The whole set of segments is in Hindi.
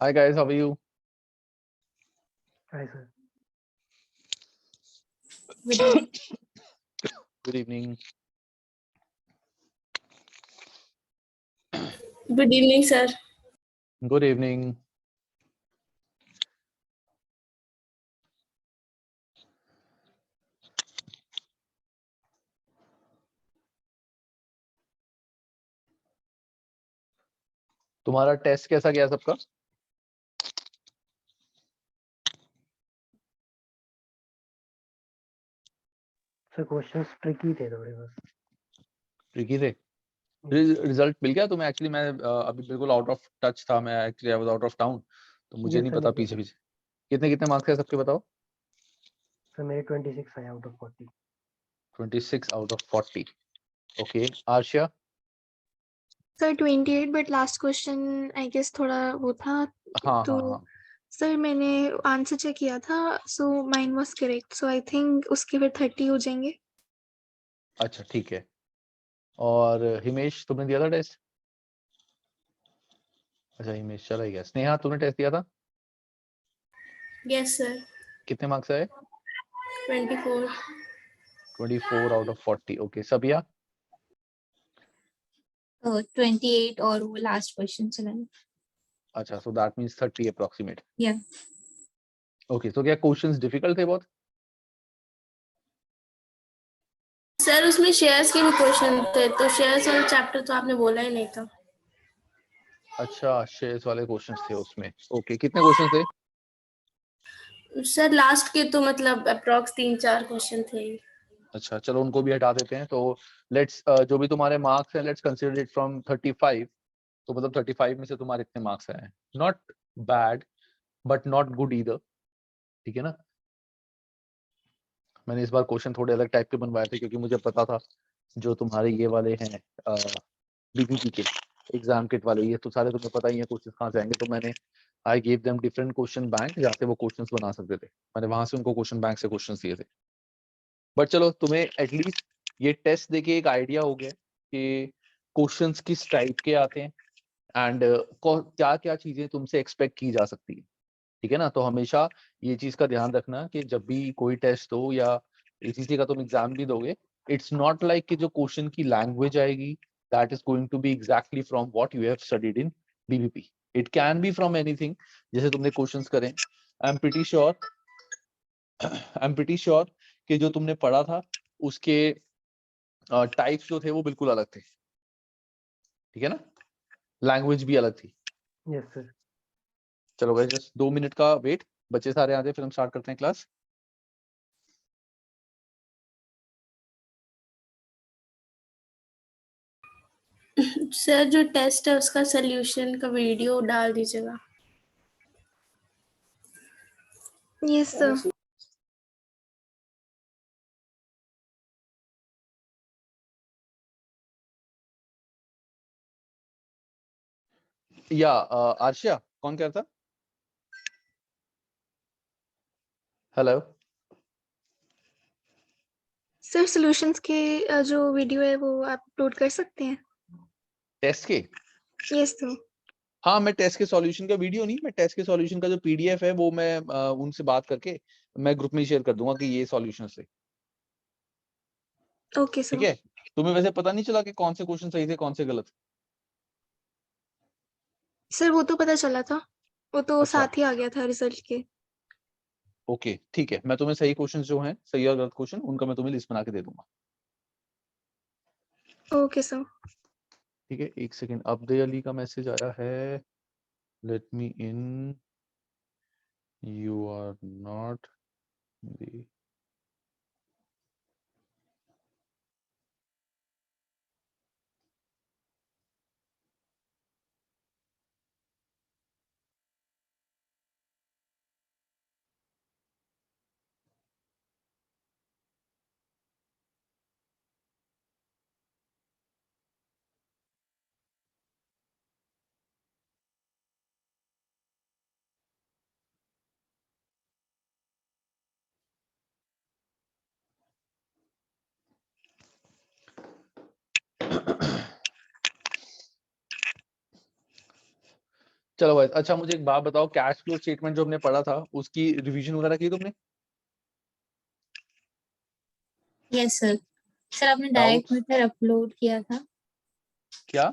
Hi guys, how are you? Hi, sir. Good evening. Good evening. Good evening, sir. Good evening. तुम्हारा टेस्ट कैसा गया सबका? सर क्वेश्चंस ट्रिकी थे थोड़े बस। ट्रिकी थे। रिजल्ट मिल गया तुम्हें? एक्चुअली मैं अभी बिल्कुल आउट ऑफ टच था, मैं actually I was out of town, तो मुझे नहीं पता पीछे पीछे कितने कितने मार्क्स है सबके, बताओ। सर मेरे 26 आए out of 40। 26 out of 40। Okay, Arshia? Sir 28 but last question I guess थोड़ा वो था। हाँ तो हाँ हाँ। सर मैंने आंसर चेक किया था, so mine was correct, so I think उसके फिर 30 हो जाएंगे। अच्छा ठीक है। और हिमेश तुमने दिया था टेस्ट? अच्छा हिमेश चला गया। स्नेहा तुमने टेस्ट दिया था? Yes, sir. कितने मार्क्स आए? 24. 24 आउट ऑफ 40। ओके, सबिया? 28 और वो लास्ट क्वेश्चन चला है। अच्छा, सो दैट मींस 30 अप्रोक्सीमेट। या ओके, तो क्या क्वेश्चंस डिफिकल्ट थे बहुत? सर उसमें शेयर्स के भी क्वेश्चन थे, तो शेयर्स वाला चैप्टर तो आपने बोला ही नहीं था। अच्छा, शेयर्स वाले क्वेश्चंस थे उसमें। ओके, कितने क्वेश्चन थे? सर लास्ट के तो मतलब अप्रॉक्स 3-4 क्वेश्चन थे। अच्छा चलो उनको भी हटा देते हैं। तो लेट्स जो भी तुम्हारे मार्क्स हैं, लेट्स कंसीडर इट फ्रॉम 35। तो मतलब 35 में से तुम्हारे इतने मार्क्स आए हैं। Not bad but not good either, ठीक है ना? मैंने इस बार क्वेश्चन थोड़े अलग टाइप के बनवाए थे क्योंकि मुझे पता था जो तुम्हारे ये वाले हैं बीपीपी के एग्जाम किट वाले, ये तो सारे तुम्हें पता ही है क्वेश्चन कहाँ से आएंगे। तो मैंने I give them different question bank जहाँ से वो क्वेश्चंस बना सकते थे। मैंने वहां से उनको क्वेश्चन बैंक से क्वेश्चंस दिए थे। बट चलो तुम्हें एटलीस्ट ये टेस्ट देके एक आइडिया हो गया कि क्वेश्चंस किस टाइप के आते हैं एंड क्या क्या चीजें तुमसे एक्सपेक्ट की जा सकती है, ठीक है ना? तो हमेशा ये चीज का ध्यान रखना कि जब भी कोई टेस्ट हो या एसीसी का तुम एग्जाम भी दोगे, इट्स नॉट लाइक कि जो क्वेश्चन की लैंग्वेज आएगी that is going to be exactly from what you have studied in BBP. It can be from anything. जैसे तुमने क्वेश्चंस करें, आई एम प्रीटी श्योर कि जो तुमने पढ़ा था उसके टाइप्स जो थे वो बिल्कुल अलग थे, ठीक है ना? लैंग्वेज भी अलग थी। Yes sir. चलो भाई जस्ट 2 मिनट का वेट, बच्चे सारे आ जाए फिर हम स्टार्ट करते हैं क्लास। सर जो टेस्ट है उसका सोल्यूशन का वीडियो डाल दीजिएगा। Yes sir. या आर्शिया कौन कह रहा था? हेलो? सर सॉल्यूशंस के जो वीडियो है वो आप अपलोड कर सकते हैं? टेस्ट के? Yes sir. हाँ, मैं टेस्ट के सॉल्यूशन का वीडियो नहीं, मैं टेस्ट के सॉल्यूशन का जो पीडीएफ है वो मैं उनसे बात करके मैं ग्रुप में शेयर कर दूंगा कि ये सॉल्यूशन से, ओके ठीक सर। है? तुम्हें वैसे पता नहीं चला कि कौन से क्वेश्चन सही थे कौन से गलत? सर वो तो पता चला था, वो तो अच्छा साथ ही आ गया था रिजल्ट के। ओके ठीक है, मैं तुम्हें सही क्वेश्चन जो हैं, सही और गलत क्वेश्चन, उनका मैं तुम्हें लिस्ट बना के दे दूंगा। Okay sir. ठीक है, एक सेकेंड। अब्दे अली का मैसेज आया है, let me in, you are not दी चलो भाई, अच्छा मुझे एक बात बताओ, कैश फ्लो स्टेटमेंट जो हमने पढ़ा था उसकी रिवीजन वगैरह की तुमने? Yes sir. सर आपने डायरेक्ट डाउट्स मेथड अपलोड किया था। क्या?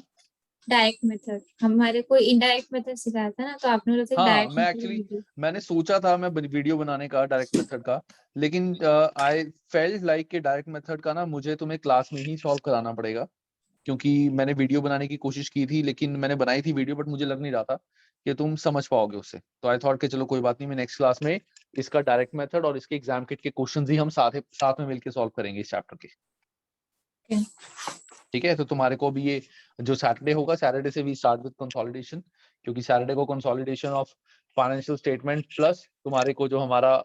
डायरेक्ट मेथड, हमारे को इनडायरेक्ट मेथड सिखाया था ना, तो आपने बोला था हाँ, डायरेक्ट मैं एक्चुअली मेथड। मैंने सोचा था मैं वीडियो बनाने का डायरेक्ट मेथड का, लेकिन आई फेल्ट लाइक कि डायरेक्ट मेथड का ना मुझे तुम्हें क्लास में ही सॉल्व कराना पड़ेगा, क्योंकि मैंने वीडियो बनाने की कोशिश की थी, लेकिन मैंने बनाई थी वीडियो बट मुझे लग नहीं रहा था कि तुम समझ पाओगे उससे। तो आई थॉट कि चलो कोई बात नहीं, मैं नेक्स्ट क्लास में इसका डायरेक्ट मेथड और इसके एग्जाम किट के क्वेश्चंस ही हम साथ में मिलकर सॉल्व करेंगे इस चैप्टर के। ठीक है, तो तुम्हारे को भी ये जो सैटरडे होगा, सैटरडे से वी स्टार्ट विद कंसोलिडेशन, क्योंकि सैटरडे को consolidation of financial statement plus तुम्हारे को जो हमारा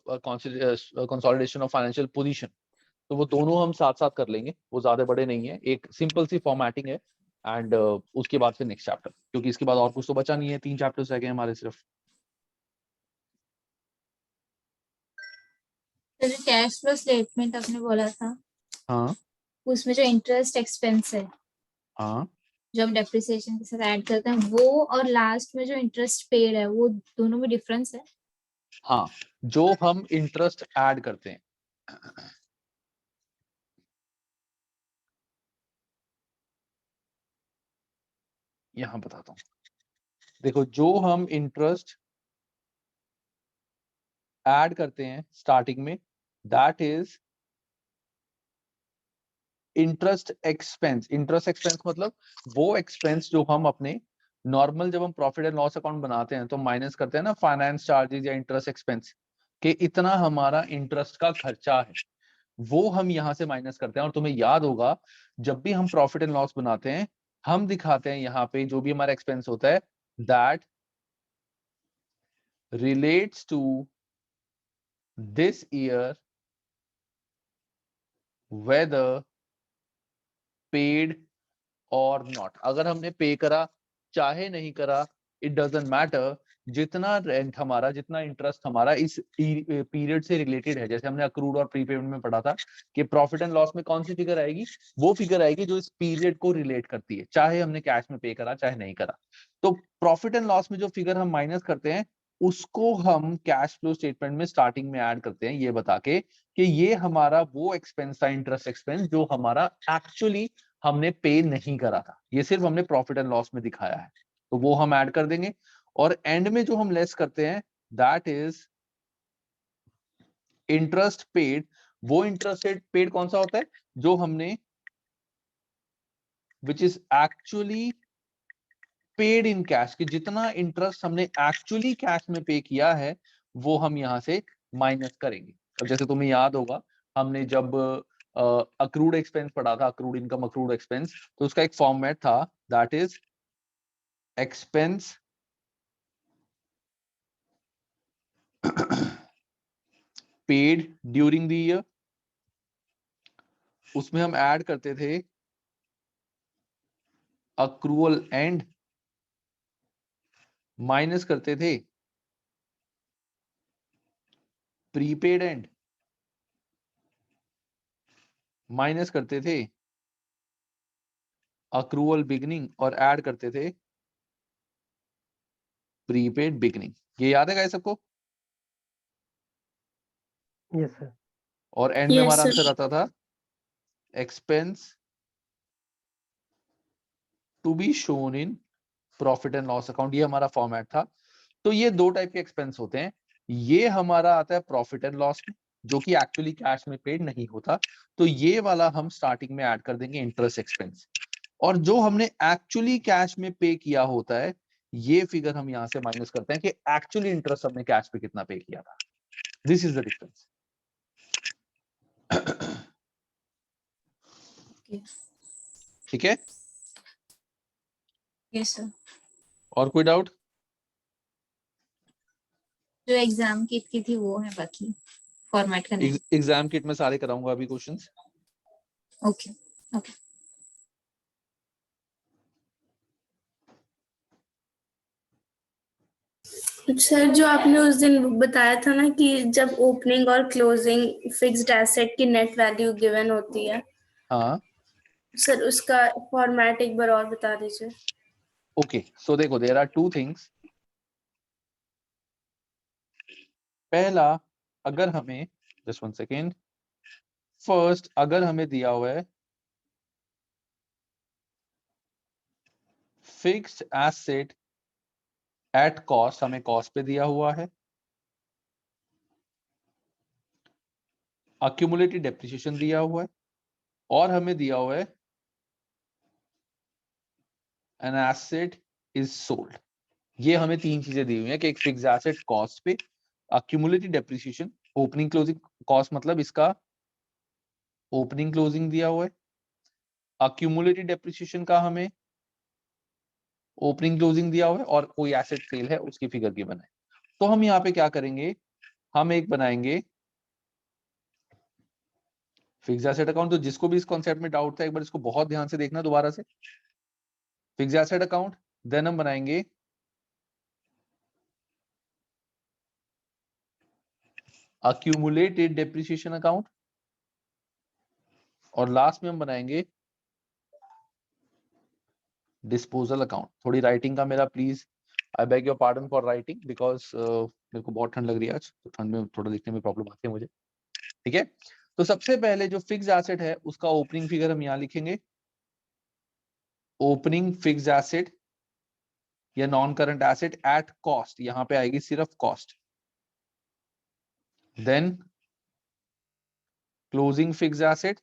कंसोलिडेशन ऑफ फाइनेंशियल पोजीशन, तो वो दोनों हम साथ साथ कर लेंगे, वो ज्यादा बड़े नहीं है, एक सिंपल सी फॉर्मेटिंग है। एंड उसके बाद फिर नेक्स्ट चैप्टर, क्योंकि इसके बाद और कुछ तो बचा नहीं है, 3 चैप्टर्स रह गए हमारे सिर्फ। तो जो कैश फ्लो स्टेटमेंट आपने बोला था, हाँ उसमें जो इंटरेस्ट एक्सपेंस है हाँ जो हम डेप्रिसिएशन के साथ ऐड करते हैं, वो और लास्ट में जो इंटरेस्ट पेड है, वो दोनों में डिफरेंस है। हाँ, जो हम इंटरेस्ट ऐड करते हैं, यहां बताता हूं। देखो, जो हम इंटरेस्ट ऐड करते हैं स्टार्टिंग में, that is interest expense. Interest expense मतलब वो एक्सपेंस जो हम अपने नॉर्मल, जब हम प्रॉफिट एंड लॉस अकाउंट बनाते हैं तो माइनस करते हैं ना फाइनेंस चार्जेस या इंटरेस्ट एक्सपेंस, कि इतना हमारा इंटरेस्ट का खर्चा है, वो हम यहां से माइनस करते हैं। और तुम्हें याद होगा, जब भी हम प्रॉफिट एंड लॉस बनाते हैं, हम दिखाते हैं यहाँ पे जो भी हमारा एक्सपेंस होता है, that relates to this year whether paid और नॉट। अगर हमने पे करा चाहे नहीं करा, इट डजंट मैटर, जितना रेंट हमारा, जितना इंटरेस्ट हमारा इस पीरियड से रिलेटेड है, जैसे हमने अक्रूड और प्रीपेमेंट में पढ़ा था कि प्रॉफिट एंड लॉस में कौन सी फिगर आएगी, वो फिगर आएगी जो इस पीरियड को रिलेट करती है, चाहे हमने कैश में पे करा चाहे नहीं करा। तो प्रॉफिट एंड लॉस में जो फिगर हम माइनस करते हैं, उसको हम कैश फ्लो स्टेटमेंट में स्टार्टिंग में ऐड करते हैं, ये बता के कि ये हमारा वो एक्सपेंस था, इंटरेस्ट एक्सपेंस, जो हमारा एक्चुअली हमने पे नहीं करा था, ये सिर्फ हमने प्रॉफिट एंड लॉस में दिखाया है, तो वो हम ऐड कर देंगे। और एंड में जो हम लेस करते हैं, दैट इज इंटरेस्ट पेड। वो इंटरेस्ट पेड कौन सा होता है, जो हमने which is actually paid in cash, कि जितना इंटरेस्ट हमने एक्चुअली कैश में पे किया है, वो हम यहां से माइनस करेंगे। अब जैसे तुम्हें याद होगा, हमने जब अक्रूड एक्सपेंस पढ़ा था, अक्रूड इनकम, अक्रूड एक्सपेंस, तो उसका एक फॉर्मेट था, that is expense paid during the year. उसमें हम ऐड करते थे अक्रूवल एंड, माइनस करते थे प्रीपेड एंड, माइनस करते थे अक्रूवल बिगनिंग, और ऐड करते थे प्रीपेड बिगनिंग। ये याद है गाइस सबको? Yes sir. और एंड में यस हमारा सर। आंसर आता था expense to be shown in profit and loss account, ये हमारा फॉर्मेट था। तो ये दो टाइप के एक्सपेंस होते हैं, ये हमारा आता है प्रॉफिट एंड लॉस में, जो कि एक्चुअली कैश में पेड नहीं होता, तो ये वाला हम स्टार्टिंग में ऐड कर देंगे इंटरेस्ट एक्सपेंस। और जो हमने एक्चुअली कैश में पे किया होता है, ये फिगर हम यहां से माइनस करते हैं कि एक्चुअली इंटरेस्ट हमने कैश पे कितना पे किया था। This is the difference. ठीक है, यस सर। और कोई डाउट? जो एग्जाम की थी वो है, बाकी फॉर्मेट करने। एग्जाम किट में सारे कराऊंगा अभी क्वेश्चंस। Okay okay. सर, जो आपने उस दिन बताया था ना कि जब ओपनिंग और क्लोजिंग फिक्स्ड एसेट की नेट वैल्यू गिवन होती है, हाँ, सर उसका फॉर्मेट एक बार और बता दीजिए। ओके, सो देखो देयर आर टू थिंग्स. पहला, अगर हमें, जस्ट 1 सेकेंड, फर्स्ट अगर हमें दिया हुआ है फिक्स्ड एसेट एट कॉस्ट, हमें कॉस्ट पे दिया हुआ है. अक्यूमुलेटेड डेप्रिसिएशन दिया हुआ है और हमें दिया हुआ है एन एसेट इज सोल्ड. ये हमें तीन चीजें दी हुई है कि एक फिक्स्ड एसेट कॉस्ट पे, accumulated depreciation, opening closing cost मतलब इसका ओपनिंग क्लोजिंग दिया हुआ है, अक्यूमुलेटेड डेप्रिसिएशन का हमें ओपनिंग क्लोजिंग दिया हुआ है और कोई एसेट सेल है उसकी फिगर गिवन है. तो हम यहाँ पे क्या करेंगे, हम एक बनाएंगे फिक्स्ड एसेट अकाउंट. तो जिसको भी इस कॉन्सेप्ट में डाउट था एक बार इसको बहुत ध्यान से देखना दोबारा से. फिक्स्ड एसेट अकाउंट, देन हम बनाएंगे accumulated depreciation अकाउंट और लास्ट में हम बनाएंगे डिस्पोजल अकाउंट. थोड़ी राइटिंग का मेरा please, I beg your pardon for writing because मेरे को बहुत ठंड लग रही है आज, तो ठंड में थोड़ा लिखने में प्रॉब्लम आती है मुझे. ठीक है, तो सबसे पहले जो फिक्स्ड एसेट है उसका ओपनिंग फिगर हम यहाँ लिखेंगे. ओपनिंग फिक्स्ड एसेट या non current asset at cost, यहां पे आएगी सिर्फ cost. Then closing fixed asset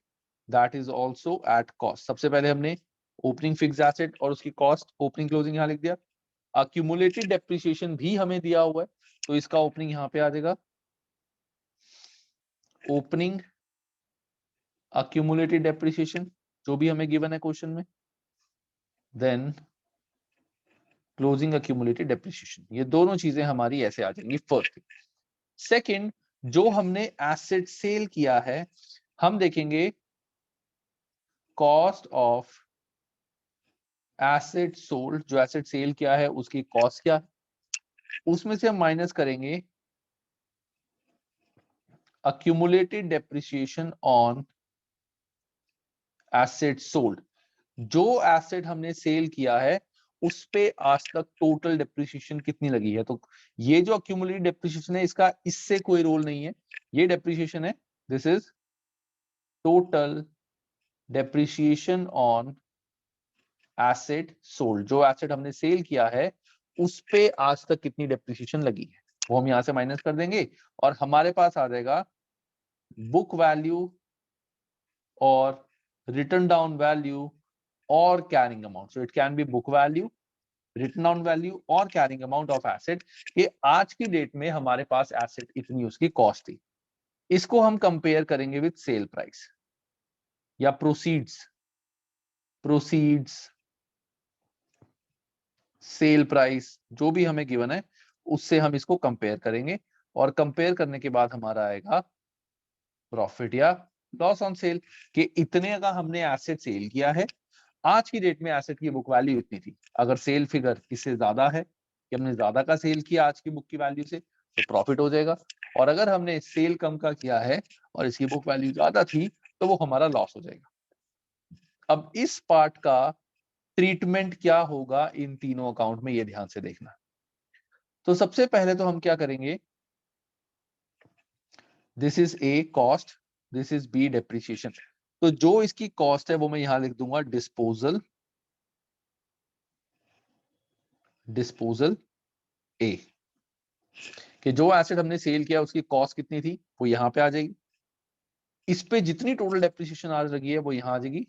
that is also at cost. सबसे पहले हमने ओपनिंग फिक्स्ड एसेट और उसकी कॉस्ट ओपनिंग क्लोजिंग यहां लिख दिया. अक्यूमुलेटेड डेप्रिसिएशन भी हमें दिया हुआ है तो इसका ओपनिंग यहां पे आ जाएगा. ओपनिंग अक्यूमुलेटेड डेप्रिसिएशन जो भी हमें गिवन है क्वेश्चन में, देन क्लोजिंग अक्यूमुलेटेड डेप्रिसिएशन. ये दोनों चीजें हमारी ऐसे आ जाएंगी. फर्स्ट. सेकंड, जो हमने एसेट सेल किया है हम देखेंगे कॉस्ट ऑफ एसेट सोल्ड. जो एसेट सेल किया है उसकी कॉस्ट क्या है, उसमें से हम माइनस करेंगे accumulated depreciation on asset sold. जो एसेट हमने सेल किया है उस पे आज तक टोटल डेप्रिसिएशन कितनी लगी है. तो ये जो accumulated डेप्रिसिएशन है इसका इससे कोई रोल नहीं है, ये डेप्रिसिएशन है. This is total depreciation on asset sold. जो एसेट हमने सेल किया है उस पे आज तक कितनी डेप्रिसिएशन लगी है वो हम यहां से माइनस कर देंगे और हमारे पास आ जाएगा बुक वैल्यू और written down value or carrying amount. So it can be book value, written down value or carrying amount of asset. कि आज की डेट में हमारे पास एसेट इतनी उसकी कॉस्ट थी. इसको हम कंपेयर करेंगे विद सेल प्राइस या प्रोसीड्स सेल प्राइस जो भी हमें गिवन है उससे हम इसको कंपेयर करेंगे और कंपेयर करने के बाद हमारा आएगा प्रॉफिट या लॉस ऑन सेल कि इतने का हमने एसेट सेल किया है. आज की डेट में एसेट की बुक वैल्यू इतनी थी. अगर सेल फिगर इससे ज्यादा है कि हमने ज्यादा का सेल किया आज की बुक की वैल्यू से तो प्रॉफिट हो जाएगा, और अगर हमने सेल कम का किया है और इसकी बुक वैल्यू ज्यादा थी तो वो हमारा लॉस हो जाएगा. अब इस पार्ट का ट्रीटमेंट क्या होगा इन तीनों अकाउंट में ये ध्यान से देखना. तो सबसे पहले तो हम क्या करेंगे, this is A cost, this is B depreciation. तो जो इसकी कॉस्ट है वो मैं यहां लिख दूंगा डिस्पोजल ए. कि जो एसेट हमने सेल किया उसकी कॉस्ट कितनी थी वो यहां पे आ जाएगी. इस पे जितनी टोटल डेप्रिसिएशन आज लगी है वो यहां आ जाएगी,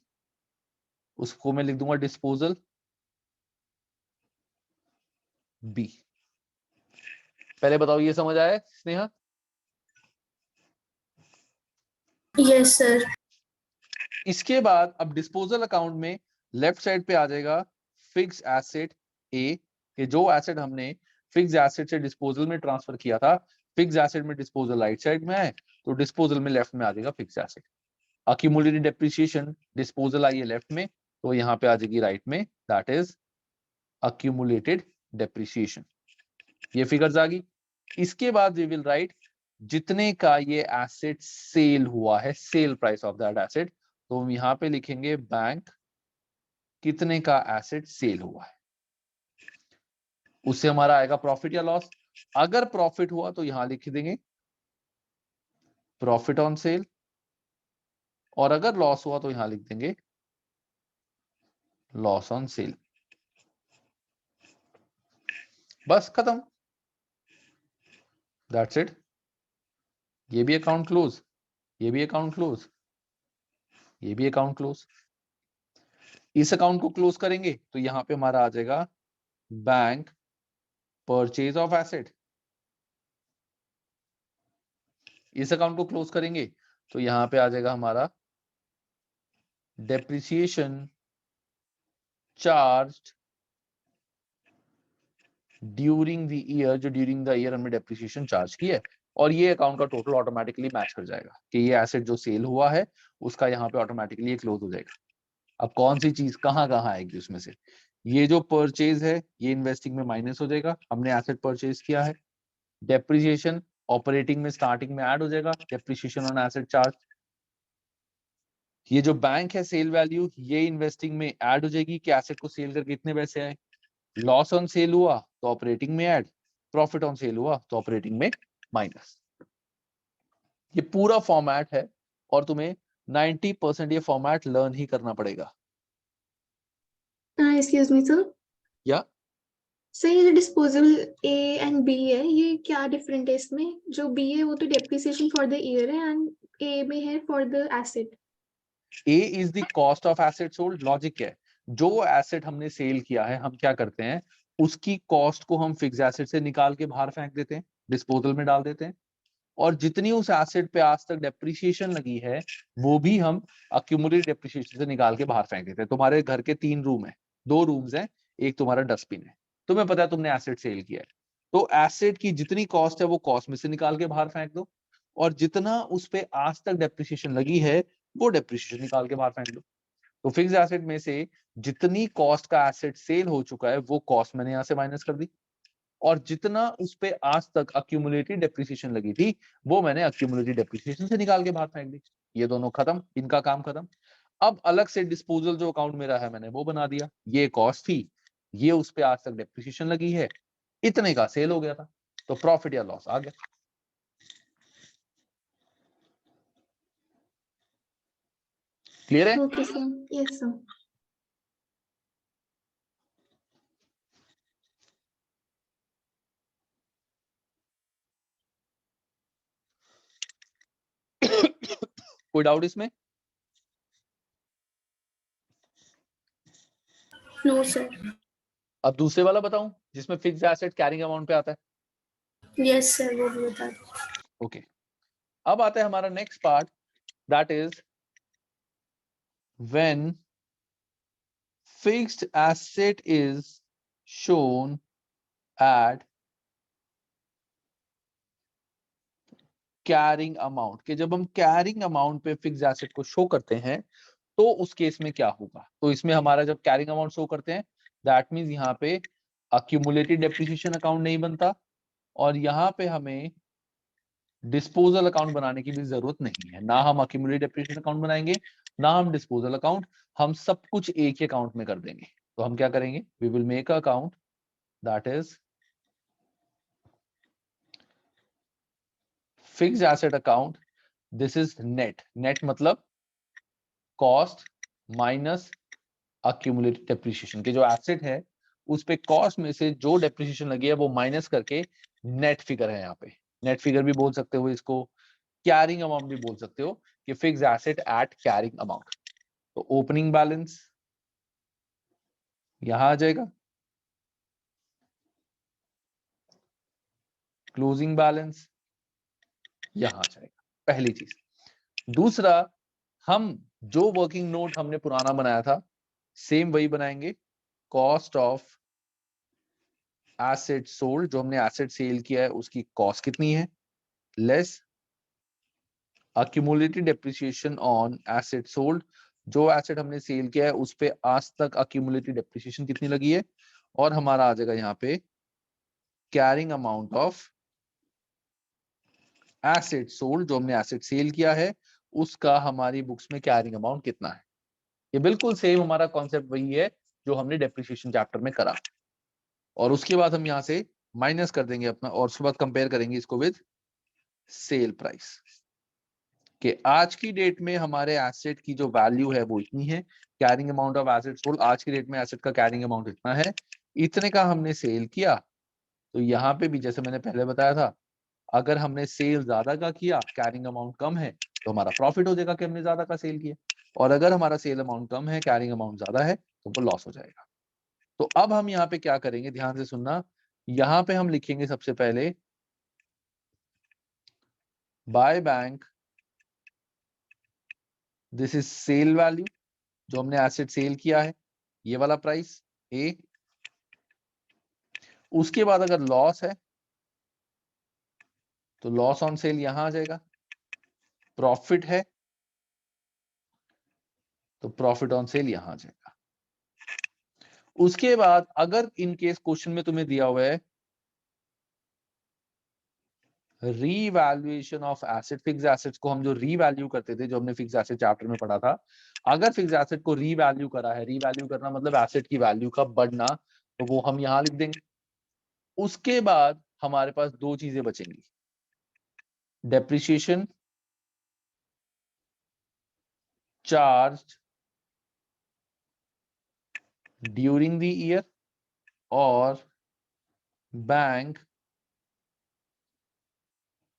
उसको मैं लिख दूंगा डिस्पोजल बी. पहले बताओ ये समझ आया स्नेहा? Yes sir. इसके बाद अब डिस्पोजल अकाउंट में लेफ्ट साइड पे आ जाएगा फिक्स्ड एसेट ए. कि जो एसेट हमने फिक्स्ड एसेट से डिस्पोजल में ट्रांसफर किया था, फिक्स्ड एसेट में डिस्पोजल राइट साइड में है तो डिस्पोजल में लेफ्ट में आ जाएगा fixed asset. Accumulated depreciation disposal आई है लेफ्ट में तो यहाँ पे आ जाएगी राइट में, दैट इज अक्यूमुलेटेड डेप्रिसिएशन. ये फिगर्स आ गई. इसके बाद वी विल राइट जितने का ये एसेट सेल हुआ है, sale price of that asset. तो हम यहाँ पे लिखेंगे बैंक कितने का एसेट सेल हुआ है. उससे हमारा आएगा प्रॉफिट या लॉस। अगर प्रॉफिट हुआ तो यहां लिख देंगे प्रॉफिट ऑन सेल, और अगर लॉस हुआ तो यहां लिख देंगे लॉस ऑन सेल। बस खत्म, दैट्स इट। ये भी अकाउंट क्लोज, ये भी अकाउंट क्लोज, ये भी अकाउंट क्लोज। इस अकाउंट को क्लोज करेंगे तो यहां पे हमारा आ जाएगा बैंक परचेज ऑफ एसेट। इस अकाउंट को क्लोज करेंगे तो यहां पे आ जाएगा हमारा depreciation charge during the year, जो ड्यूरिंग द ईयर हमने डेप्रिसिएशन चार्ज की है, और ये अकाउंट का टोटल ऑटोमेटिकली मैच कर जाएगा कि ये एसेट जो सेल हुआ है उसका यहाँ पे ऑटोमेटिकली क्लोज हो जाएगा। अब कौन सी चीज कहाँ कहाँ आएगी उसमें से, ये जो परचेज है ये इन्वेस्टिंग में माइनस हो जाएगा, हमने एसेट परचेज किया है। डेप्रिसिएशन ऑपरेटिंग में स्टार्टिंग में ऐड हो जाएगा, डेप्रिसिएशन ऑन एसेट चार्ज। ये जो बैंक है सेल वैल्यू, ये इन्वेस्टिंग में ऐड हो जाएगी कि एसेट को सेल करके इतने पैसे आए। लॉस ऑन सेल हुआ तो ऑपरेटिंग में ऐड, प्रॉफिट ऑन सेल हुआ तो ऑपरेटिंग में माइनस। ये पूरा फॉर्मेट है और तुम्हें 90% ये फॉर्मेट लर्न ही करना पड़ेगा। एक्सक्यूज मी सर, या सर ये जो डिस्पोजेबल ए एंड बी है ये क्या डिफरेंट है इसमें? जो बी है वो तो डेप्रिसिएशन फॉर द ईयर है एंड ए में है for the asset. A is the cost of asset sold. Logic क्या है, जो एसेट हमने सेल किया है हम क्या करते हैं, उसकी कॉस्ट को हम फिक्स एसेट से निकाल के बाहर फेंक देते हैं, डिस्पोजल में डाल देते हैं, और जितनी उस एसेट पे आज तक डेप्रिसिएशन लगी है वो भी हम अक्यूमुलेटेड डेप्रिसिएशन से निकाल के बाहर फेंक देते हैं। तुम्हारे घर के 3 रूम है, 2 रूम्स हैं, एक तुम्हारा डस्टबिन है, तुम्हें पता है तुमने एसेट सेल किया है, तो एसेट की जितनी कॉस्ट है वो कॉस्ट में से निकाल के बाहर फेंक दो, और जितना उस पे आज तक डेप्रिसिएशन लगी है वो डेप्रिसिएशन निकाल के बाहर फेंक दो। तो फिक्स एसेट में से जितनी कॉस्ट का एसेट सेल हो चुका है वो कॉस्ट मैंने यहां से माइनस कर दी, और जितना उस पे आज तक अक्यूमुलेटेड डेप्रिसिएशन लगी थी वो मैंने अक्यूमुलेटेड डेप्रिसिएशन से निकाल के बाहर फेंक दी। ये दोनों खत्म, इनका काम खत्म। अब अलग से डिस्पोजल जो अकाउंट मेरा है मैंने वो बना दिया, ये कॉस्ट थी, ये उस पे आज तक डेप्रिसिएशन लगी है, इतने का सेल हो गया था, तो प्रॉफिट या लॉस आ गया। क्लियर है? Okay sir, yes sir. कोई डाउट इसमें? No sir. अब दूसरे वाला बताऊं जिसमें फिक्स्ड एसेट कैरिंग अमाउंट पे आता है। यस सर, वो भी बता दो। ओके, अब आता है हमारा next part, that is when fixed asset is shown at carrying amount, कि जब हम carrying amount पे fixed asset को शो करते हैं तो उस केस में क्या होगा। तो इसमें हमारा जब carrying amount शो करते हैं दैट मींस यहाँ पे accumulated depreciation अकाउंट नहीं बनता, और यहाँ पे हमें डिस्पोजल अकाउंट बनाने की भी जरूरत नहीं है, ना हम accumulated depreciation अकाउंट बनाएंगे ना हम डिस्पोजल अकाउंट, हम सब कुछ एक ही अकाउंट में कर देंगे। तो हम क्या करेंगे, we will make a account that is fixed asset account. This is net, net मतलब कॉस्ट माइनस अक्यूमुलेटेड डेप्रिसिएशन, के जो एसेट है उस पे कॉस्ट में से जो डेप्रिसिएशन लगी है वो माइनस करके नेट फिगर है। यहाँ पे नेट फिगर भी बोल सकते हो इसको, कैरिंग अमाउंट भी बोल सकते हो कि fixed asset eight carrying amount. तो ओपनिंग बैलेंस यहां आ जाएगा, क्लोजिंग बैलेंस यहां आ जाएगा, पहली चीज। दूसरा, हम जो वर्किंग नोट हमने पुराना बनाया था सेम वही बनाएंगे, कॉस्ट ऑफ एसेट सोल्ड, जो हमने एसेट सेल किया है उसकी कॉस्ट कितनी है, less accumulated depreciation on asset sold, जो एसेट हमने सेल किया है उस पे आज तक अक्यूमुलेटेड डेप्रिसिएशन कितनी लगी है, और हमारा आ जाएगा यहाँ पे carrying amount of asset sold, जो हमने एसेट सेल किया है उसका हमारी बुक्स में कैरिंग अमाउंट कितना है। ये बिल्कुल सेम हमारा कॉन्सेप्ट वही है जो हमने डेप्रिसिएशन चैप्टर में करा। और उसके बाद हम यहाँ से माइनस कर देंगे अपना, और उसके बाद कंपेयर करेंगे इसको विद सेल प्राइस कि आज की डेट में हमारे एसेट की जो वैल्यू है वो इतनी है, carrying amount of asset sold, आज की डेट में एसेट का कैरिंग अमाउंट इतना है, इतने का हमने सेल किया। तो यहाँ पे भी जैसे मैंने पहले बताया था, अगर हमने सेल ज्यादा का किया, कैरिंग अमाउंट कम है, तो हमारा प्रॉफिट हो जाएगा कि हमने ज्यादा का सेल किया, और अगर हमारा सेल अमाउंट कम है, कैरिंग अमाउंट ज्यादा है, तो वो लॉस हो जाएगा। तो अब हम यहाँ पे क्या करेंगे, ध्यान से सुनना, यहाँ पे हम लिखेंगे सबसे पहले by bank, this is sale value, जो हमने एसेट सेल किया है, ये वाला प्राइस ए। उसके बाद अगर लॉस है तो लॉस ऑन सेल यहां आ जाएगा, प्रॉफिट है तो प्रॉफिट ऑन सेल यहां आ जाएगा। उसके बाद अगर इन केस क्वेश्चन में तुम्हें दिया हुआ है revaluation of asset, fix assets को हम जो रीवैल्यू करते थे, जो हमने फिक्स एसेट चैप्टर में पढ़ा था, अगर फिक्स एसेट को रीवैल्यू करा है, रीवैल्यू करना मतलब एसेट की वैल्यू का बढ़ना, तो वो हम यहां लिख देंगे। उसके बाद हमारे पास दो चीजें बचेंगी, depreciation charge during the year और बैंक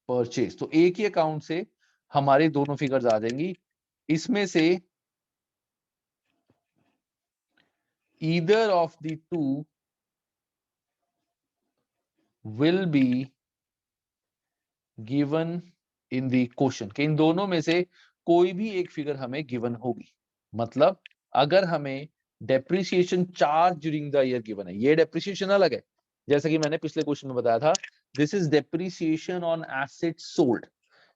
परचेज। तो एक ही अकाउंट से हमारे दोनों फिगर्स आ जाएंगी। इसमें से either of the two will be given in the question, कि इन दोनों में से कोई भी एक फिगर हमें गिवन होगी। मतलब अगर हमें depreciation charge during the year given है, ये डेप्रिसिएशन अलग है, जैसा कि मैंने पिछले क्वेश्चन में बताया था, this is depreciation on asset sold.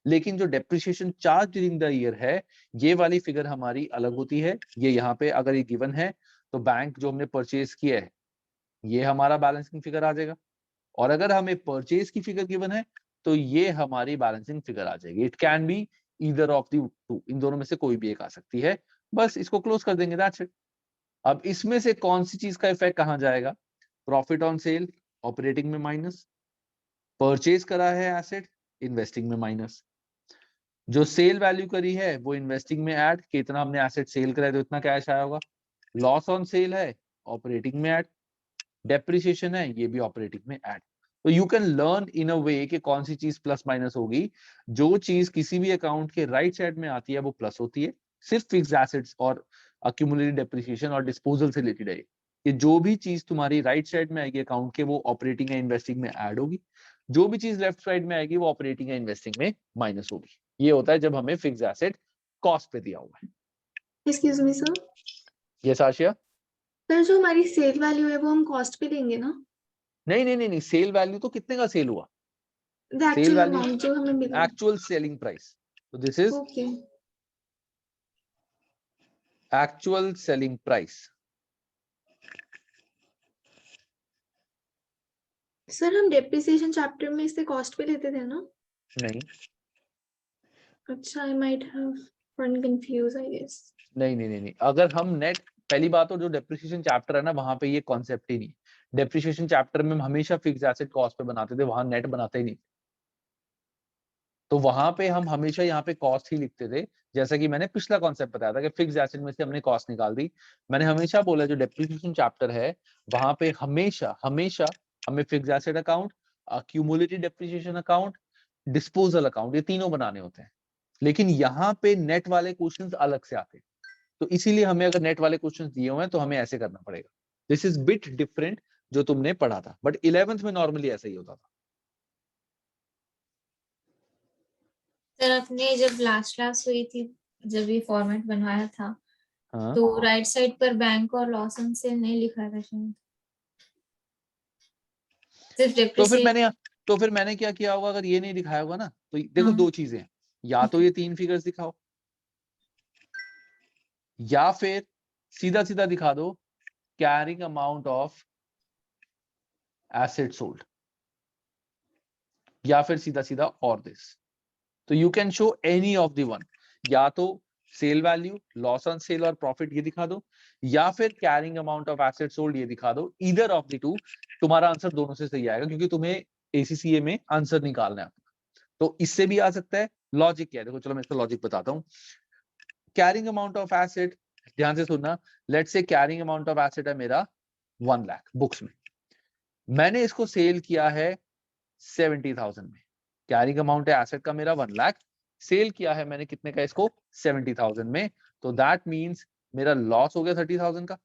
लेकिन जो depreciation charge during the year है, ये वाली फिगर हमारी अलग होती है। ये यहाँ पे अगर ये गिवन है तो बैंक जो हमने परचेज किया है, ये हमारा बैलेंसिंग फिगर आ जाएगा, और अगर हमें परचेज की फिगर गिवन है तो ये हमारी बैलेंसिंग फिगर आ जाएगी। It can be either of the two, इन दोनों में से कोई भी एक आ सकती है। बस इसको क्लोज कर देंगे, दैट्स इट। अब इसमें से कौन सी चीज का इफेक्ट कहां जाएगा, प्रॉफिट ऑन सेल ऑपरेटिंग में माइनस, परचेज करा है एसेट इन्वेस्टिंग में माइनस, जो सेल वैल्यू करी है वो इन्वेस्टिंग में ऐड, कि इतना हमने एसेट सेल करा है तो इतना कैश आया होगा, लॉस ऑन सेल है ऑपरेटिंग में ऐड, डेप्रिसिएशन है ये भी ऑपरेटिंग में ऐड। तो यू कैन लर्न इन अ वे कि कौन सी चीज प्लस माइनस होगी। जो चीज किसी भी अकाउंट के राइट साइड में आती है वो प्लस होती है, सिर्फ फिक्स एसेट्स और अक्यूमुलेटेड डेप्रिसिएशन और डिस्पोजल से रिलेटेड है कि जो भी चीज तुम्हारी राइट साइड में आएगी अकाउंट के, वो ऑपरेटिंग या इन्वेस्टिंग में ऐड होगी, जो भी चीज लेफ्ट साइड में आएगी वो ऑपरेटिंग या इन्वेस्टिंग में माइनस होगी। ये होता है जब हमें फिक्स एसेट कॉस्ट पे दिया हुआ है। एक्सक्यूज मी सर, ये आशिया? सर जो हमारी सेल वैल्यू है वो हम कॉस्ट पे लेंगे ना? नहीं नहीं नहीं नहीं, सेल वैल्यू तो कितने का सेल हुआ, the sale actual value amount जो हमें मिला। एक्चुअल सेलिंग प्राइस, तो this is okay actual selling price. Sir, हम डेप्रिसिएशन चैप्टर में इसे कॉस्ट पे लेते थे ना? नहीं अच्छा, I might have gotten confuse I guess. नहीं नहीं नहीं नहीं, अगर हम नेट, पहली बात तो जो डेप्रिसिएशन चैप्टर है ना, वहां पे ये कॉन्सेप्ट ही नहीं। डेप्रिसिएशन चैप्टर में हम हमेशा फिक्स एसेट कॉस्ट पे बनाते थे, वहां नेट बनाते ही नहीं। तो वहां पे हम हमेशा यहाँ पे कॉस्ट ही लिखते थे, जैसा कि मैंने पिछला कॉन्सेप्ट बताया था कि फिक्स एसेट में से हमने कॉस्ट निकाल दी। मैंने हमेशा बोला जो डेप्रिसिएशन चैप्टर है वहां पे हमेशा हमेशा हमें fix asset account, accumulated depreciation account, disposal account, ये तीनों बनाने होते हैं। लेकिन यहाँ पे नेट वाले क्वेश्चंस अलग से आते हैं, तो इसीलिए हमें अगर नेट वाले क्वेश्चंस दिए हुए हैं तो हमें ऐसे करना पड़ेगा। दिस इज बिट डिफरेंट जो तुमने पढ़ा था, बट 11th में नॉर्मली ऐसा ही होता था। सर अपने जब लास्ट क्लास हुई थी, जब ये फॉर्मेट बनवाया था, हाँ तो राइट साइड पर बैंक और लॉस ऑन सेल नहीं लिखा था शायद, सिर्फ डेप्रिसिएशन। तो फिर मैंने क्या किया होगा, अगर ये नहीं दिखाया होगा ना, तो देखो हाँ। दो चीजें हैं, या तो ये तीन फिगर्स दिखाओ, या फिर सीधा सीधा दिखा दो carrying amount of asset sold, या फिर सीधा सीधा और दिस। तो you can show any of the one, या तो sale value, loss on sale और प्रॉफिट ये दिखा दो, या फिर carrying amount of asset sold ये दिखा दो, ईदर ऑफ द टू। तुम्हारा आंसर दोनों से सही आएगा, क्योंकि तुम्हें ACCA में आंसर निकालना है। तो इससे भी आ सकता है। लॉजिक क्या है देखो, चलो मैं इसका लॉजिक बताता हूँ। कैरिंग अमाउंट ऑफ एसेट, ध्यान से सुनना, let's say carrying amount of asset है मेरा 1 लाख बुक्स में, मैंने इसको सेल किया है 70,000 में। कैरिंग अमाउंट है एसेट का मेरा 1 लाख, सेल किया है मैंने कितने का इसको, 70,000 में। तो दैट मींस मेरा लॉस हो गया 30,000 का।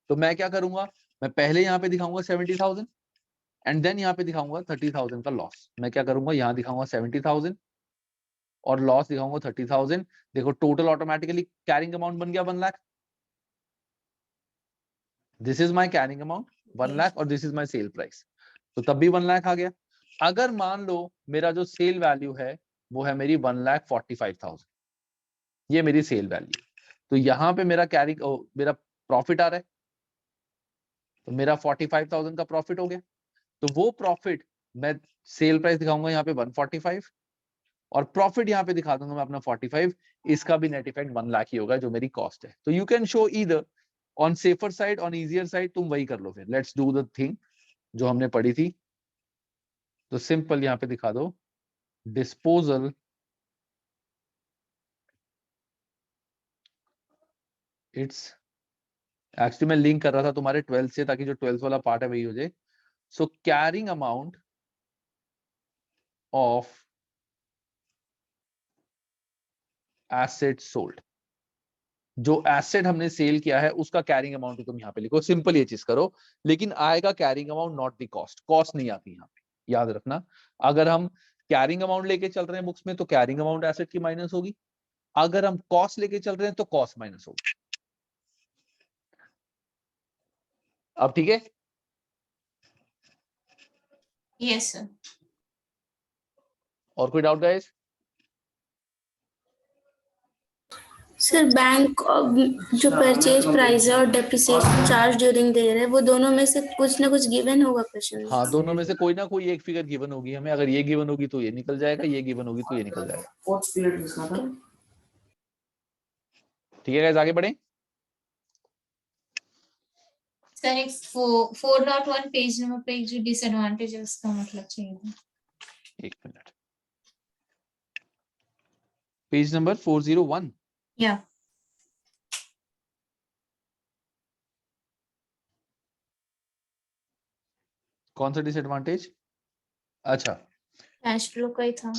तो मैं क्या करूंगा, मैं पहले यहाँ पे दिखाऊंगा 70,000 एंड देन यहाँ पे दिखाऊंगा 30,000 का लॉस। मैं क्या करूंगा, यहाँ दिखाऊंगा 70,000 और लॉस दिखाऊंगा 30,000। देखो टोटल ऑटोमेटिकली कैरिंग अमाउंट बन गया 1 lakh. This is my carrying amount 1 lakh और this is my sale price, तो तब भी 1 लाख आ गया। अगर मान लो मेरा जो सेल वैल्यू है वो है मेरी 1,45,000, ये मेरी सेल वैल्यू, तो यहाँ पे मेरा मेरा प्रॉफिट आ रहा है, तो मेरा 45,000 का प्रॉफिट हो गया। तो वो प्रॉफिट मैं सेल प्राइस दिखाऊंगा यहाँ पे 145 और प्रॉफिट यहाँ पे दिखा दूंगा मैं अपना 45। इसका भी नेट इफेक्ट 1 लाख ही होगा जो मेरी कॉस्ट है। तो you can show either on safer side, on easier side, तुम वही कर लो। फिर लेट्स डू द थिंग जो हमने पढ़ी थी। तो सिंपल यहाँ पे दिखा दो, डिस्पोजल इट्स, एक्चुअली मैं लिंक कर रहा था तुम्हारे 12th से ताकि जो 12th वाला पार्ट है वही हो जाए। So carrying amount of asset sold, जो एसेट हमने सेल किया है उसका कैरिंग अमाउंट तुम यहाँ पे लिखो। सिंपल ये चीज करो, लेकिन आएगा carrying amount not the cost. Cost नहीं आती यहाँ पे, याद रखना। अगर हम कैरिंग अमाउंट लेके चल रहे हैं बुक्स में तो कैरिंग अमाउंट एसेट की माइनस होगी, अगर हम कॉस्ट लेके चल रहे हैं तो कॉस्ट माइनस होगी। अब ठीक है? Yes sir. और कोई डाउट गाइस? सर बैंक जो परचेज प्राइस है और depreciation charge during the year है, वो दोनों में से कुछ ना कुछ गिवन होगा क्वेश्चन में। हाँ, दोनों में से कोई ना कोई एक फिगर गिवन होगी हमें। अगर ये गिवन होगी तो ये निकल जाएगा, ये गिवन होगी तो ये निकल जाएगा। ठीक है गाइस, आगे बढ़े। सर एक 4.1 पेज नंबर पे एक जो डिसएडवांटेज है उसका मतलब चाहिए था। एक मिनट, पेज नंबर 401। या कौन सा डिसएडवांटेज? अच्छा, कैश फ्लो का ही था।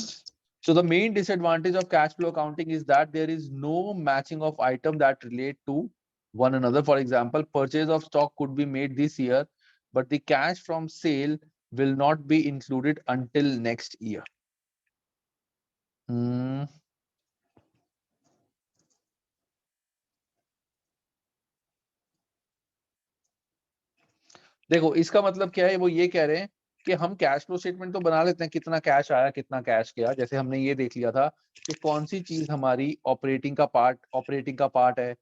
so the main disadvantage of cash flow accounting is that there is no matching of item that relate to one another. For example, purchase of stock could be made this year, but the cash from sale will not be included until next year. देखो इसका मतलब क्या है, वो ये कह रहे हैं कि हम कैश फ्लो स्टेटमेंट तो बना लेते हैं, कितना कैश आया कितना कैश गया। जैसे हमने ये देख लिया था कि कौन सी चीज हमारी ऑपरेटिंग का पार्ट है,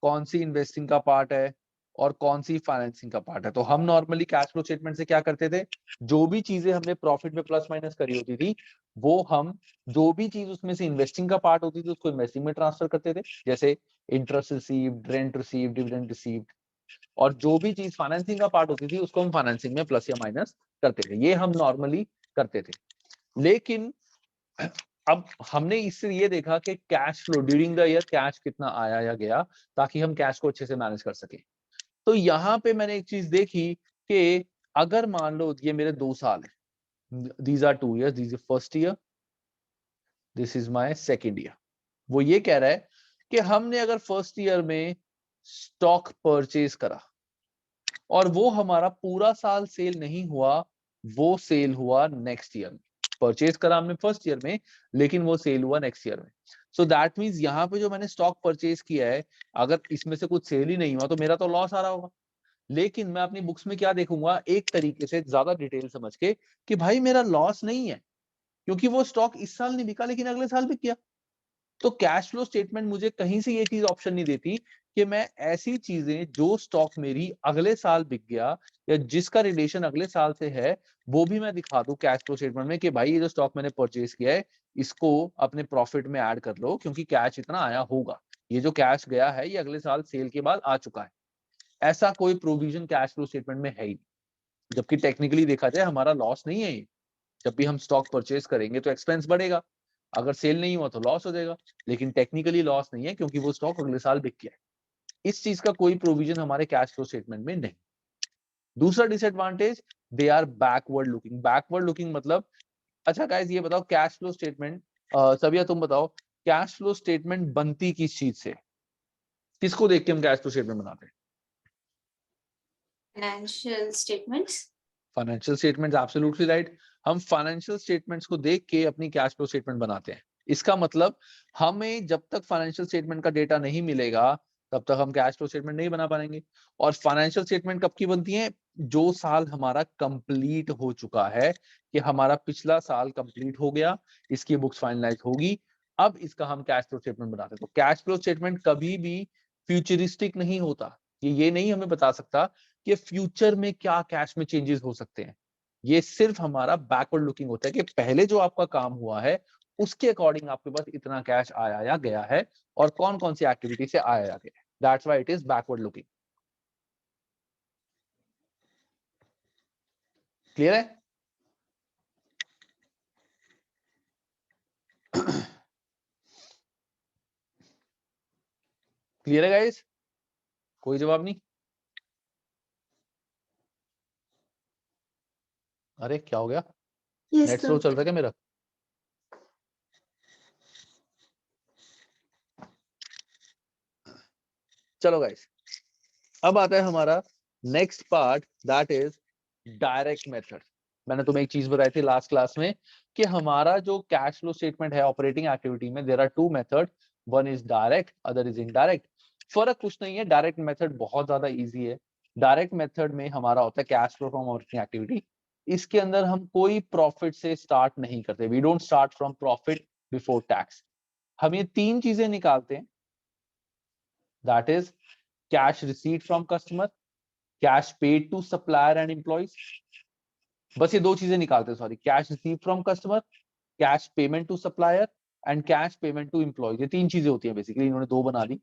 कौन सी इन्वेस्टिंग का पार्ट है और कौन सी फाइनेंसिंग का पार्ट है। तो हम नॉर्मली कैश फ्लो स्टेटमेंट से क्या करते थे, जो भी चीजें हमने प्रॉफिट में प्लस माइनस करी होती थी, वो हम जो भी चीज उसमें से इन्वेस्टिंग का पार्ट होती थी उसको इन्वेस्टिंग में ट्रांसफर करते थे, जैसे interest received, rent received, dividend received. और जो भी चीज फाइनेंसिंग का पार्ट होती थी उसको हम फाइनेंसिंग में प्लस या माइनस करते थे। ये हम नॉर्मली करते थे। लेकिन अब हमने इससे ये देखा कि cash flow during the year cash कितना आया या गया, ताकि हम कैश को अच्छे से मैनेज कर सके। तो यहाँ पे मैंने एक चीज देखी कि अगर मान लो ये मेरे 2 साल है, these are 2 years, this is first year, this is my second year. वो ये कह रहा है कि हमने अगर फर्स्ट ईयर में स्टॉक परचेज करा और वो हमारा पूरा साल सेल नहीं हुआ, वो सेल हुआ नेक्स्ट ईयर में। परचेज करा हमने फर्स्ट ईयर में, लेकिन वो सेल हुआ नेक्स्ट ईयर में। सो दैट मींस यहाँ पे जो मैंने स्टॉक परचेज किया है, अगर इसमें से कुछ सेल ही नहीं हुआ तो मेरा तो लॉस आ रहा होगा। लेकिन मैं अपनी बुक्स में क्या देखूंगा, एक तरीके से ज्यादा डिटेल समझ के कि भाई मेरा लॉस नहीं है, क्योंकि वो स्टॉक इस साल नहीं बिका लेकिन अगले साल बिक गया। तो कैश फ्लो स्टेटमेंट मुझे कहीं से ये चीज ऑप्शन नहीं देती कि मैं ऐसी चीजें जो स्टॉक मेरी अगले साल बिक गया या जिसका रिलेशन अगले साल से है, वो भी मैं दिखा दूं कैश फ्लो स्टेटमेंट में कि भाई ये जो स्टॉक मैंने परचेज किया है इसको अपने प्रॉफिट में ऐड कर लो, क्योंकि कैश इतना आया होगा। ये जो कैश गया है ये अगले साल सेल के बाद आ चुका है। ऐसा कोई प्रोविजन कैश फ्लो स्टेटमेंट में है ही नहीं। जबकि टेक्निकली देखा जाए हमारा लॉस नहीं है ये। जब भी हम स्टॉक परचेज करेंगे तो एक्सपेंस बढ़ेगा, अगर सेल नहीं हुआ तो लॉस हो जाएगा, लेकिन टेक्निकली लॉस नहीं है क्योंकि वो स्टॉक अगले साल बिक गया है। इस चीज का कोई प्रोविजन हमारे कैश फ्लो स्टेटमेंट में नहीं। दूसरा disadvantage, they are backward looking. Backward looking मतलब, अच्छा गाइस ये बताओ कैश फ्लो स्टेटमेंट, सबिया तुम बताओ कैश फ्लो स्टेटमेंट बनती किस चीज से, किसको देख के हम कैश फ्लो स्टेटमेंट बनाते हैं? Financial statements. Financial statements, absolutely right. हम फाइनेंशियल स्टेटमेंट्स को देख के अपनी कैश फ्लो स्टेटमेंट बनाते हैं। इसका मतलब हमें जब तक फाइनेंशियल स्टेटमेंट का डेटा नहीं मिलेगा तब तक हम कैश फ्लो स्टेटमेंट नहीं बना पाएंगे। और फाइनेंशियल स्टेटमेंट कब की बनती है? जो साल हमारा कंप्लीट हो चुका है, कि हमारा पिछला साल कंप्लीट हो गया, इसकी बुक्स फाइनलाइज होगी, अब इसका हम कैश फ्लो स्टेटमेंट बनाते हैं। तो कैश फ्लो स्टेटमेंट कभी भी फ्यूचरिस्टिक नहीं होता। ये नहीं हमें बता सकता कि फ्यूचर में क्या कैश में चेंजेस हो सकते हैं। ये सिर्फ हमारा बैकवर्ड लुकिंग होता है कि पहले जो आपका काम हुआ है उसके अकॉर्डिंग आपके पास इतना कैश आया या गया है और कौन कौन सी एक्टिविटी से आया या गया है। That's why it is backward looking. Clear है? क्लियर है गाइस? कोई जवाब नहीं? अरे क्या हो गया? Yes, net sir. स्लो चल रहा है क्या मेरा? चलो गाइस, अब आता है हमारा next part, that is direct method. मैंने तुम्हें एक चीज बताई थी लास्ट क्लास में कि हमारा जो कैश फ्लो स्टेटमेंट है ऑपरेटिंग एक्टिविटी में, there are two method, one is direct, other is indirect. फर्क कुछ नहीं है, डायरेक्ट मेथड बहुत ज्यादा इजी है। डायरेक्ट मेथड में हमारा होता है cash flow from operating activity. इसके अंदर हम कोई प्रॉफिट से स्टार्ट नहीं करते, we don't start from profit before tax. हम ये तीन चीजें निकालते हैं, that is cash receipt from customer, cash paid to supplier and employees. बस ये दो चीजें निकालते हैं, sorry, cash receive from customer, cash payment to supplier and cash payment to employees. ये तीन चीजें होती हैं बेसिकली, इन्होंने दो बना दी।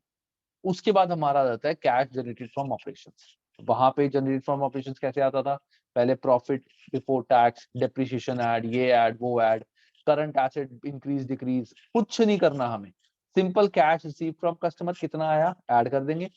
उसके बाद हमारा आता है कैश जनरेटेड फ्रॉम ऑपरेशंस। वहां पे जनरेट फ्रॉम ऑपरेशंस कैसे आता था? पहले profit before tax, depreciation add, ये ऐड वो add, current asset increase decrease, कुछ नहीं करना हमें। Simple cash receive from customer कितना आया ऐड कर देंगे,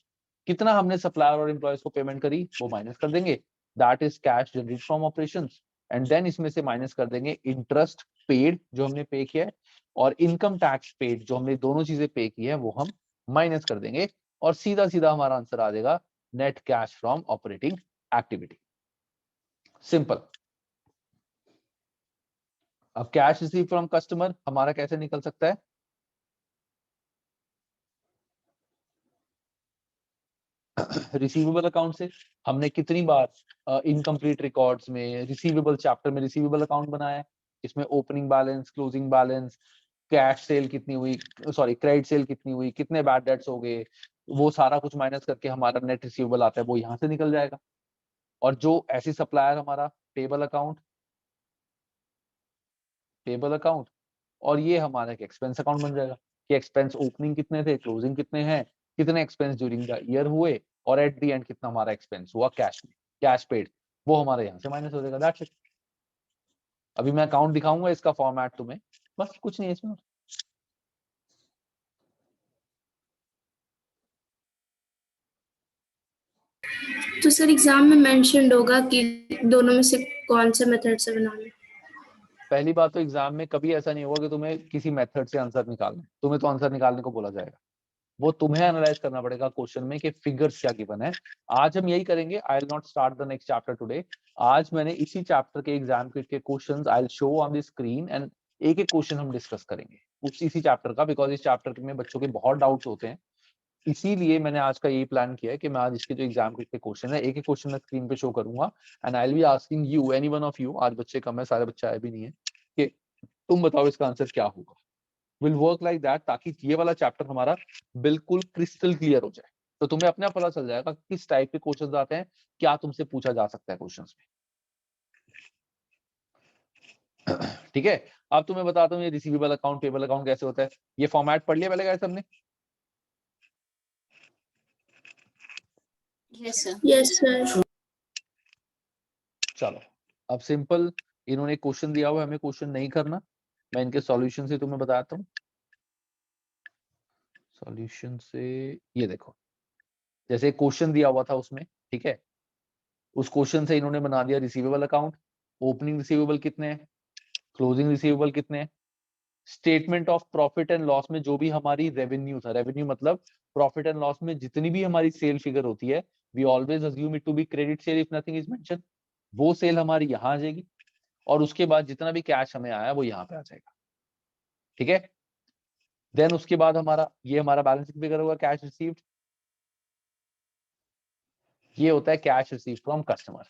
कितना हमने सप्लायर और एम्प्लॉयज को पेमेंट करी वो माइनस कर देंगे, that is cash generated from operations. And then इसमें से माइनस कर देंगे इंटरेस्ट पेड जो हमने पे किया है और इनकम टैक्स पेड जो हमने दोनों चीजें पे की है वो हम माइनस कर देंगे, और सीधा सीधा हमारा आंसर आ जाएगा net cash from operating activity. Simple. अब कैश रिसीव फ्रॉम कस्टमर हमारा कैसे निकल सकता है? रिसीवेबल अकाउंट से। हमने कितनी बार इनकम्प्लीट रिकॉर्ड्स में रिसीवेबल चैप्टर में रिसीवेबल अकाउंट बनाया है, इसमें opening balance, closing balance, cash cell कितनी हुई, सॉरी क्रेडिट सेल कितनी हुई, कितने बैड डेट्स हो गए, वो सारा कुछ माइनस करके हमारा नेट रिसीवेबल आता है, वो यहाँ से निकल जाएगा। और जो ऐसी सप्लायर हमारा टेबल अकाउंट, टेबल अकाउंट, और ये हमारा एक एक्सपेंस अकाउंट बन जाएगा कि एक्सपेंस ओपनिंग कितने थे, क्लोजिंग कितने हैं, कितने एक्सपेंस ड्यूरिंग द ईयर हुए, और एट द एंड कितना हमारा एक्सपेंस हुआ कैश में, कैश पेड, वो हमारे यहाँ से माइनस हो जाएगा। That's it. अभी मैं अकाउंट दिखाऊंगा इसका फॉर्मेट तुम्हें, बस कुछ नहीं है इसमें। तो सर एग्जाम में मेंशन्ड होगा कि दोनों में से कौन से मेथड से बनाना है? पहली बात तो एग्जाम में कभी ऐसा नहीं होगा कि तुम्हें किसी मेथड से आंसर निकालना है, तुम्हें तो आंसर निकालने को बोला जाएगा, वो तुम्हें एनालाइज करना पड़ेगा क्वेश्चन में कि फिगर्स क्या गिवन है। आज हम यही करेंगे, I will not start the next chapter today. आज मैंने इसी चैप्टर के एग्जाम के questions I will show on the screen and एक एक क्वेश्चन हम डिस्कस करेंगे इसी चैप्टर का, बिकॉज इस चैप्टर में बच्चों के बहुत डाउट्स होते हैं। इसीलिए मैंने आज का यही प्लान किया है कि मैं आज इसके जो एग्जाम के क्वेश्चन है एक एक क्वेश्चन मैं स्क्रीन पे शो करूंगा and I will be asking you, any one of you, आज बच्चे कम है, सारे बच्चे आए भी नहीं है, कि तुम बताओ इसका आंसर क्या होगा। विल वर्क लाइक दैट, ताकि ये वाला चैप्टर हमारा बिल्कुल क्रिस्टल क्लियर हो जाए, तो तुम्हें अपने आप पता चल जाएगा किस टाइप के क्वेश्चंस आते हैं, क्या तुमसे पूछा जा सकता है क्वेश्चंस में। ठीक है, अब तुम्हें बताता हूँ ये रिसीवेबल अकाउंट, पेबल अकाउंट कैसे होता है। ये फॉर्मेट पढ़ लिया पहले गाइस हमने? Yes sir. Yes sir. चलो अब सिंपल, इन्होंने क्वेश्चन दिया हुआ है, हमें क्वेश्चन नहीं करना, मैं इनके सॉल्यूशन से तुम्हें बताता हूँ। सॉल्यूशन से ये देखो, जैसे क्वेश्चन दिया हुआ था उसमें, ठीक है, उस क्वेश्चन से इन्होंने बना दिया रिसीवेबल अकाउंट, ओपनिंग रिसीवेबल कितने हैं, क्लोजिंग रिसीवेबल कितने हैं, statement of profit and loss में जो भी हमारी रेवेन्यू था, रेवेन्यू मतलब प्रॉफिट एंड लॉस में जितनी भी हमारी सेल फिगर होती है, we always assume it to be credit sale if nothing is mention, वो सेल हमारी यहाँ आ जाएगी, और उसके बाद जितना भी कैश हमें आया वो यहाँ पे आ जाएगा, ठीक है। देन उसके बाद ये हमारा बैलेंसिंग फिगर होगा कैश रिसीव्ड, ये होता है cash receive from customer.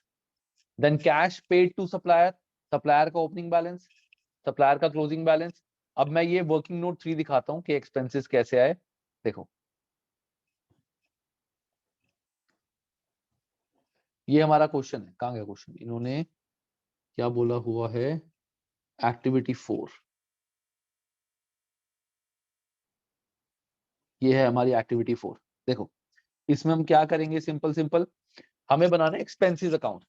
Then cash paid to supplier, supplier का ओपनिंग बैलेंस, सप्लायर का क्लोजिंग बैलेंस। अब मैं ये वर्किंग नोट 3 दिखाता हूं कि एक्सपेंसेस कैसे आए। देखो ये हमारा क्वेश्चन है, कहां गया क्वेश्चन, इन्होंने क्या बोला हुआ है, एक्टिविटी 4, ये है हमारी एक्टिविटी 4। देखो इसमें हम क्या करेंगे, सिंपल हमें बनाना है एक्सपेंसेस अकाउंट।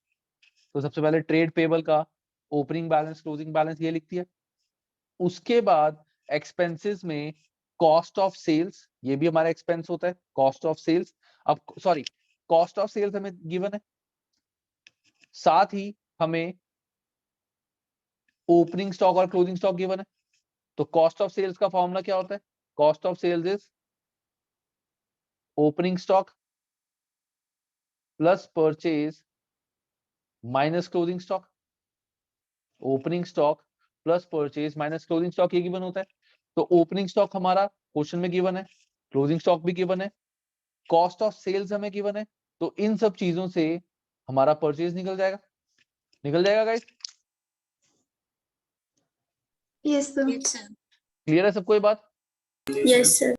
तो सबसे पहले ट्रेड पेबल का ओपनिंग बैलेंस क्लोजिंग बैलेंस ये लिख दिया, उसके बाद एक्सपेंसेस में कॉस्ट ऑफ सेल्स, ये भी हमारा एक्सपेंस होता है, कॉस्ट ऑफ सेल्स। अब सॉरी, कॉस्ट ऑफ सेल्स हमें गिवन है, साथ ही हमें ओपनिंग स्टॉक और क्लोजिंग स्टॉक गिवन है। तो कॉस्ट ऑफ सेल्स का फॉर्मूला क्या होता है, cost of sales is opening stock plus purchase minus closing stock, opening stock plus purchase minus closing stock, ये गिवन होता है। तो ओपनिंग स्टॉक हमारा क्वेश्चन में गिवन है, क्लोजिंग स्टॉक भी गिवन है, कॉस्ट ऑफ सेल्स हमें गिवन है। तो इन सब चीजों से हमारा परचेज निकल जाएगा गाइस। Yes sir. क्लियर है सबको ये बात? Yes sir.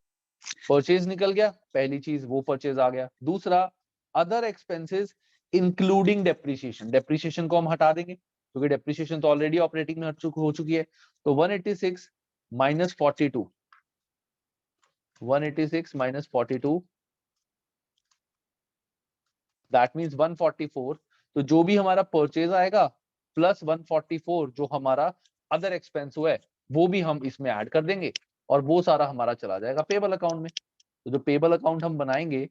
परचेज निकल गया, पहली चीज वो परचेज आ गया। दूसरा other expenses including depreciation, depreciation को हम हटा देंगे क्योंकि डेप्रिसिएशन तो ऑलरेडी ऑपरेटिंग में हो चुकी है। तो 186 माइनस 42, 186 माइनस 42 दैट मींस 144। तो जो भी हमारा परचेज आएगा प्लस 144 जो हमारा अदर एक्सपेंस हुआ है वो भी हम इसमें ऐड कर देंगे और वो सारा हमारा चला जाएगा पेबल अकाउंट में। तो जो पेबल अकाउंट हम बनाएंगे,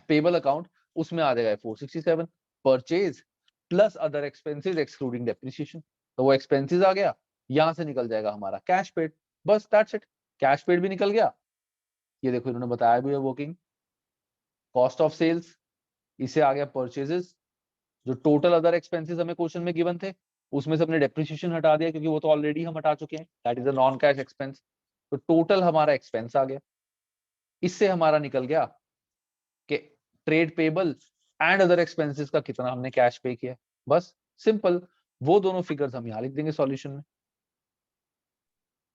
पेबल अकाउंट, उसमें आ जाएगा 467 purchase plus other expenses excluding depreciation. तो वो एक्सपेंसेस आ गया, यहां से निकल जाएगा हमारा कैश पेड, बस दैट्स इट। कैश पेड भी निकल गया, ये देखो इन्होंने बताया भी है वर्किंग। कॉस्ट ऑफ सेल्स, इसे आ गया परचेजेस, जो टोटल अदर एक्सपेंसेस हमें क्वेश्चन में गिवन थे उसमें से हमने डेप्रिसिएशन हटा दिया क्योंकि वो तो ऑलरेडी हम हटा चुके हैं, that is a non cash expense. तो टोटल हमारा एक्सपेंस आ गया। इससे हमारा निकल गया कि trade payable and other expenses का कितना हमने कैश पे किया। बस सिंपल, वो दोनों फिगर्स हम यहाँ लिख देंगे सॉल्यूशन में।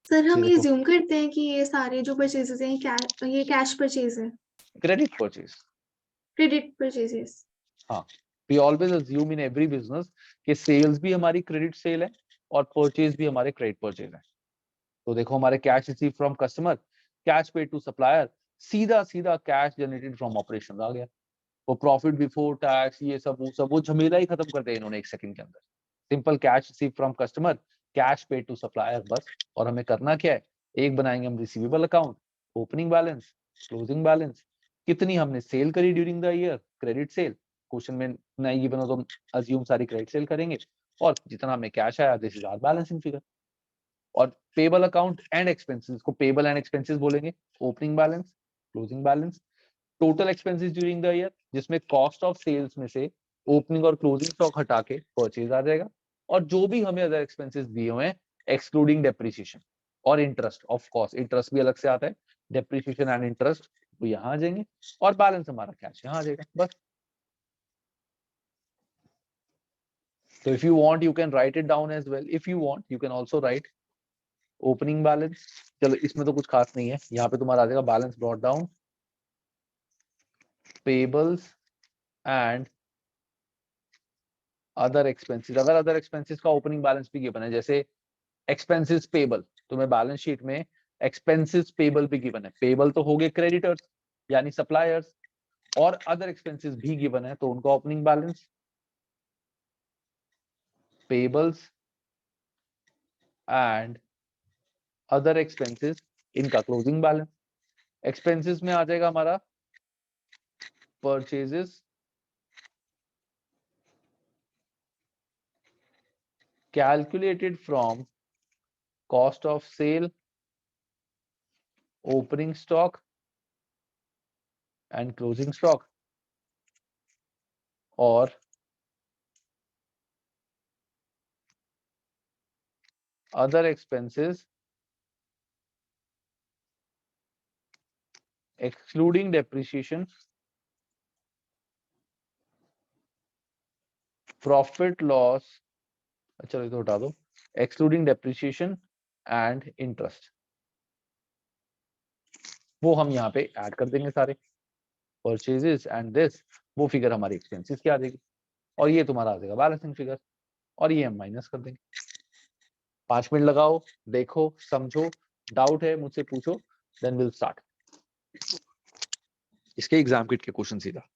सर हम ये ये देखो ज्यूम करते हैं कि ये सारे जो परचेजेस हैं ये कैश परचेज है, क्रेडिट परचेज, क्रेडिट परचेजेस। हाँ we always assume in every business कि सेल्स भी हमारी क्रेडिट सेल है और परचेज भी हमारे क्रेडिट परचेज है। तो देखो हमारे cash receive from customer, cash paid to supplier, सीधा सीधा कैश जनरेटेड फ्रॉम ऑपरेशन आ गया। वो प्रॉफिट बिफोर टैक्स ये सब वो झमेला ही खत्म कर दिया इन्होंने 1 सेकंड के अंदर। Simple cash receive from customer, cash paid to supplier, बस। और हमें करना क्या है, एक बनाएंगे हम receivable account, opening balance, closing balance, कितनी हमने सेल करी during the year, credit sale, question में नहीं गिवन हो तो हम अज्यूम सारी क्रेडिट सेल करेंगे, और जितना हमें कैश आया this is our balancing figure. और पेबल अकाउंट एंड एक्सपेंसेस को पेबल एंड एक्सपेंसेस बोलेंगे, opening balance, closing balance, total expenses during the year जिसमें कॉस्ट ऑफ सेल्स में से ओपनिंग और क्लोजिंग स्टॉक हटा के परचेज आ जाएगा, और जो भी हमें अदर एक्सपेंसेस दिए हुए हैं एक्सक्लूडिंग डेप्रिसिएशन और इंटरेस्ट, ऑफ कोर्स इंटरेस्ट भी अलग से आता है, डेप्रिसिएशन एंड इंटरेस्ट वो यहाँ आ जाएंगे, और बैलेंस हमारा कैश यहाँ आ जाएगा, बस। So if you want you can write it down as well, if you want you can also write opening balance. चलो इसमें तो कुछ खास नहीं है, यहाँ पे तुम्हारा आ जाएगा balance brought down, payables and other expenses. अगर अदर एक्सपेंसेस का ओपनिंग बैलेंस भी गिवन है, जैसे एक्सपेंसेस पेबल, तुम्हें बैलेंस शीट में एक्सपेंसेस पेबल भी गिवन है। पेबल तो हो गए क्रेडिटर्स यानी सप्लायर्स, और अदर एक्सपेंसेस भी गिवन है तो उनका opening balance, payables and other expenses इनका क्लोजिंग बैलेंस। एक्सपेंसेस में आ जाएगा हमारा purchases calculated from cost of sale, opening stock and closing stock, और other expenses excluding depreciation, profit loss, चलो ये तो हटा दो, excluding depreciation and interest, वो हम यहाँ पे ऐड कर देंगे सारे परचेजेस एंड दिस, वो फिगर हमारी एक्सपेंसेस की आ जाएगी और ये तुम्हारा आ जाएगा बैलेंसिंग फिगर और ये हम माइनस कर देंगे। 5 मिनट लगाओ, देखो, समझो, डाउट है मुझसे पूछो, देन विल स्टार्ट। इसके एग्जाम किट के क्वेश्चन सीधा।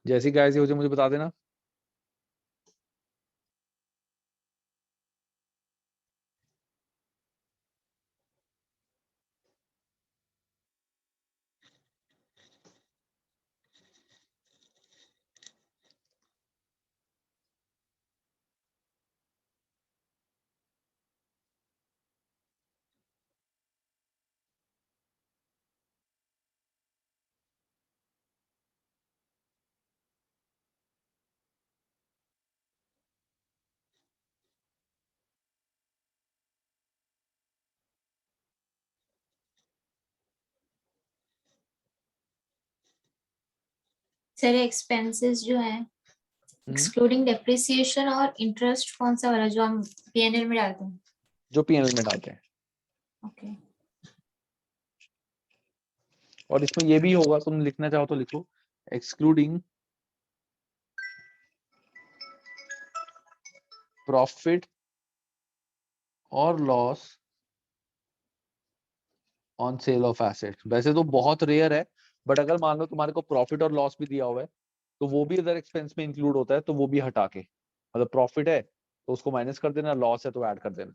जैसी गाइस हो जाए मुझे बता देना। सर एक्सपेंसेस जो है एक्सक्लूडिंग डेप्रिसिएशन और इंटरेस्ट कौन सा वाला जो हम पीएनएल में डालते हैं? जो पीएनएल में डालते हैं। ओके और इसमें ये भी होगा, तुम लिखना चाहो तो लिखो, एक्सक्लूडिंग प्रॉफिट और loss on cell of asset. वैसे तो बहुत रेयर है, बट अगर मान लो तुम्हारे को प्रॉफिट और लॉस भी दिया हुआ है तो वो भी अदर एक्सपेंस में इंक्लूड होता है, तो वो भी हटा के, मतलब प्रॉफिट है तो उसको माइनस कर देना, लॉस है तो ऐड कर देना।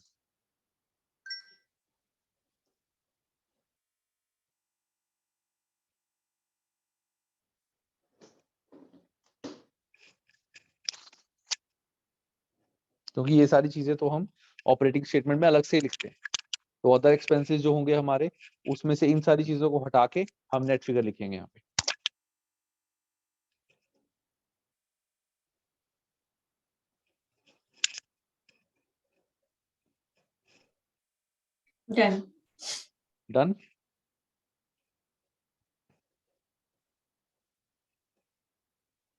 क्योंकि ये सारी चीजें तो हम ऑपरेटिंग स्टेटमेंट में अलग से ही लिखते हैं, तो अदर एक्सपेंसेस जो होंगे हमारे, उसमें से इन सारी चीजों को हटा के हम नेट फिगर लिखेंगे यहाँ पे। डन। डन।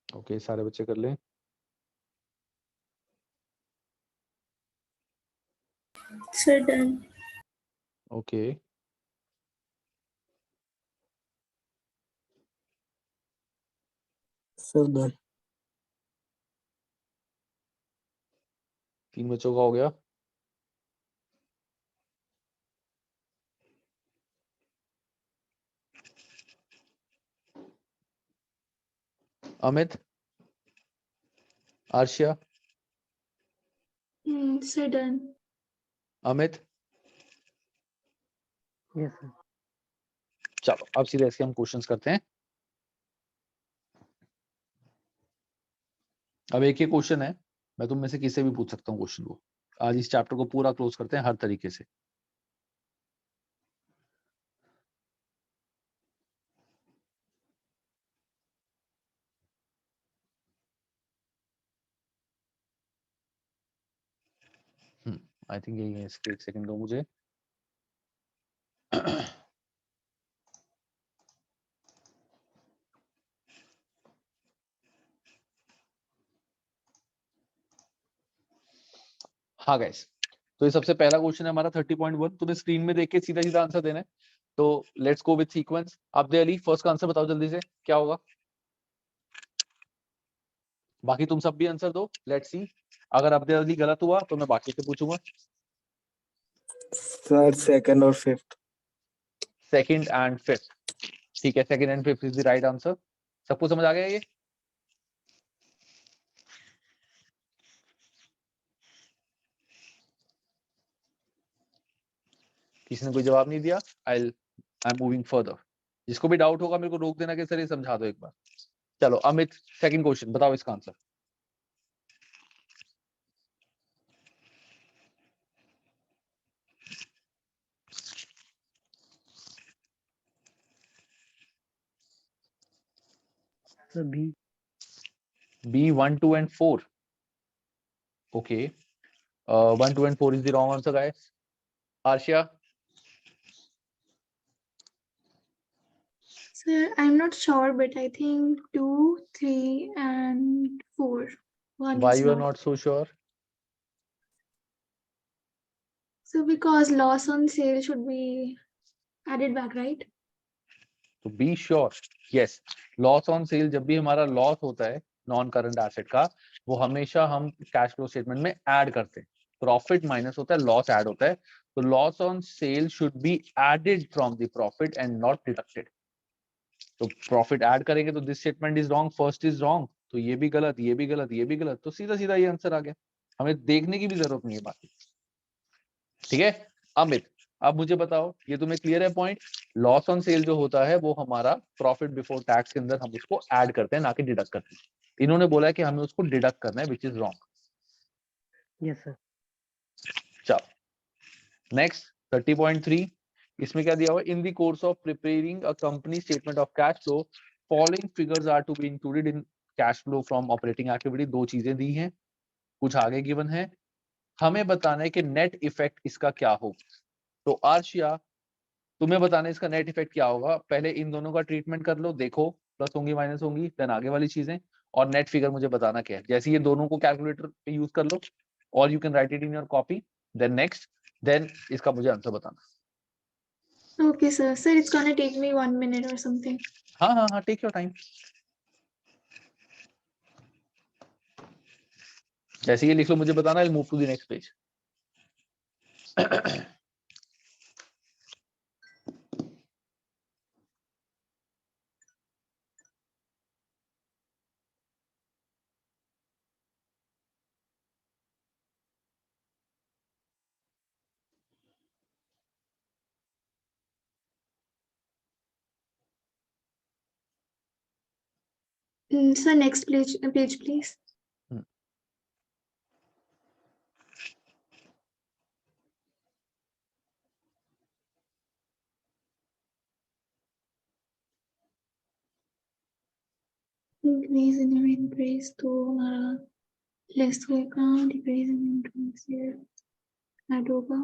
ओके, सारे बच्चे कर लें। Sir done. Okay, sir done. 3 बच्चों का हो गया। Amit, Arshiya, sir done. Amit, yes sir. चलो अब सीधे इसके हम क्वेश्चंस करते हैं। अब एक ही क्वेश्चन है, मैं तुम में से किसी भी पूछ सकता हूँ क्वेश्चन को। आज इस चैप्टर को पूरा क्लोज करते हैं हर तरीके से। आई थिंक यही है, इसके 1 सेकंड दो मुझे। हाँ गाइस, तो ये सबसे पहला क्वेश्चन है हमारा 30.1। तुम्हें स्क्रीन में देख के सीधा सीधा आंसर देना है, तो let's go with sequence. Abde Ali first का आंसर बताओ जल्दी से, क्या होगा? बाकी तुम सब भी आंसर दो, लेट्स सी। अगर अब्दे अली गलत हुआ तो मैं बाकी से पूछूंगा। सर सेकंड और फिफ्थ। सेकंड एंड फिफ्थ, ठीक है, second and fifth is the right answer. सबको समझ आ गया ये? किसी ने कोई जवाब नहीं दिया? I am moving further. जिसको भी डाउट होगा मेरे को रोक देना कि सर ये समझा दो एक बार। चलो अमित, सेकंड क्वेश्चन बताओ इसका answer. Sir B. B 1, 2 and 4. Okay. 1, 2 and 4 is the wrong answer, guys. Arshia? Sir, I'm not sure, but I think 2, 3, and 4. One Why is you are not so sure? So because loss on sale should be added back, right? तो be sure, yes. Loss on cell, जब भी हमारा लॉस होता है नॉन करंट एसेट का, वो हमेशा हम कैश फ्लो स्टेटमेंट में ऐड करते हैं। प्रॉफिट माइनस होता है, लॉस ऐड होता है। तो loss on sale should be added from the profit and not deducted. तो प्रॉफिट ऐड करेंगे तो this statement is wrong, first is wrong, तो ये भी गलत, ये भी गलत, ये भी गलत, तो सीधा सीधा ये आंसर आ गया। हमें देखने की भी जरूरत नहीं है बाकी। ठीक है अमित, अब मुझे बताओ, ये तुम्हें क्लियर है पॉइंट? लॉस ऑन सेल जो होता है वो हमारा प्रॉफिट बिफोर टैक्स के अंदर हम उसको ऐड करते हैं, ना कि डिडक्ट करते हैं। इन्होंने बोला है कि हमें उसको डिडक्ट करना है, which is wrong. Yes sir. चलो नेक्स्ट 30.3, इसमें क्या दिया हुआ है? In the course of preparing a company statement of cash flow, following figures are to be included in cash flow from operating activity. दो चीजें दी हैं, कुछ आगे गिवन है, हमें बताना है कि नेट इफेक्ट इसका क्या हो। तो आर्शिया, तुम्हें बताना है इसका नेट इफेक्ट क्या होगा। पहले इन दोनों का ट्रीटमेंट कर लो, देखो प्लस होंगी माइनस होंगी, देन आगे वाली चीजें, और नेट फिगर मुझे बताना क्या है। जैसे ये दोनों को कैलकुलेटर पे यूज कर लो, और you can write it in your copy, then next, then इसका मुझे आंसर बताना। Okay, sir. Sir, it's gonna take me 1 minute or something. हाँ हाँ हाँ, टेक योर टाइम। जैसे ये लिख लो मुझे बताना, I move to the next page. Sir, next page, please. Increase in your price to less account, decrease in income here. Add होगा।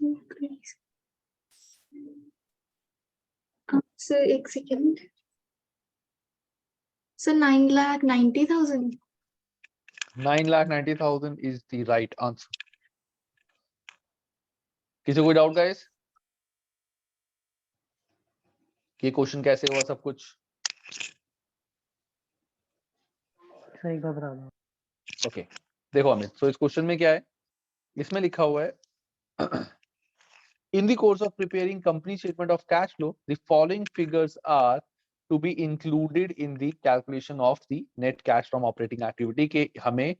Increase। Sir, एक second. Sir, 9,90,000. 9,90,000 is the right answer. किसी कोई डाउट गाइस? ये क्वेश्चन कैसे हुआ सब कुछ? सर एक बार बता दो। ओके देखो अमित, तो इस क्वेश्चन में क्या है, इसमें लिखा हुआ है in the course of preparing company statement of cash flow, the following figures are to be included in the calculation of the net cash from operating activity। के हमें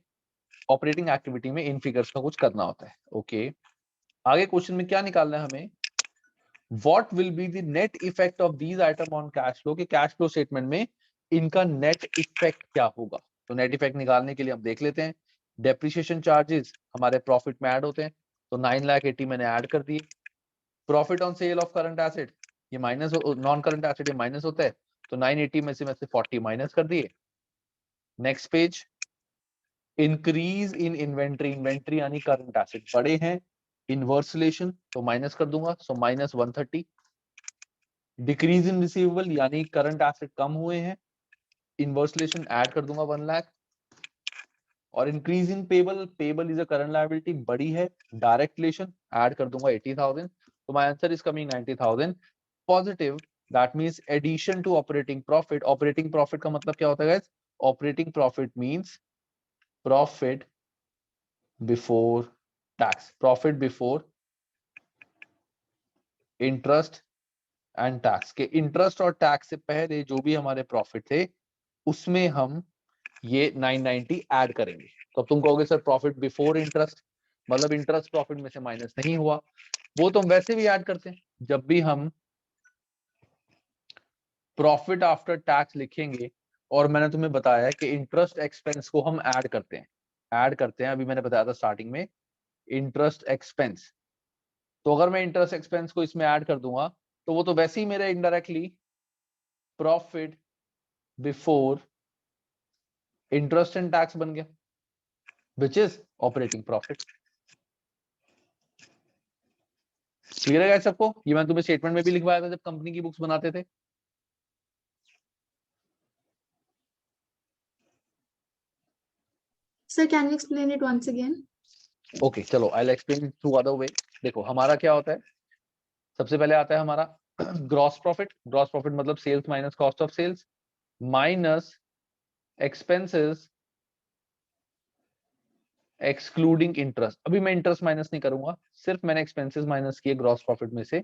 ऑपरेटिंग एक्टिविटी में इन फिगर्स का कुछ करना होता है। ओके आगे क्वेश्चन में क्या निकालना है हमें? What will be the net effect of these item on cash flow? के कैश फ्लो स्टेटमेंट में इनका नेट इफेक्ट क्या होगा। तो नेट इफेक्ट निकालने के लिए हम देख लेते हैं डेप्रिसिएशन चार्जेस हमारे प्रॉफिट में ऐड होते हैं, तो 9,80,000 मैंने ऐड कर दिए। Profit on sale of current asset, ये माइनस, नॉन करंट एसेट ये माइनस होता है, तो 980 में से 40 माइनस कर दिए। Next page, increase in inventory, inventory यानी करंट एसेट बड़े हैं, इनवर्स रिलेशन तो माइनस कर दूंगा, so minus 130। Decrease in receivable यानी करंट एसेट कम हुए हैं, इनवर्स रिलेशन ऐड कर दूंगा 1 लाख। और increase in payable, payable is a current liability बड़ी है, डायरेक्ट रिलेशन ऐड कर दूंगा 80,000, तो my answer is coming 90,000 positive. That means addition to operating profit. Operating profit का मतलब क्या होता है guys? Operating profit means profit before tax, profit before interest and tax, के इंटरेस्ट और टैक्स से पहले जो भी हमारे प्रॉफिट थे उसमें हम ये 990 ऐड करेंगे। तो तुम कहोगे सर प्रॉफिट बिफोर इंटरेस्ट मतलब इंटरेस्ट प्रॉफिट में से माइनस नहीं हुआ, वो तो हम वैसे भी ऐड करते हैं। जब भी हम प्रॉफिट आफ्टर टैक्स लिखेंगे, और मैंने तुम्हें बताया कि इंटरेस्ट एक्सपेंस को हम ऐड करते हैं, अभी मैंने बताया था स्टार्टिंग में इंटरेस्ट एक्सपेंस, तो अगर मैं इंटरेस्ट एक्सपेंस को इसमें ऐड कर दूंगा तो वो तो वैसे ही मेरा indirectly profit before interest and tax बन गया, which is operating profit. Clear है सबको? ये मैं तुम्हें स्टेटमेंट में भी लिखवाया था जब कंपनी की बुक्स बनाते थे। Sir, can you explain it once again? Okay चलो, I will explain through other way. देखो हमारा क्या होता है, सबसे पहले आता है हमारा ग्रॉस प्रॉफिट। ग्रॉस प्रॉफिट मतलब sales minus cost of sales minus expenses excluding interest. अभी मैं इंटरेस्ट माइनस नहीं करूंगा, सिर्फ मैंने एक्सपेंसेस माइनस किए ग्रॉस प्रॉफिट में से,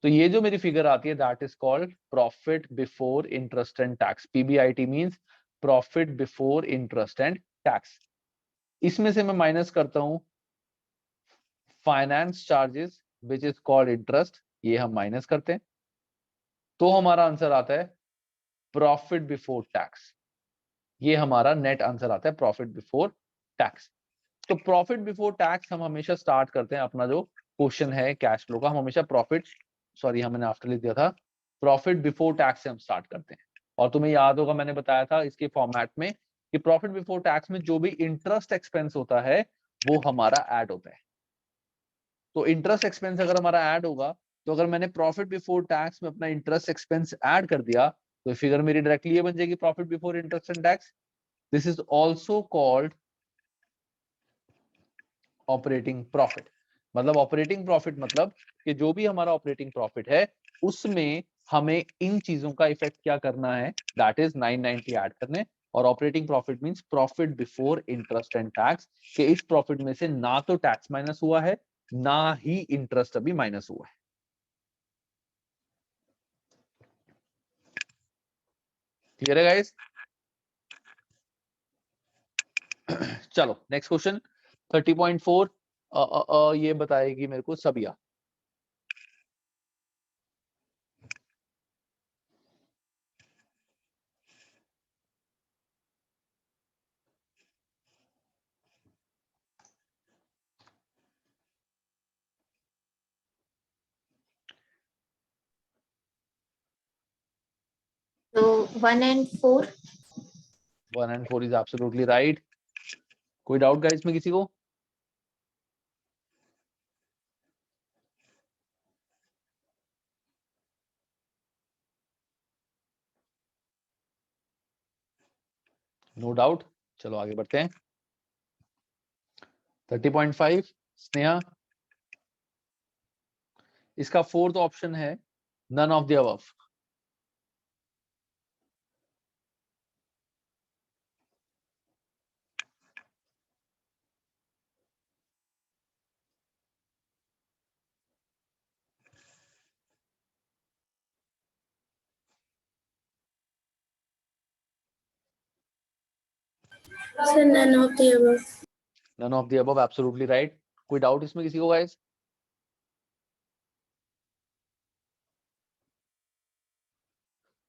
तो ये जो मेरी फिगर आती है that is called profit before interest and tax. PBIT means profit before interest and tax. इसमें से मैं माइनस करता हूं finance charges which is called interest, ये हम माइनस करते हैं, तो हमारा आंसर आता है प्रॉफिट बिफोर टैक्स। ये हमारा नेट आंसर आता है प्रॉफिट बिफोर टैक्स। तो प्रॉफिट बिफोर टैक्स हम हमेशा स्टार्ट करते हैं, अपना जो क्वेश्चन है कैश फ्लो का, हम हमेशा प्रॉफिट, सॉरी हमने आफ्टर लिख दिया था, प्रॉफिट बिफोर टैक्स से हम स्टार्ट करते हैं। और तुम्हें याद होगा मैंने बताया था इसके फॉर्मेट में कि प्रॉफिट बिफोर टैक्स में जो भी इंटरेस्ट एक्सपेंस होता है वो हमारा ऐड होता है। तो इंटरेस्ट एक्सपेंस अगर हमारा ऐड होगा, तो अगर मैंने प्रॉफिट बिफोर टैक्स में अपना इंटरेस्ट एक्सपेंस ऐड कर दिया तो फिगर मेरी डायरेक्टली ये बन जाएगी profit before interest and tax. This is also called operating profit. मतलब ऑपरेटिंग प्रॉफिट मतलब कि जो भी हमारा ऑपरेटिंग प्रॉफिट है उसमें हमें इन चीजों का इफेक्ट क्या करना है, दैट इज 990 ऐड करने। और operating profit means profit before interest and tax, कि इस प्रॉफिट में से ना तो टैक्स माइनस हुआ है ना ही इंटरेस्ट अभी माइनस हुआ है। क्लियर है गाइस? चलो नेक्स्ट क्वेश्चन 30.4 ये बताएगी मेरे को Sabiya. So 1 and 4. 1 and 4 is absolutely right. कोई डाउट गाइस में किसी को? No doubt. चलो आगे बढ़ते हैं। 30.5 स्नेहा, इसका फोर्थ ऑप्शन है none of the above. Sir, none of the above. None of the above absolutely right. कोई डाउट इसमें किसी को गाइस?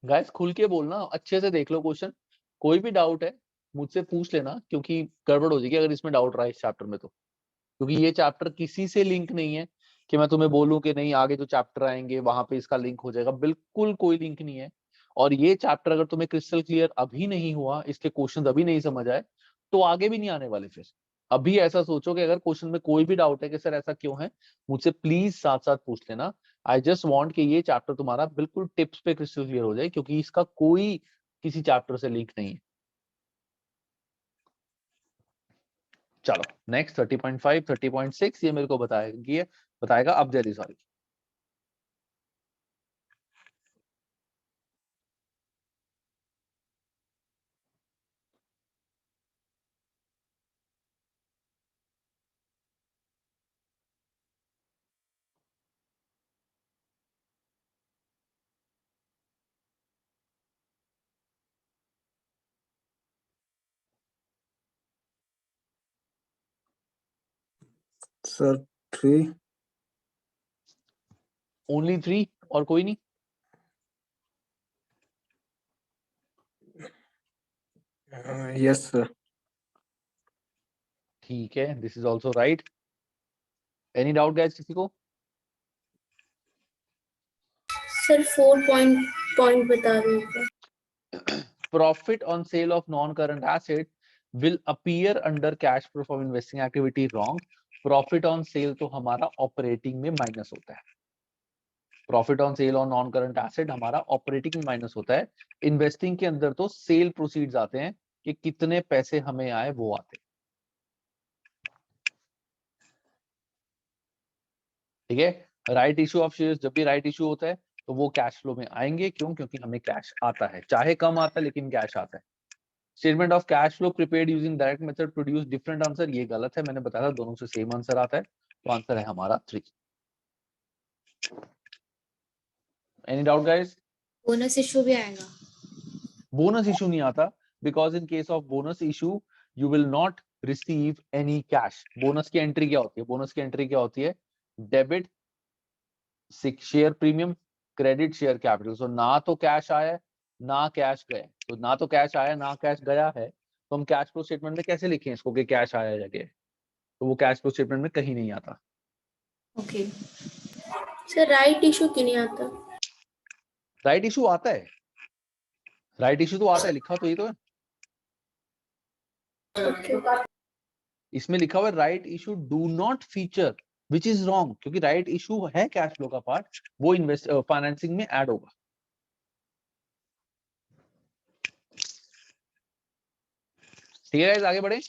गाइस खुल के बोलना, अच्छे से देख लो क्वेश्चन, कोई भी डाउट है मुझसे पूछ लेना, क्योंकि गड़बड़ हो जाएगी अगर इसमें डाउट रहा इस चैप्टर में तो, क्योंकि ये चैप्टर किसी से लिंक नहीं है कि मैं तुम्हें बोलूं कि नहीं आगे जो चैप्टर आएंगे वहां पे इसका लिंक हो जाएगा, बिल्कुल कोई लिंक नहीं है। और ये चैप्टर अगर तुम्हें क्रिस्टल क्लियर अभी नहीं हुआ, इसके क्वेश्चंस अभी नहीं समझ आए, तो आगे भी नहीं आने वाले। फिर अभी ऐसा सोचो कि अगर क्वेश्चन में कोई भी डाउट है कि सर ऐसा क्यों है, मुझसे प्लीज साथ साथ पूछ लेना। आई जस्ट वांट कि ये चैप्टर तुम्हारा बिल्कुल टिप्स पे क्रिस्टल क्लियर हो जाए, क्योंकि इसका कोई किसी चैप्टर से लिंक नहीं है। चलो नेक्स्ट 30.5 30.6 ये मेरे को बताएगा अब जल्दी सॉरी। सर 3 ओनली 3 और कोई नहीं? Yes sir. ठीक है, this is also right. Any doubt guys किसी को? सर 4 पॉइंट बता रहे थे। Profit on sale of non current asset will appear under cash flow from investing activity. Wrong. Profit on sale तो हमारा ऑपरेटिंग में माइनस होता है। Profit on sale on non current asset हमारा ऑपरेटिंग में माइनस होता है। इन्वेस्टिंग के अंदर तो सेल प्रोसीड्स आते हैं कि कितने पैसे हमें आए वो आते हैं। ठीक है, राइट इशू ऑफ शेयर्स जब भी राइट इशू होता है तो वो कैश फ्लो में आएंगे। क्यों? क्योंकि हमें कैश आता है, चाहे कम आता है लेकिन कैश आता है। Statement of cash flow prepared using direct method produce different answer, ये गलत है। मैंने बताया था दोनों से सेम आंसर आता है, तो आंसर है हमारा 3। Any doubt guys? Bonus issue भी आएगा? बोनस इशू नहीं आता, because in case of bonus issue you will not receive any cash. Bonus की एंट्री क्या होती है? बोनस की एंट्री क्या होती है? Debit share premium, credit share capital. So ना तो कैश आया ना कैश गया, तो ना तो कैश आया ना कैश गया है, तो हम कैश फ्लो स्टेटमेंट में कैसे लिखें इसको कि कैश आया या गया? तो वो कैश फ्लो स्टेटमेंट में कहीं नहीं आता। ओके। सर राइट इशू क्यों नहीं आता? राइट इशू आता है, राइट इशू तो आता है, लिखा तो ये तो है, ओके। इसमें लिखा हुआ है right issue do not feature, which is wrong, क्योंकि राइट इशू है कैश फ्लो का पार्ट, वो इन्वेस्ट फाइनेंसिंग में ऐड होगा। ठीक है गाइस, आगे बढ़े।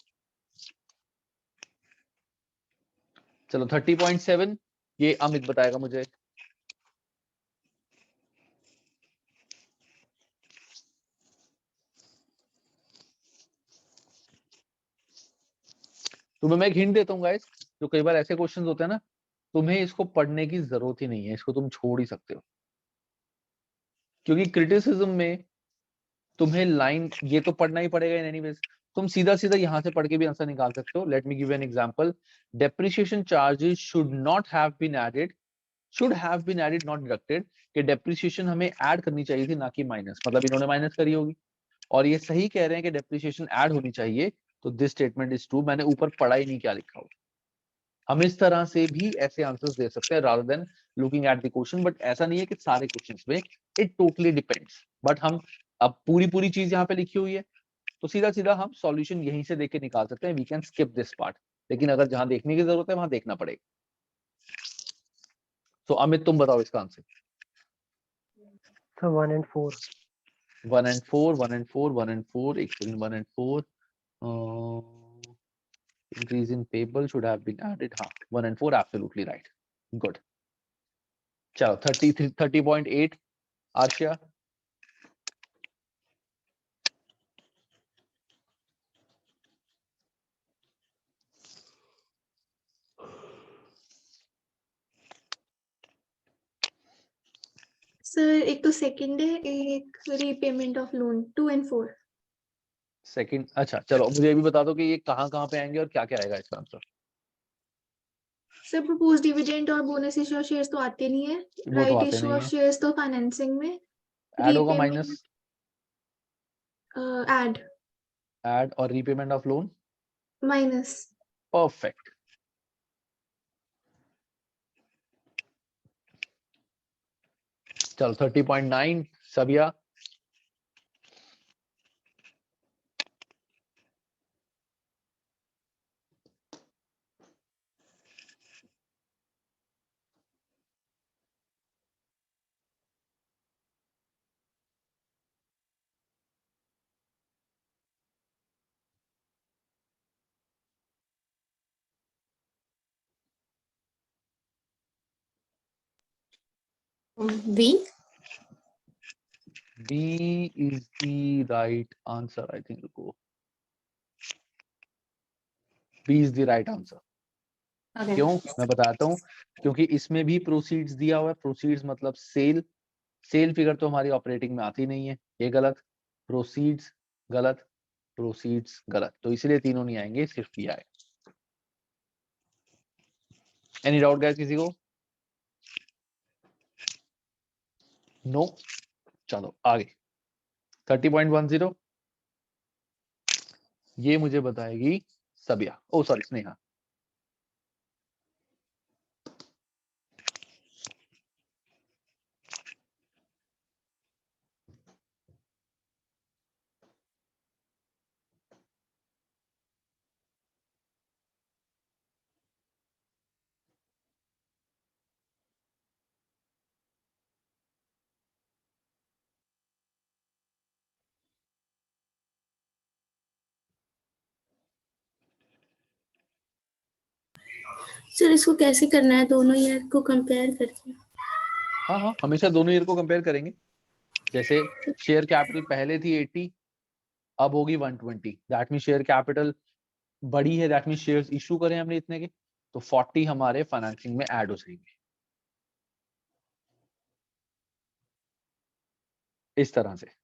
चलो 30.7 ये अमित बताएगा मुझे। तुम्हें मैं एक हिंट देता हूँ गाइस, जो कई बार ऐसे क्वेश्चंस होते हैं ना, तुम्हें इसको पढ़ने की जरूरत ही नहीं है, इसको तुम छोड़ ही सकते हो, क्योंकि क्रिटिसिज्म में तुम्हें लाइन ये तो पढ़ना ही पड़ेगा इन एनीवेज। तुम सीधा सीधा यहां से पढ़ के भी आंसर निकाल सकते हो। Let me give an example. Depreciation charges should not have been added, should have been added not deducted, कि डेप्रिसिएशन हमें ऐड करनी चाहिए थी ना कि माइनस, मतलब इन्होंने माइनस करी होगी, और ये सही कह रहे हैं कि डेप्रिसिएशन ऐड होनी चाहिए, तो दिस स्टेटमेंट इज ट्रू। मैंने ऊपर पढ़ा ही नहीं क्या लिखा हुआ। हम इस तरह से भी ऐसे आंसर्स दे सकते हैं rather than looking at the question, but ऐसा नहीं है कि सारे क्वेश्चंस में, इट टोटली डिपेंड्स। बट हम अब पूरी चीज यहाँ पे लिखी हुई है, तो सीधा सीधा हम सॉल्यूशन यहीं से देख के निकाल सकते हैं। We can skip this part, लेकिन अगर जहां देखने की जरूरत है वहां देखना पड़ेगा। तो अमित तुम बताओ इसका answer. Sir 1 and 4। 1 and 4, 1 and 4, 1 and 4, एक second, 1 and 4 increase in payable should have been added। हाँ 1 and 4 absolutely right, good। चलो 30.8 आर्शिया। सर एक तो सेकंड है, एक repayment of loan 2 and 4। Second, अच्छा चलो मुझे ये भी बता दो कि ये कहाँ पे आएंगे और क्या क्या आएगा इसका आंसर। सर प्रपोज डिविडेंड और बोनस इशू ऑफ शेयर्स तो आते नहीं है, वो तो राइट आते इशू नहीं ऑफ है, शेयर्स तो फाइनेंसिंग में, ऐड होगा माइनस। ऐड एड और repayment of loan minus. Perfect. चलो 30.9 सबिया। B. B is the right answer. I think go. B is the right answer. Okay. क्यों मैं बताता हूँ, क्योंकि इसमें भी प्रोसीड्स दिया हुआ है। प्रोसीड्स मतलब सेल, सेल फिगर तो हमारी ऑपरेटिंग में आती नहीं है, ये गलत। प्रोसीड्स गलत, प्रोसीड्स गलत, तो इसलिए तीनों नहीं आएंगे, सिर्फ बी आएगा। एनी डाउट गाइस किसी को? नो। चलो आगे 30.10 ये मुझे बताएगी सबिया, ओ सॉरी स्नेहा। सर इसको कैसे करना है, दोनों ईयर को कंपेयर करके? हाँ हाँ, हमेशा दोनों ईयर को कंपेयर करेंगे। जैसे शेयर कैपिटल पहले थी 80, अब होगी 120, दैट मीन शेयर कैपिटल बड़ी है, दैट मीन शेयर्स इशू करें हमने इतने के, तो 40 हमारे फाइनेंसिंग में ऐड हो जाएंगे इस तरह से।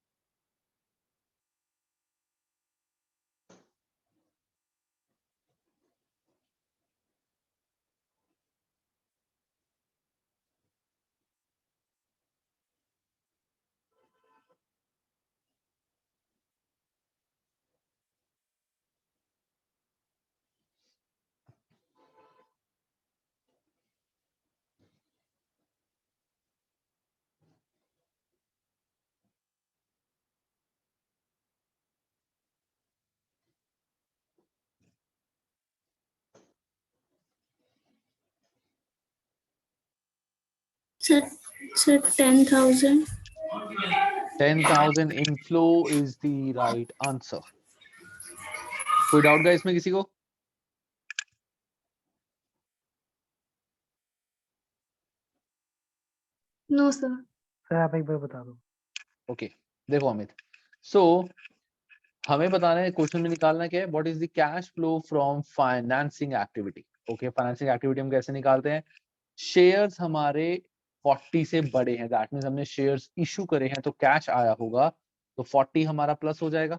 Sir 10,000। 10,000 inflow is the right answer. कोई डाउट गाइस इसमें किसी को? No sir. सर आप एक बार बता दो। ओके देखो अमित, सो हमें बताना है, क्वेश्चन में निकालना क्या है, what is the cash flow from financing activity. Okay, financing activity हम कैसे निकालते हैं? शेयर्स हमारे 40 से बड़े हैं, दैट मींस हमने शेयर्स इशू करे हैं, तो कैश आया होगा, तो 40 हमारा प्लस हो जाएगा।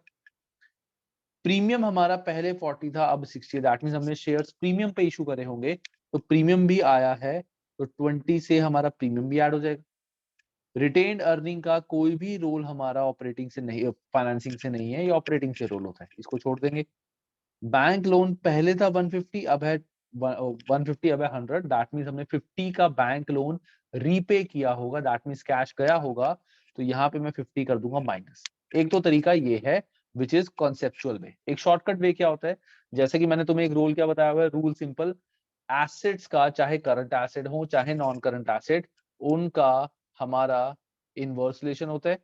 प्रीमियम हमारा पहले 40 था, अब 60, दैट मींस हमने शेयर्स प्रीमियम पे इशू करे होंगे, तो प्रीमियम भी आया है, तो 20 से हमारा प्रीमियम भी ऐड हो जाएगा। रिटेन्ड अर्निंग का कोई भी रोल हमारा ऑपरेटिंग से नहीं, फाइनेंसिंग से नहीं है, ये ऑपरेटिंग से रोल होता है, इसको छोड़ देंगे। बैंक लोन पहले था 150, अब है 150, अब है 100, दैट मींस हमने 50 का बैंक लोन रीपे किया होगा, दैट मींस कैश गया होगा, तो यहाँ पे मैं 50 कर दूंगा माइनस। एक तो तरीका ये है विच इज कॉन्सेप्चुअल वे। एक शॉर्टकट वे क्या होता है, जैसे कि मैंने तुम्हें एक रूल क्या बताया हुआ है, रूल सिंपल, एसेट्स का चाहे करंट एसेट हो चाहे नॉन करंट एसेट, उनका हमारा इनवर्स रिलेशन होता है,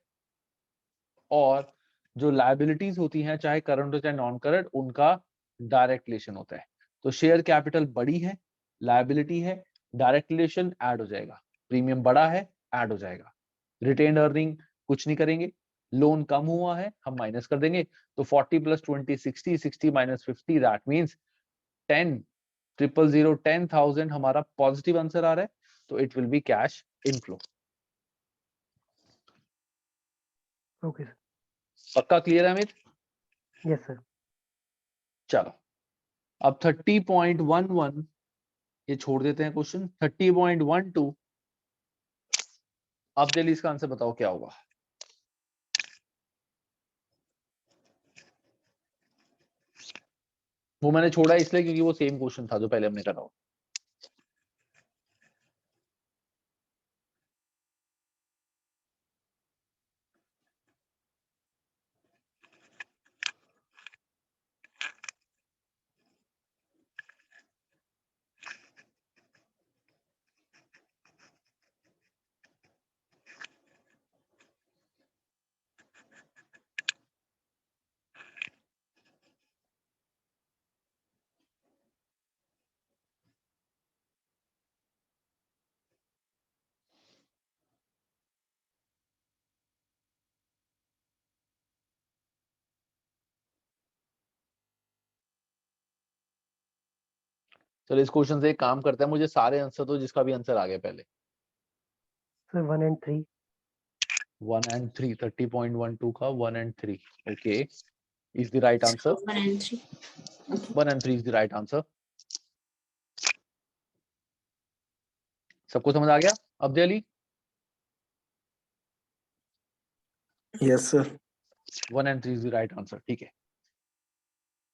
और जो लायबिलिटीज होती हैं चाहे करंट हो चाहे नॉन करंट, उनका डायरेक्ट रिलेशन होता है। तो शेयर कैपिटल बड़ी है, लायबिलिटी है, डायरेक्ट रिलेशन ऐड हो जाएगा। प्रीमियम बड़ा है, ऐड हो जाएगा। रिटेन्ड अर्निंग कुछ नहीं करेंगे, लोन कम हुआ है, हम माइनस कर देंगे, तो 40 प्लस 20 60, 60 माइनस 50, दैट मींस 10 000 10,000 हमारा पॉजिटिव आंसर आ रहा है, तो it will be cash inflow. Okay sir. पक्का क्लियर है अमित? Yes sir. चलो अब 30.11 ये छोड़ देते हैं क्वेश्चन। 30.12 अब जल्दी इसका आंसर बताओ क्या होगा। वो मैंने छोड़ा इसलिए क्योंकि वो सेम क्वेश्चन था जो पहले हमने करा। चलो इस क्वेश्चन से एक काम करते हैं, मुझे सारे आंसर दो जिसका भी आंसर आ गया पहले। Sir 1 and 3. 1 and 3, 30.12 का 1 and 3, okay, is the right answer. 1 and 3. 1 and 3 is the right answer. सबको समझ आ गया? अब्दे Ali? Yes, sir. 1 and 3 is the right answer. ठीक है।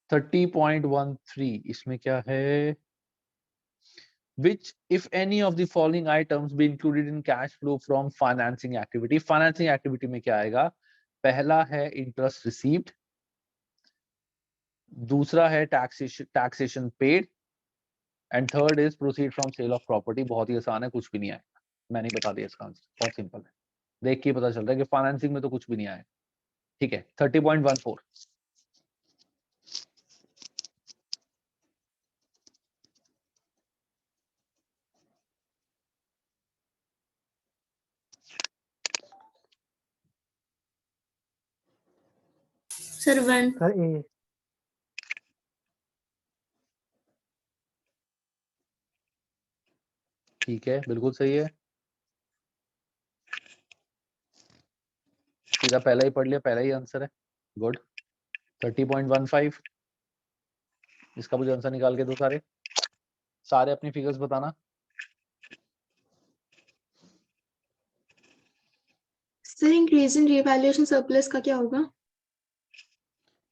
30.13 इसमें क्या है? Which, if any of the following items be included in cash flow from financing activity? Financing activity में क्या आएगा? पहला है interest received, दूसरा है taxation paid, and third is proceed from sale of property. बहुत ही आसान है, कुछ भी नहीं आएगा। मैंने बता दिया इसका आंसर, बहुत सिंपल है। देख के पता चल रहा है कि फाइनेंसिंग में तो कुछ भी नहीं आएगा। ठीक है, 30.14। सर 1। Sir A. ठीक है, बिल्कुल सही है। सीधा पहला ही पढ़ लिया, पहला ही आंसर है। गुड। 30.15, इसका मुझे आंसर निकाल के दो सारे। सारे अपनी फिगर्स बताना। Sir increase in revaluation surplus का क्या होगा?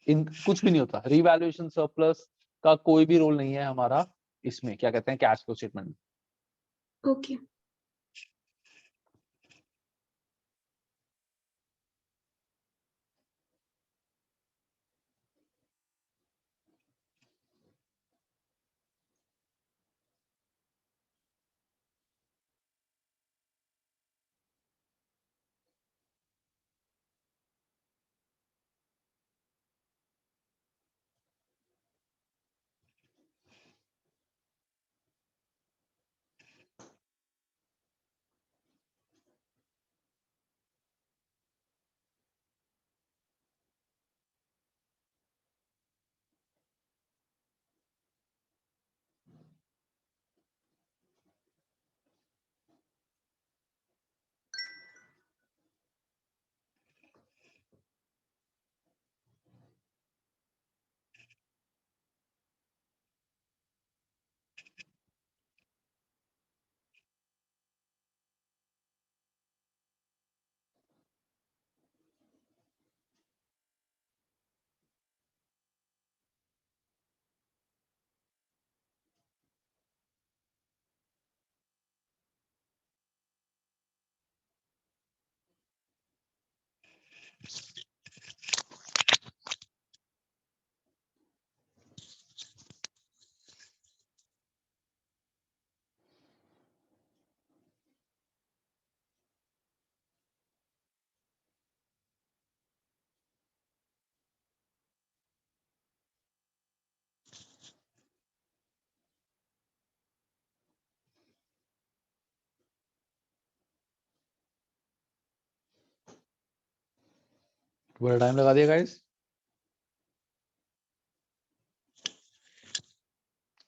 इन कुछ भी नहीं होता। रीवैल्यूएशन सरप्लस का कोई भी रोल नहीं है हमारा इसमें, क्या कहते हैं, कैश फ्लो स्टेटमेंट में। ओके। बड़ा टाइम लगा दिया गाइस।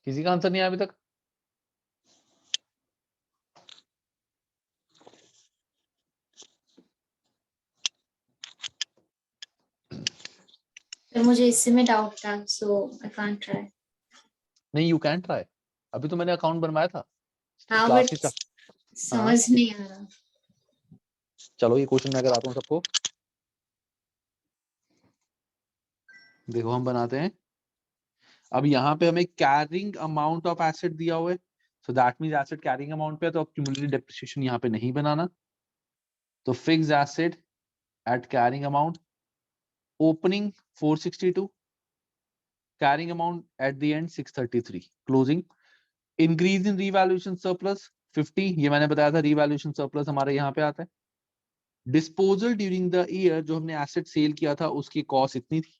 किसी का आंसर नहीं आया अभी तक? तो मुझे इसी में डाउट था, सो आई कांट ट्राई। नहीं, यू कैन ट्राई। अभी तो मैंने अकाउंट बनवाया था हाँ क्लास बट के। समझ नहीं आ रहा। चलो ये क्वेश्चन मैं कराता हूँ सबको। देखो हम बनाते हैं अब यहाँ पे हमें कैरिंग अमाउंट ऑफ एसेट दिया हुआ है, so that means asset carrying amount पे है, तो क्यूमुलेटिव डेप्रिसिएशन यहाँ पे नहीं बनाना। तो fixed asset eight carrying amount, opening 462, carrying amount at the end 633, closing. Increase in revaluation surplus 50, ये मैंने बताया था रीवैल्यूएशन सरप्लस हमारे यहाँ पे आता है। डिस्पोजल ड्यूरिंग द ईयर, जो हमने एसेट सेल किया था उसकी कॉस्ट इतनी थी।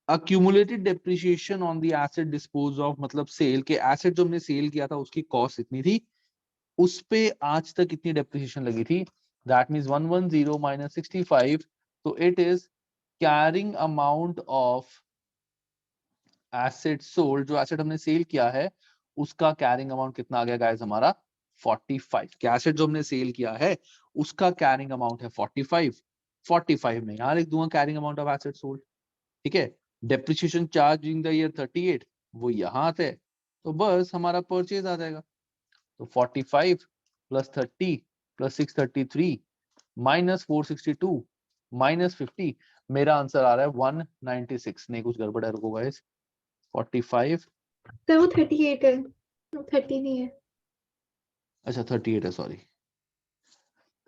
accumulated depreciation on the asset disposed of, मतलब सेल के एसेट जो हमने सेल किया था उसकी कॉस्ट इतनी थी, उस पे आज तक कितनी डेप्रिसिएशन लगी थी, दैट मींस 110 minus 65, तो it is carrying amount of asset sold, जो एसेट हमने सेल किया है उसका कैरिंग अमाउंट कितना आ गया गाइस हमारा 45। क्या एसेट जो हमने सेल किया है उसका कैरिंग अमाउंट है 45, 45 में यहाँ लिख दूंगा carrying amount of asset sold, ठीक है। Depreciation charge during the year 38, वो यहाँ आता है, तो बस हमारा परचेज आ जाएगा। तो 45 प्लस 30 प्लस 633 माइनस 462 माइनस 50, मेरा आंसर आ रहा है 196। नहीं कुछ गड़बड़ है, रुको गाइस। 45, सर वो 38 है, 30 नहीं है। अच्छा 38 है, sorry.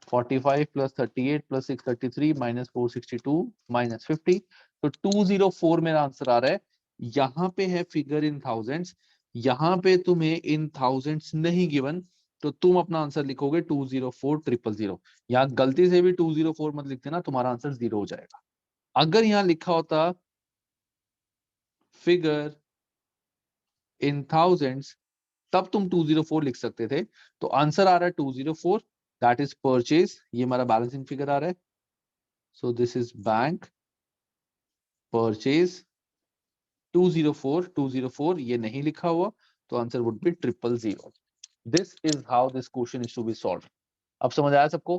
45 plus 38 plus 633 minus 462 minus 50, तो 204 मेरा आंसर आ रहा है। यहाँ पे है फिगर इन थाउजेंड्स, यहाँ पे तुम्हें इन थाउजेंड्स नहीं गिवन, तो तुम अपना आंसर लिखोगे 204,000। यहाँ गलती से भी 204 मत लिखते ना, तुम्हारा आंसर 0 हो जाएगा। अगर यहाँ लिखा होता फिगर इन थाउजेंड्स, तब तुम 204 लिख सकते थे। तो आंसर आ रहा है 204, दैट इज परचेज। ये हमारा बैलेंसिंग फिगर आ रहा है। So this is bank purchase 204 ये नहीं लिखा हुआ, तो answer would be 000। This is how this question is to be solved. अब समझ आया सबको?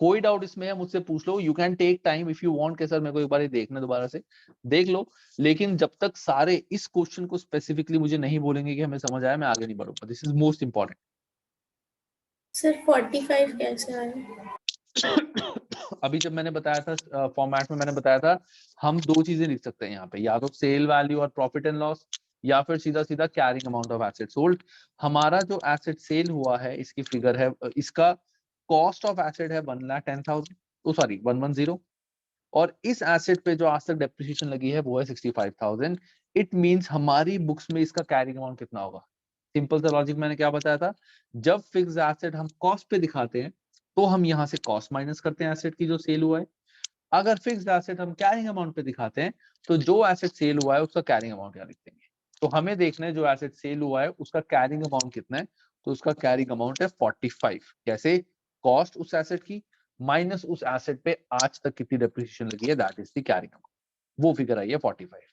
कोई डाउट इसमें है मुझसे पूछ लो। You can take time if you want के सर मेरे को एक बार ये देखना, दोबारा से देख लो, लेकिन जब तक सारे इस क्वेश्चन को स्पेसिफिकली मुझे नहीं बोलेंगे कि हमें समझ आया, मैं आगे नहीं बढ़ूंगा। This is most important. Sir 45 कैसे आया? अभी जब मैंने बताया था फॉर्मेट में, मैंने बताया था हम दो चीजें लिख सकते हैं यहाँ पे, या तो सेल वैल्यू और प्रॉफिट एंड लॉस, या फिर सीधा सीधा carrying amount of asset sold. हमारा जो एसेट सेल हुआ है इसकी फिगर है, इसका कॉस्ट ऑफ एसेट है 1,10,000, तो सॉरी 110, और इस एसेट पे जो आज तक डेप्रिसिएशन लगी है वो है 65,000। इट मींस हमारी बुक्स में इसका कैरिंग अमाउंट कितना होगा। सिंपल सा लॉजिक मैंने क्या बताया था, जब फिक्स एसेट हम कॉस्ट पे दिखाते हैं तो हम यहाँ से कॉस्ट माइनस करते हैं एसेट की जो सेल हुआ है। अगर फिक्स्ड एसेट हम कैरिंग अमाउंट पे दिखाते हैं तो जो एसेट सेल हुआ है उसका कैरिंग अमाउंट यहाँ लिख देंगे। तो हमें देखना है जो एसेट सेल हुआ है उसका कैरिंग अमाउंट कितना है, तो उसका कैरिंग अमाउंट है 45। कैसे? कॉस्ट उस एसेट की माइनस उस एसेट पे आज तक कितनी डेप्रिसिएशन लगी है, that is the carrying amount. वो फिगर आई है 45।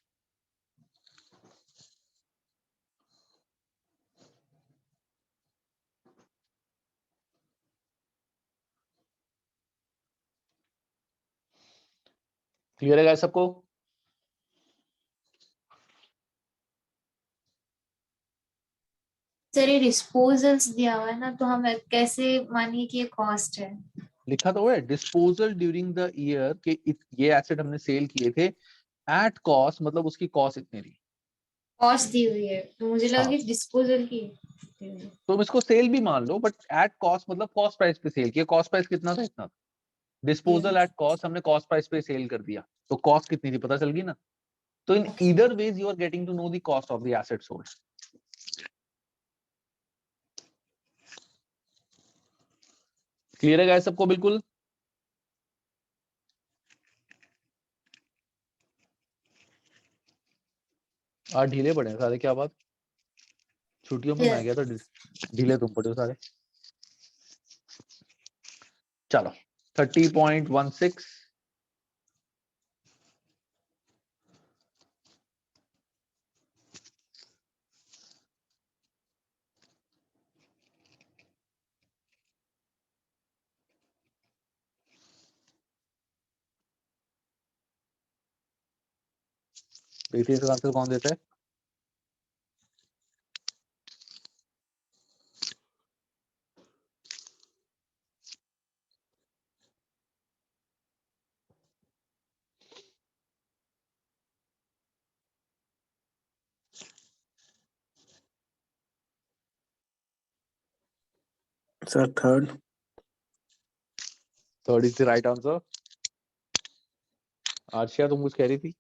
क्लियर है गाइस सबको? सर ये डिस्पोजल्स दिया हुआ है ना, तो हम कैसे मानिए कि ये कॉस्ट है? लिखा तो है डिस्पोजल ड्यूरिंग द ईयर के, ये एसेट हमने सेल किए थे एट कॉस्ट, मतलब उसकी कॉस्ट इतनी थी। कॉस्ट दी हुई है, तो मुझे लगा हाँ, कि डिस्पोजल की दी हुई है। तो इसको सेल भी मान लो, बट एट कॉस्ट मतलब कॉस्ट प्राइस पे सेल किया। कॉस्ट प्राइस कितना था? इतना था। डिस्पोजल एट कॉस्ट हमने कॉस्ट प्राइस पे सेल कर दिया, तो कॉस्ट कितनी थी पता चल गई ना। तो in either ways you are getting to know the cost of the asset sold. Clear है गाइस सबको? बिल्कुल। आज ढीले पड़े हैं सारे, क्या बात? छुट्टियों में मैं गया था, ढीले तुम पड़े हो सारे। चलो 30.16, देखिए इसका आंसर कौन देता है? Sir, third. Third is the right answer. Arshiya तुम कुछ कह रही थी?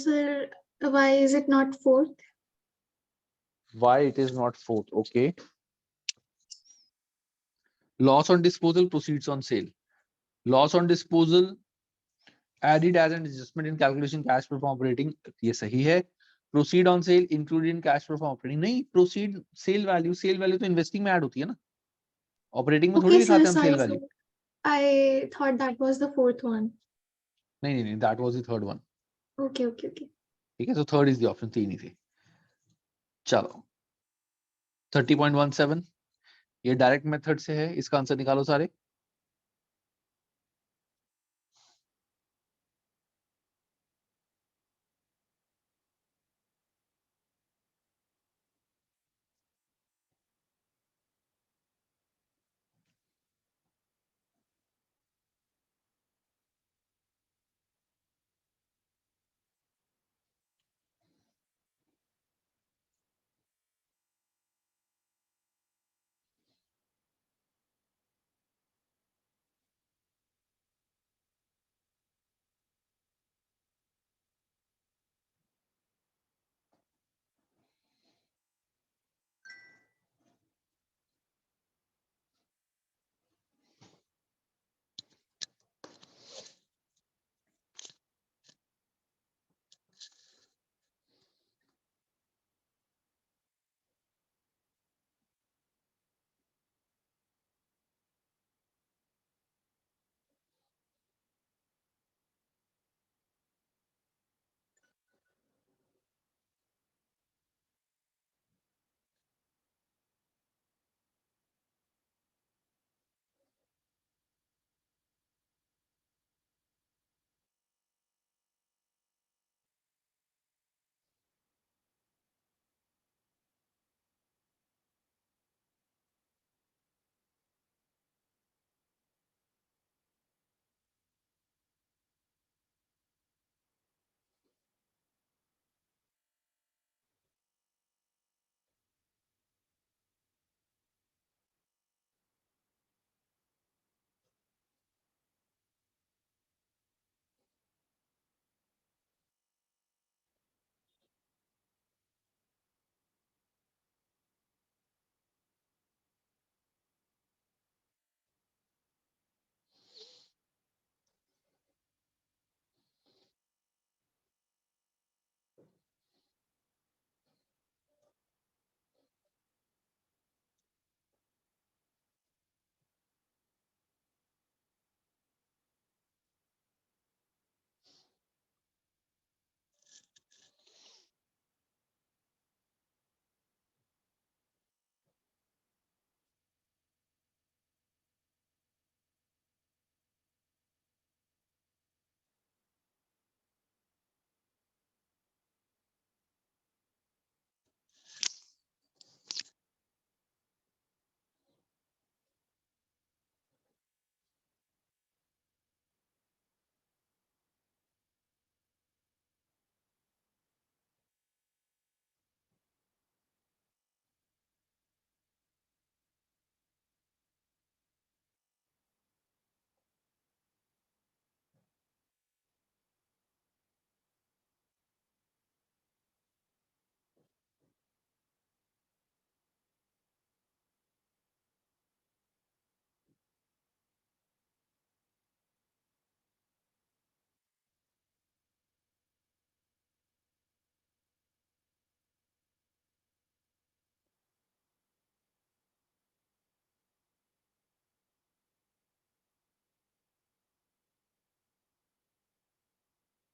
Sir, why is it not fourth? Why it is not fourth? Okay. Loss on disposal, proceeds on sale. Loss on disposal added as an adjustment in calculation cash flow from operating, ये सही है। Proceed on sale included in cash flow from operating, नहीं, proceed sale value तो investing में add होती है ना, operating में थोड़ी Okay, sir, दिखाते हैं हम sorry, sale sir. value। I thought that was the fourth one. नहीं, that was the third one। Okay, okay, okay. ठीक है, so third is the option, तीन ही थे। चलो 30.17 ये डायरेक्ट मेथड से है, इसका आंसर निकालो सारे।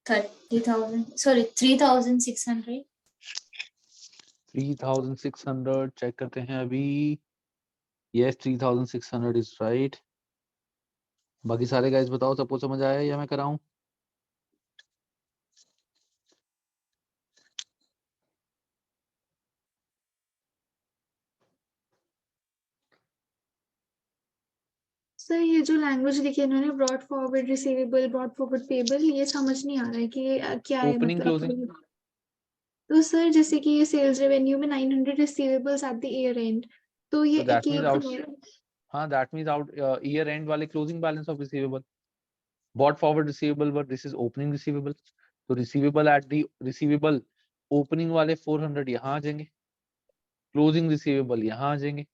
sorry 3,600। 3600 चेक करते हैं अभी। Yes 3600 is right. बाकी सारे गाइस बताओ, सबको समझ आया या मैं कराऊं? सर ये जो लैंग्वेज लिखी है इन्होंने, brought forward receivable, brought forward payable, ये समझ नहीं आ रहा है कि ये क्या है, ओपनिंग मतलब क्लोजिंग तो सर जैसे कि ये सेल्स रेवेन्यू में 900 receivables at the year and, तो ये So that एक means out, हाँ, that means out year end वाले closing balance of receivable, bought forward receivable, but this is opening receivable. तो receivable at the receivable opening वाले 400 यहाँ आ जाएंगे, closing receivable यहाँ आ जाएंगे,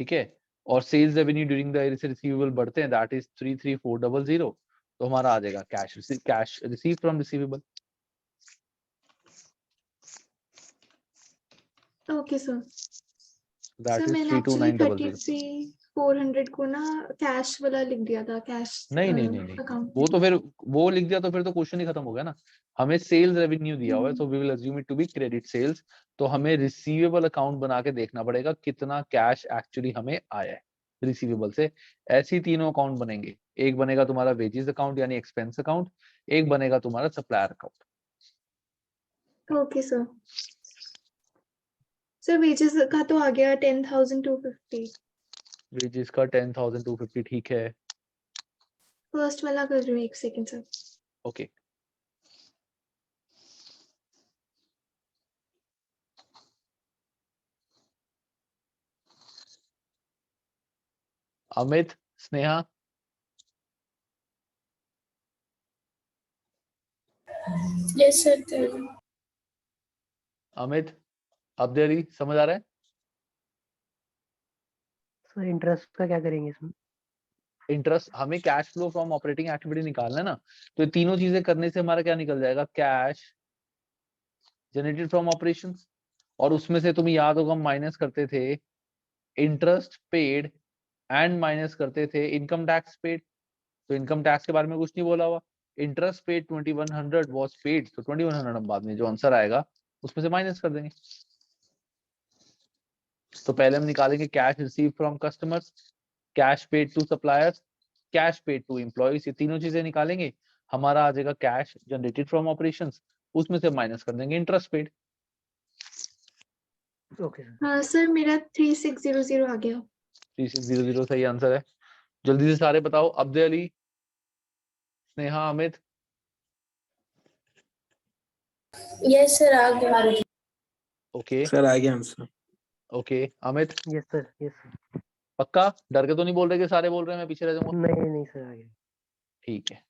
ठीक है, और sales revenue during the year से रिसीवेबल बढ़ते हैं, दैट इज 33400, तो हमारा आ जाएगा cash receive from receivable. Okay sir. That sir is मैंने एक्चुअली 32900. 400 को ना कैश वाला लिख दिया था, कैश नहीं, अकाउंट. वो तो फिर वो लिख दिया तो फिर तो क्वेश्चन ही खत्म हो गया ना. हमें सेल्स रेवेन्यू दिया हुआ है, so we will assume it to be credit sales. तो हमें रिसीवेबल अकाउंट बना के देखना पड़ेगा कितना कैश एक्चुअली हमें आया है रिसीवेबल से. ऐसे ही तीनों अकाउंट बनेंगे. एक बनेगा तुम्हारा वेजेस अकाउंट यानी एक्सपेंस अकाउंट, एक बनेगा तुम्हारा supplier account. Okay sir. Sir wages का तो आ गया 10,250. वेजेस का 10,250, ठीक है, फर्स्ट वाला कर रही हूँ, एक second sir. Okay. Amit, Sneha, yes sir. Amit, अब देरी समझ आ रहा है? सर इंटरेस्ट का क्या करेंगे इसमें? इंटरेस्ट, हमें cash flow from operating activity निकालना है ना, तो ये तीनों चीजें करने से हमारा क्या निकल जाएगा, कैश जनरेटेड फ्रॉम ऑपरेशंस, और उसमें से तुम्हें याद होगा हम माइनस करते थे इंटरेस्ट पेड एंड माइनस करते थे इनकम टैक्स पेड. तो इनकम टैक्स के बारे में कुछ नहीं बोला हुआ. इंटरेस्ट पेड 2100 वाज पेड, तो 2100 हम बाद में जो आंसर आएगा उसमें से माइनस कर देंगे. तो पहले हम निकालेंगे cash receive from customers, cash paid to suppliers, cash paid to employees. ये तीनों चीजें निकालेंगे, हमारा आ जाएगा कैश जनरेटेड फ्रॉम ऑपरेशंस, उसमें से माइनस कर देंगे इंटरेस्ट पेड. Okay sir. हाँ सर, मेरा 3600 आ गया. 3600 सही आंसर है. जल्दी से सारे बताओ. अब्दे अली, स्नेहा, अमित. यस सर, आ गया. ओके सर आ गया answer. Okay. Amit yes sir. Yes sir. पक्का डर के तो नहीं बोल रहे कि सारे बोल रहे हैं मैं पीछे रह जाऊंगा? नहीं सर, आ गया. ठीक है,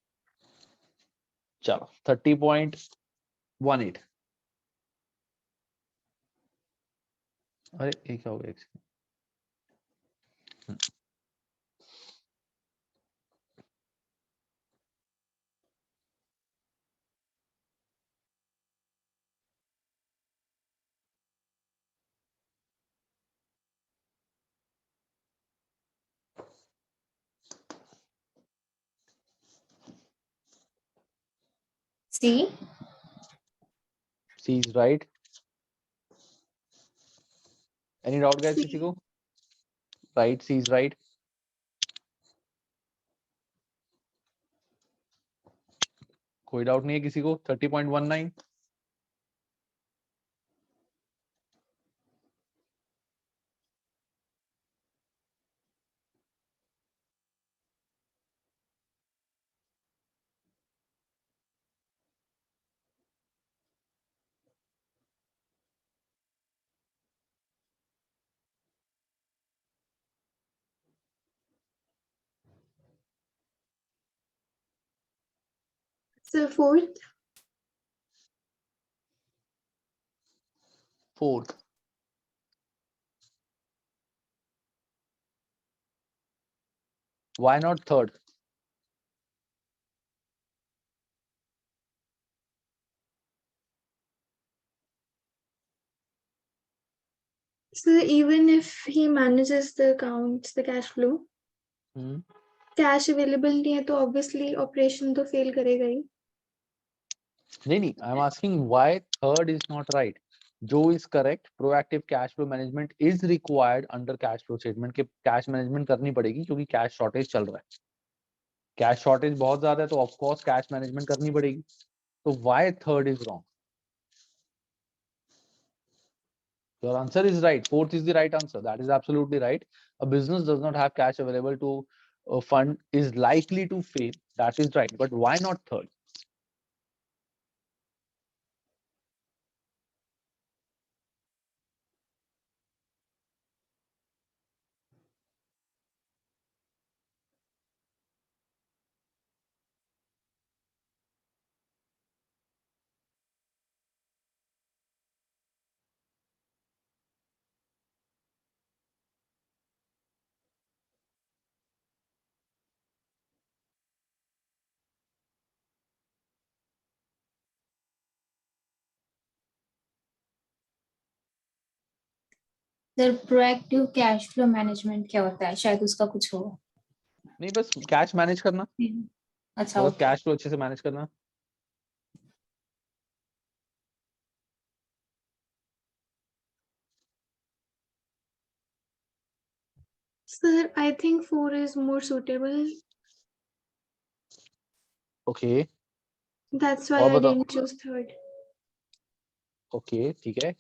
चलो 30.18. अरे ये क्या हो गया, एक second. C. C is right. Any doubt guys किसी को? Right, C is right. कोई डाउट नहीं है किसी को? 30.19. Sir fourth. Fourth. Why not third? Sir, even if he manages the accounts, the cash flow, cash available नहीं है तो ऑब्वियसली ऑपरेशन तो फेल करेगा ही. नहीं, I am asking why third is not right. जो is correct, proactive cash flow management is required under cash flow statement के. कैश मैनेजमेंट करनी पड़ेगी क्योंकि कैश शॉर्टेज चल रहा है, कैश शॉर्टेज बहुत ज्यादा है, तो ऑफ कोर्स कैश मैनेजमेंट करनी पड़ेगी. तो why third is wrong? Your answer is right. Fourth is the right answer. That is absolutely right. A business does not have cash available to fund is likely to fail. That is right. But why not third? Sir proactive cash flow management क्या होता है? शायद उसका कुछ हो। नहीं, बस कैश मैनेज करना, अच्छा, मतलब ओके। कैश फ्लो अच्छे से मैनेज करना। Sir, I think 4 is more suitable. Okay, That's why और I बताओ। didn't choose third. ओके, ठीक है,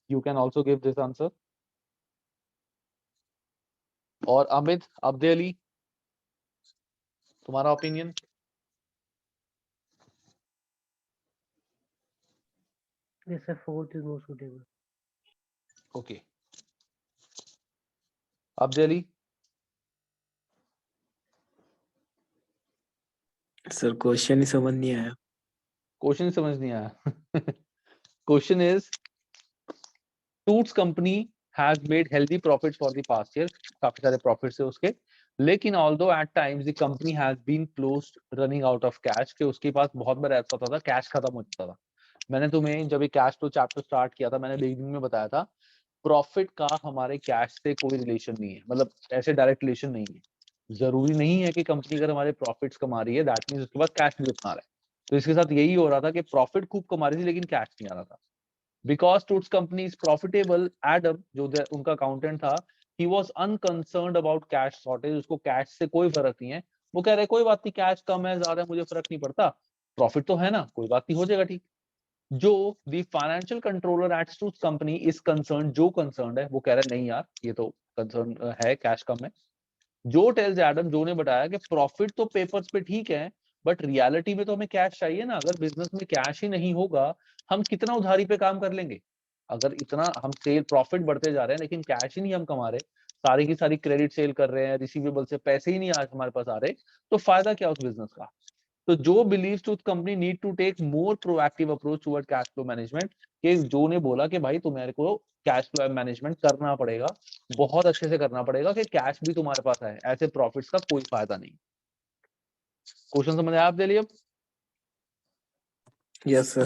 you can also give this answer. और अमित, अब्दे अली, तुम्हारा opinion? Yes, sir. Fourth is more suitable. Okay, Abde Ali? Sir question ही समझ नहीं आया। क्वेश्चन समझ नहीं आया। Question is Toots company has made healthy profit for the past year, काफी सारे प्रॉफिट्स है उसके, लेकिन although at times the company has been close running out of cash, कि उसके पास बहुत बार ऐसा होता था कैश खत्म हो जाता था। मैंने तुम्हें जब ये कैश फ्लो चैप्टर स्टार्ट किया था, मैंने बिगिनिंग में बताया था प्रॉफिट का हमारे कैश से कोई रिलेशन नहीं है, मतलब ऐसे डायरेक्ट रिलेशन नहीं है। जरूरी नहीं है कि कंपनी अगर हमारे प्रॉफिट्स कमा रही है दैट मींस उसके पास कैश भी उतना आ रहा है। तो इसके साथ यही हो रहा था कि प्रॉफिट खूब कमा रही थी लेकिन कैश नहीं आ रहा था। Because Toots company is profitable, Adam जो उनका अकाउंटेंट था, he was unconcerned about cash shortage, उसको कैश से कोई फर्क नहीं है। वो कह रहे कोई बात नहीं, कैश कम है ज्यादा है मुझे फर्क नहीं पड़ता, प्रॉफिट तो है ना, कोई बात नहीं, हो जाएगा ठीक। जो the financial controller at Toots company is concern, जो कंसर्न है वो कह रहा है नहीं यार ये तो कंसर्न है, कैश कम है। जो टेल्स एडम, जो ने बताया कि प्रॉफिट तो पेपर्स पे ठीक है बट रियलिटी में तो हमें कैश चाहिए ना, अगर बिजनेस में कैश ही नहीं होगा हम कितना उधारी पे काम कर लेंगे। अगर इतना हम सेल प्रॉफिट बढ़ते जा रहे हैं लेकिन कैश ही नहीं हम कमा रहे, सारी की सारी क्रेडिट सेल कर रहे हैं, रिसीवेबल से पैसे ही नहीं आज हमारे पास आ रहे, तो फायदा क्या उस बिजनेस का। तो जो believes to company need to take more proactive approach toward cash flow management, कि जो ने बोला कि भाई तुम्हारे को कैश फ्लो मैनेजमेंट करना पड़ेगा, बहुत अच्छे से करना पड़ेगा कि कैश भी तुम्हारे पास है, ऐसे प्रॉफिट्स का कोई फायदा नहीं। क्वेश्चन समझ आया आप दे लिए अब? Yes sir.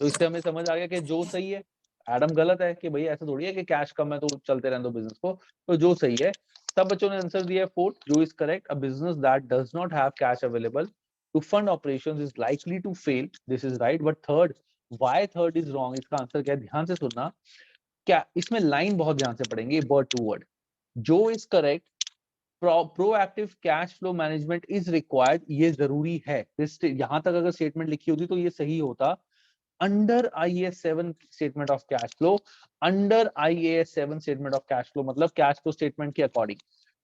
तो इससे हमें समझ आ गया कि जो सही है, एडम गलत है कि भाई ऐसा थोड़ी है कि कैश कम है तो चलते रहने दो बिजनेस को, तो जो सही है। सब बच्चों ने आंसर दिया है फोर्थ, जो is correct, a business that does not have cash available to fund operations is likely to fail, this is right. But third, why third is wrong, इसका आंसर क्या है, ध्यान से सुनना, क्या इसमें लाइन बहुत ध्यान से पढ़ेंगे, वर्ड टू वर्ड। जो is correct, proactive cash flow management is required, ये जरूरी है। यहां तक अगर स्टेटमेंट लिखी होती तो ये सही होता। Under IAS 7 statement of cash flow, under IAS 7 statement of cash flow मतलब कैश फ्लो स्टेटमेंट के अकॉर्डिंग,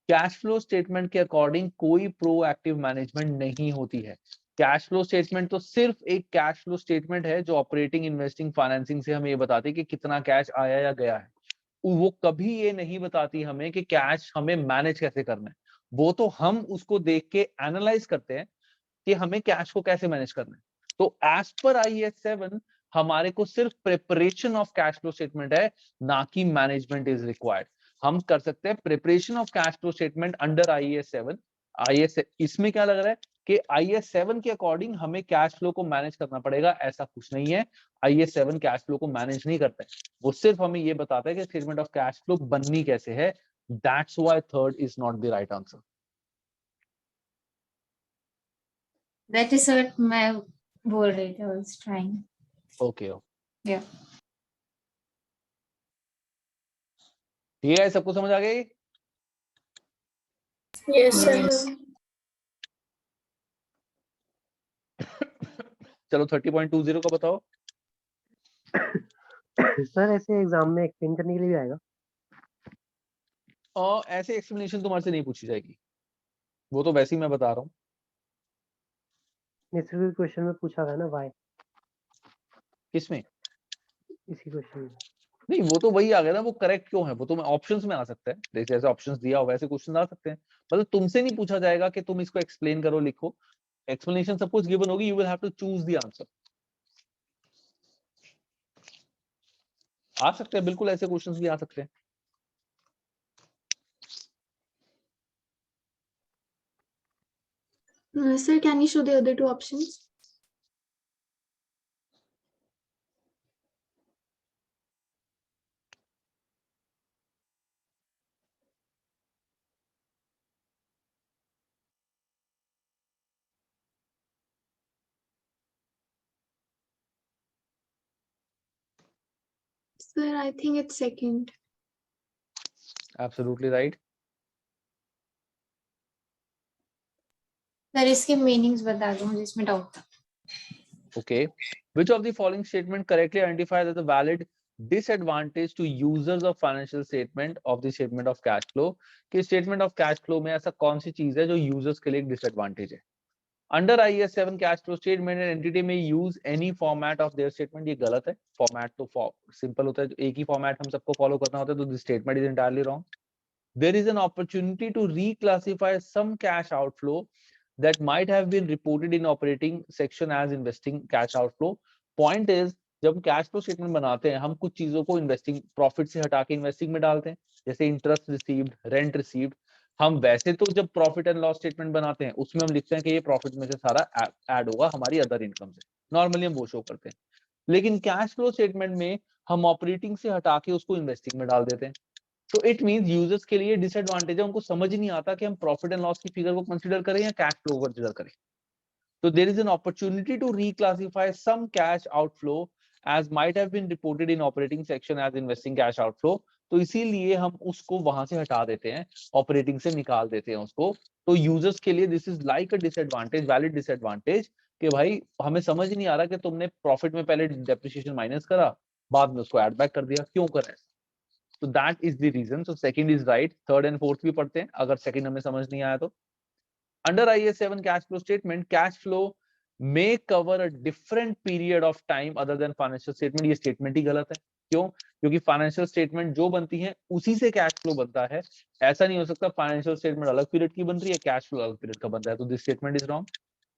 कैश फ्लो स्टेटमेंट के अकॉर्डिंग कोई प्रोएक्टिव मैनेजमेंट नहीं होती है। कैश फ्लो स्टेटमेंट तो सिर्फ एक कैश फ्लो स्टेटमेंट है जो ऑपरेटिंग, इन्वेस्टिंग, फाइनेंसिंग से हमें ये बताती है कि कितना कैश आया या गया है। वो कभी ये नहीं बताती हमें कि कैश हमें मैनेज कैसे करना है। वो तो हम उसको देख के एनालाइज करते हैं कि हमें कैश को कैसे मैनेज करना है। तो एज पर IAS 7 हमारे को सिर्फ preparation of cash flow statement है, ना कि मैनेजमेंट इज रिक्वायर्ड। हम कर सकते हैं preparation of cash flow statement under IAS 7। इसमें क्या लग रहा है कि IAS 7 के अकॉर्डिंग हमें कैश फ्लो को मैनेज करना पड़ेगा, ऐसा कुछ नहीं है। IAS 7 कैश फ्लो को मैनेज नहीं करता है, वो सिर्फ हमें ये बताता है कि स्टेटमेंट ऑफ कैश फ्लो बननी कैसे है। That's why third is not the right answer. That is what मैं बोल रही थी, I was trying. Okay, Yeah. ठीक है, सबको समझ आ गई? Yes, sir. Yes. चलो 30.20 का बताओ। सर ऐसे एग्जाम में एक्सप्लेन करने के लिए भी आएगा? और ऐसे एक्सप्लेनेशन तुम्हारे से नहीं पूछी जाएगी, वो तो वैसे ही मैं बता रहा हूँ। नेचुरल क्वेश्चन में पूछा गया ना व्हाई, किसमें? इसी क्वेश्चन में। नहीं, वो तो वही आ गया ना, वो करेक्ट क्यों है, वो तो ऑप्शंस में आ सकता है, जैसे ऐसे ऑप्शंस दिया हो वैसे क्वेश्चन आ सकते हैं। मतलब तुमसे नहीं पूछा जाएगा कि तुम इसको एक्सप्लेन करो, लिखो। एक्सप्लेनेशन सपोज गिवन होगी, you will have to choose the answer. आ सकते हैं, बिल्कुल ऐसे क्वेश्चंस भी आ सकते हैं। Sir, can you show the other two options? Sir, I think it's second. Absolutely right. Sir इसके मीनिंग्स बता दो मुझे, इसमें डाउट था. Okay. Which of the following statement correctly identifies as a valid disadvantage to users of financial statement of the statement of cash flow? कि statement of cash flow में ऐसा कौन सी चीज है जो users के लिए एक disadvantage है? Under IAS 7 cash flow statement, an entity may use any format of their statement. ये गलत है. Format तो simple होता है. एक ही format हम सबको follow करना होता है, तो this statement is entirely wrong. There is an opportunity to reclassify some cash outflow that might have been reported in operating section as investing cash outflow. Point is, जब हम कैश फ्लो स्टेटमेंट बनाते हैं, हम कुछ चीजों को इन्वेस्टिंग प्रॉफिट से हटा के इन्वेस्टिंग में डालते हैं, जैसे इंटरेस्ट रिसीव्ड, रेंट रिसीव्ड. हम वैसे तो जब प्रॉफिट एंड लॉस स्टेटमेंट बनाते हैं उसमें हम लिखते हैं कि ये प्रॉफिट में से सारा ऐड होगा हमारी अदर इनकम से, नॉर्मली हम वो शो करते हैं. लेकिन कैश फ्लो स्टेटमेंट में हम ऑपरेटिंग से हटा के उसको इन्वेस्टिंग में डाल देते हैं. तो इट मींस यूजर्स के लिए डिसएडवांटेज है, उनको समझ नहीं आता कि हम प्रॉफिट एंड लॉस की फिगर को कंसीडर करें या कैश फ्लो को कंसीडर करें. तो there is an opportunity to reclassify some cash outflow as might have been reported in operating section as investing cash outflow. तो इसीलिए हम उसको वहां से हटा देते हैं, ऑपरेटिंग से निकाल देते हैं उसको. तो यूजर्स के लिए this is like a disadvantage, valid disadvantage, कि भाई हमें समझ नहीं आ रहा कि तुमने प्रॉफिट में पहले डेप्रिसिएशन माइनस करा, बाद में उसको ऐड बैक कर दिया, क्यों करें. So that is the reason. So second is right. Third and fourth भी पढ़ते हैं अगर second हमें समझ नहीं आया तो. Under IAS 7 cash flow statement, cash flow may cover a different period of time other than financial statement. ये statement ही गलत है. क्यों? क्योंकि financial statement जो बनती है उसी से cash flow बनता है. ऐसा नहीं हो सकता financial statement अलग period की बन रही है, cash flow अलग period का बन रहा है. तो this statement is wrong.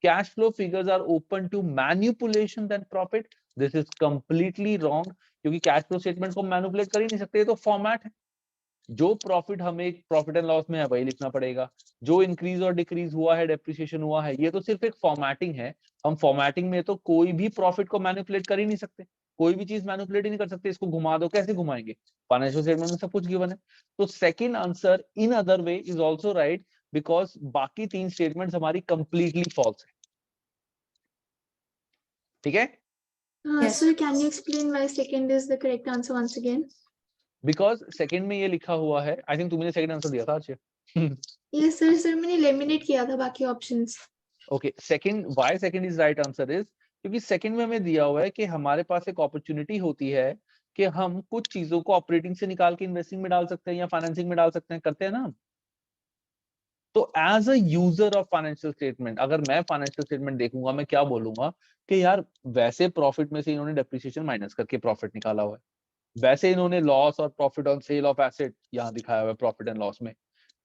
Cash flow figures are open to manipulation than profit. This is completely wrong. क्योंकि कैश फ्लो स्टेटमेंट को मैनिपुलेट कर ही नहीं सकते, तो फॉर्मेट है. जो प्रॉफिट हमें प्रॉफिट एंड लॉस में है वही लिखना पड़ेगा, जो इंक्रीज और डिक्रीज हुआ है, डेप्रिसिएशन हुआ है, ये तो सिर्फ एक फॉर्मेटिंग है. हम फॉर्मेटिंग में तो कोई भी प्रॉफिट को मैनिपुलेट कर ही नहीं सकते, कोई भी चीज मैनिपुलेट ही नहीं कर सकते. इसको घुमा दो, कैसे घुमाएंगे? फाइनेंशियल स्टेटमेंट में सब कुछ गिवन है. तो second answer in other way is also right, because बाकी तीन स्टेटमेंट्स हमारी कंप्लीटली फॉल्स है. ठीक है? Yes. Sir, can you explain why second is the correct answer once again? Because second में ये लिखा हुआ है, आई थिंक तुमने सेकंड आंसर दिया था आज. Yes, sir. Sir, मैंने eliminate किया था बाकी options. Okay, second, why second is right answer is क्योंकि सेकंड में हमें दिया हुआ है कि हमारे पास एक अपॉर्चुनिटी होती है कि हम कुछ चीजों को ऑपरेटिंग से निकाल के इन्वेस्टिंग में डाल सकते हैं या फाइनेंसिंग में डाल सकते हैं, करते हैं ना. तो as a user of financial statement, अगर मैं फाइनेंशियल स्टेटमेंट देखूंगा, मैं क्या बोलूंगा कि यार वैसे प्रॉफिट में से इन्होंने डेप्रिसिएशन माइनस करके प्रॉफिट निकाला हुआ है, वैसे इन्होंने लॉस और profit on sale of asset यहाँ दिखाया हुआ है प्रॉफिट एंड लॉस में.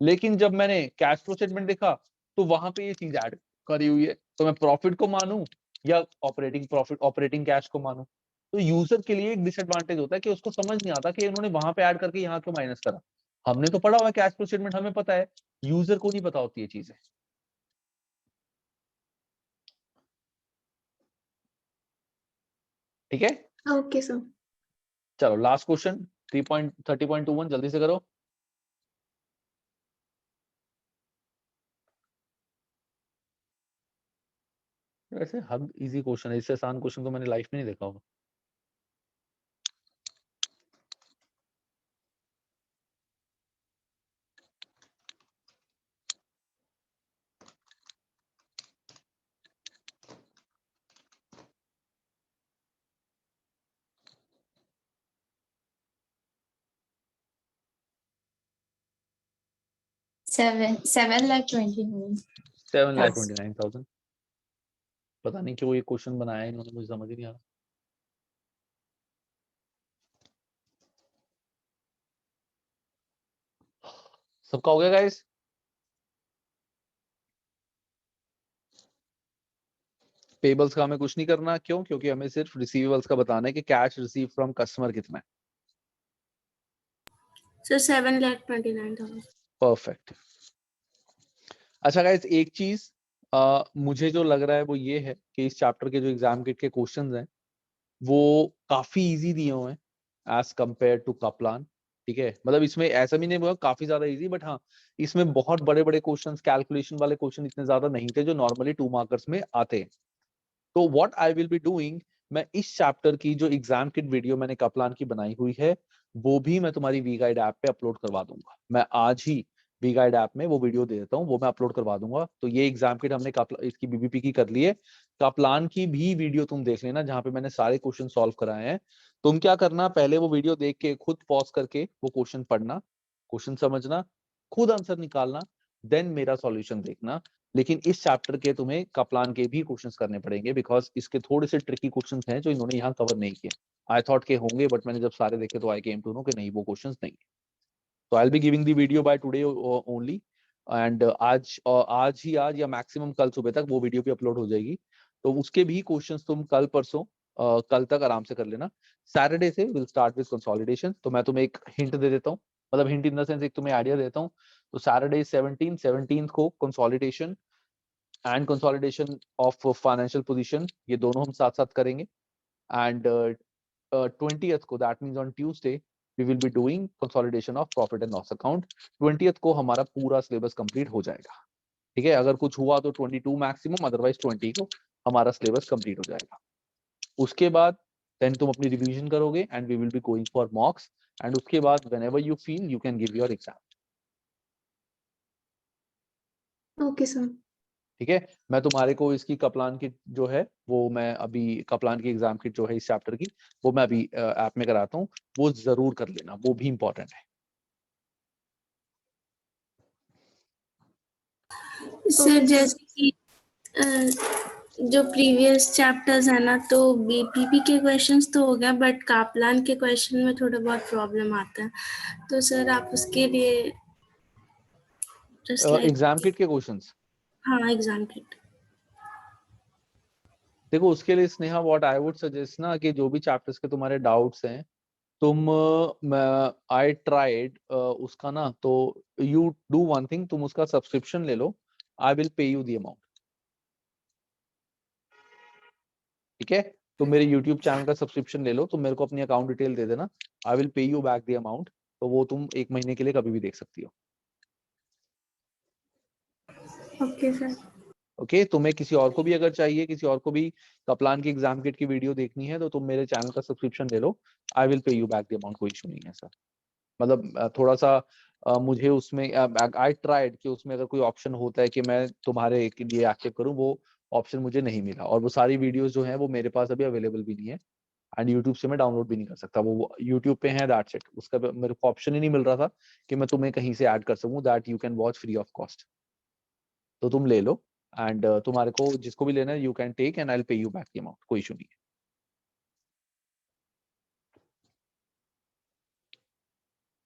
लेकिन जब मैंने कैश फ्लो स्टेटमेंट देखा तो वहां पे ये चीज ऐड करी हुई है, तो मैं प्रॉफिट को मानूं या ऑपरेटिंग प्रॉफिट, ऑपरेटिंग कैश को मानूं. तो यूजर के लिए एक डिसएडवांटेज होता है कि उसको समझ नहीं आता कि इन्होंने वहां पे ऐड करके यहाँ क्यों माइनस करा. हमने तो पढ़ा हुआ है कैश फ्लो स्टेटमेंट, हमें पता है, यूजर को नहीं पता होती ये चीजें. ठीक है? Okay, sir. चलो लास्ट क्वेश्चन 30.21 जल्दी से करो. वैसे हद इजी क्वेश्चन है, इससे आसान क्वेश्चन तो मैंने लाइफ में नहीं देखा होगा. seven lakh 29. 7,29,000. पता नहीं क्यों ये क्वेश्चन बनाया है इन्होंने, मुझे समझ ही नहीं आ रहा. सबका हो गया गाइस? पेबल्स का हमें कुछ नहीं करना, क्यों? क्योंकि हमें सिर्फ रिसीवेबल्स का बताना है कि कैश रिसीव फ्रॉम कस्टमर कितना है. So 7,29,000. परफेक्ट. अच्छा गाइस, एक चीज मुझे जो लग रहा है वो ये है कि इस चैप्टर के जो एग्जाम किट के क्वेश्चंस हैं वो काफी इजी दिए हुए हैं एज कंपेयर टू कपलान. ठीक है, मतलब इसमें ऐसा भी नहीं हुआ काफी ज्यादा इजी, बट हाँ इसमें बहुत बड़े बड़े क्वेश्चंस, कैलकुलेशन वाले क्वेश्चन इतने ज्यादा नहीं थे जो नॉर्मली 2 मार्कर्स में आते हैं. तो what I will be doing, मैं इस चैप्टर की जो एग्जाम किट वीडियो मैंने कपलान की बनाई हुई है वो भी मैं तुम्हारी वी गाइड ऐप पे अपलोड करवा दूंगा। मैं आज ही वी गाइड ऐप में वो वीडियो दे देता हूँ, वो मैं अपलोड करवा दूंगा। तो ये एग्जाम किट हमने इसकी बीबीपी की कर ली है। कपलान की भी वीडियो तुम देख लेना जहाँ पे मैंने सारे क्वेश्चन सॉल्व कराए हैं। तुम क्या करना, पहले वो वीडियो देख के खुद पॉज करके वो क्वेश्चन पढ़ना, क्वेश्चन समझना, खुद आंसर निकालना, देन मेरा सॉल्यूशन देखना। लेकिन इस चैप्टर के तुम्हें कपलान के भी क्वेश्चंस करने पड़ेंगे बिकॉज इसके थोड़े से ट्रिकी क्वेश्चंस हैं जो इन्होंने यहाँ कवर नहीं किए। आई थॉट के होंगे बट मैंने जब सारे देखे तो आई केम टू नो कि नहीं, वो क्वेश्चंस नहीं है। तो I will be giving the video by today only and आज या मैक्सिमम कल सुबह तक वो वीडियो भी अपलोड हो जाएगी। तो उसके भी क्वेश्चंस तुम कल परसों कल तक आराम से कर लेना। सैटरडे से विल स्टार्ट विद कंसोलिडेशन। तो मैं तुम्हें एक हिंट दे देता हूँ, मतलब हिंट इन द सेंस एक तुम्हें आइडिया देता हूँ। तो सैटरडे 17 को consolidation and consolidation of financial position, ये दोनों हम साथ साथ करेंगे। एंड 20th को, that means on Tuesday, we will be doing consolidation of profit and loss account. 20th को हमारा पूरा सिलेबस कंप्लीट हो जाएगा। ठीक है, अगर कुछ हुआ तो 22 मैक्सिमम, अदरवाइज 20 को हमारा सिलेबस कंप्लीट हो जाएगा। उसके बाद देन तुम अपनी रिवीजन करोगे and we will be going for mocks and उसके बाद whenever you feel you can give your exam. Okay sir. ठीक है, मैं तुम्हारे को इसकी कपलान की जो है वो मैं अभी कपलान की एग्जाम की जो है इस चैप्टर की वो मैं अभी ऐप में कराता हूँ, वो जरूर कर लेना, वो भी इम्पोर्टेंट है। सर जैसे कि जो प्रीवियस चैप्टर्स है ना, तो बीपीपी के क्वेश्चंस तो हो गया बट कापलान के क्वेश्चन में थोड़ा बहुत प्रॉब्लम आता है। तो सर आप उसके लिए एग्जाम किट के क्वेश्चंस, हाँ एग्जाम किट। देखो उसके लिए Sneha what I would suggest ना कि जो भी चैप्टर्स के तुम्हारे डाउट्स हैं तुम आई ट्राइड उसका ना, तो यू डू वन थिंग, तुम उसका सब्सक्रिप्शन ले लो, I will pay you the amount. ठीक है, तो मेरे YouTube चैनल का सब्सक्रिप्शन ले लो, तुम मेरे को अपनी अकाउंट डिटेल दे देना, आई will pay you back the amount. तो वो तुम 1 महीने के लिए कभी भी देख सकती हो। Okay sir. ओके, तुम्हें किसी और को भी अगर चाहिए, किसी और को भी कपलान की एग्जाम किट की वीडियो देखनी है तो तुम मेरे चैनल का सब्सक्रिप्शन ले लो, I will pay you back the amount, कोई इशू नहीं है सर। मतलब थोड़ा सा मुझे उसमें आई ट्राइड कि उसमें अगर कोई ऑप्शन होता है कि मैं तुम्हारे के लिए एक्टिव करूं, वो ऑप्शन मुझे नहीं मिला और वो सारी वीडियोस जो हैं वो मेरे पास अभी अवेलेबल भी नहीं है एंड यूट्यूब से मैं डाउनलोड भी नहीं कर सकता, वो यूट्यूब पे है, दैट्स इट। उसका मेरे को ऑप्शन ही नहीं मिल रहा था कि मैं तुम्हें कहीं से ऐड कर सकूं that you can watch free of cost. तो तुम ले लो एंड तुम्हारे को जिसको भी लेना है you can take and I will pay you back the amount, कोई इशू नहीं है।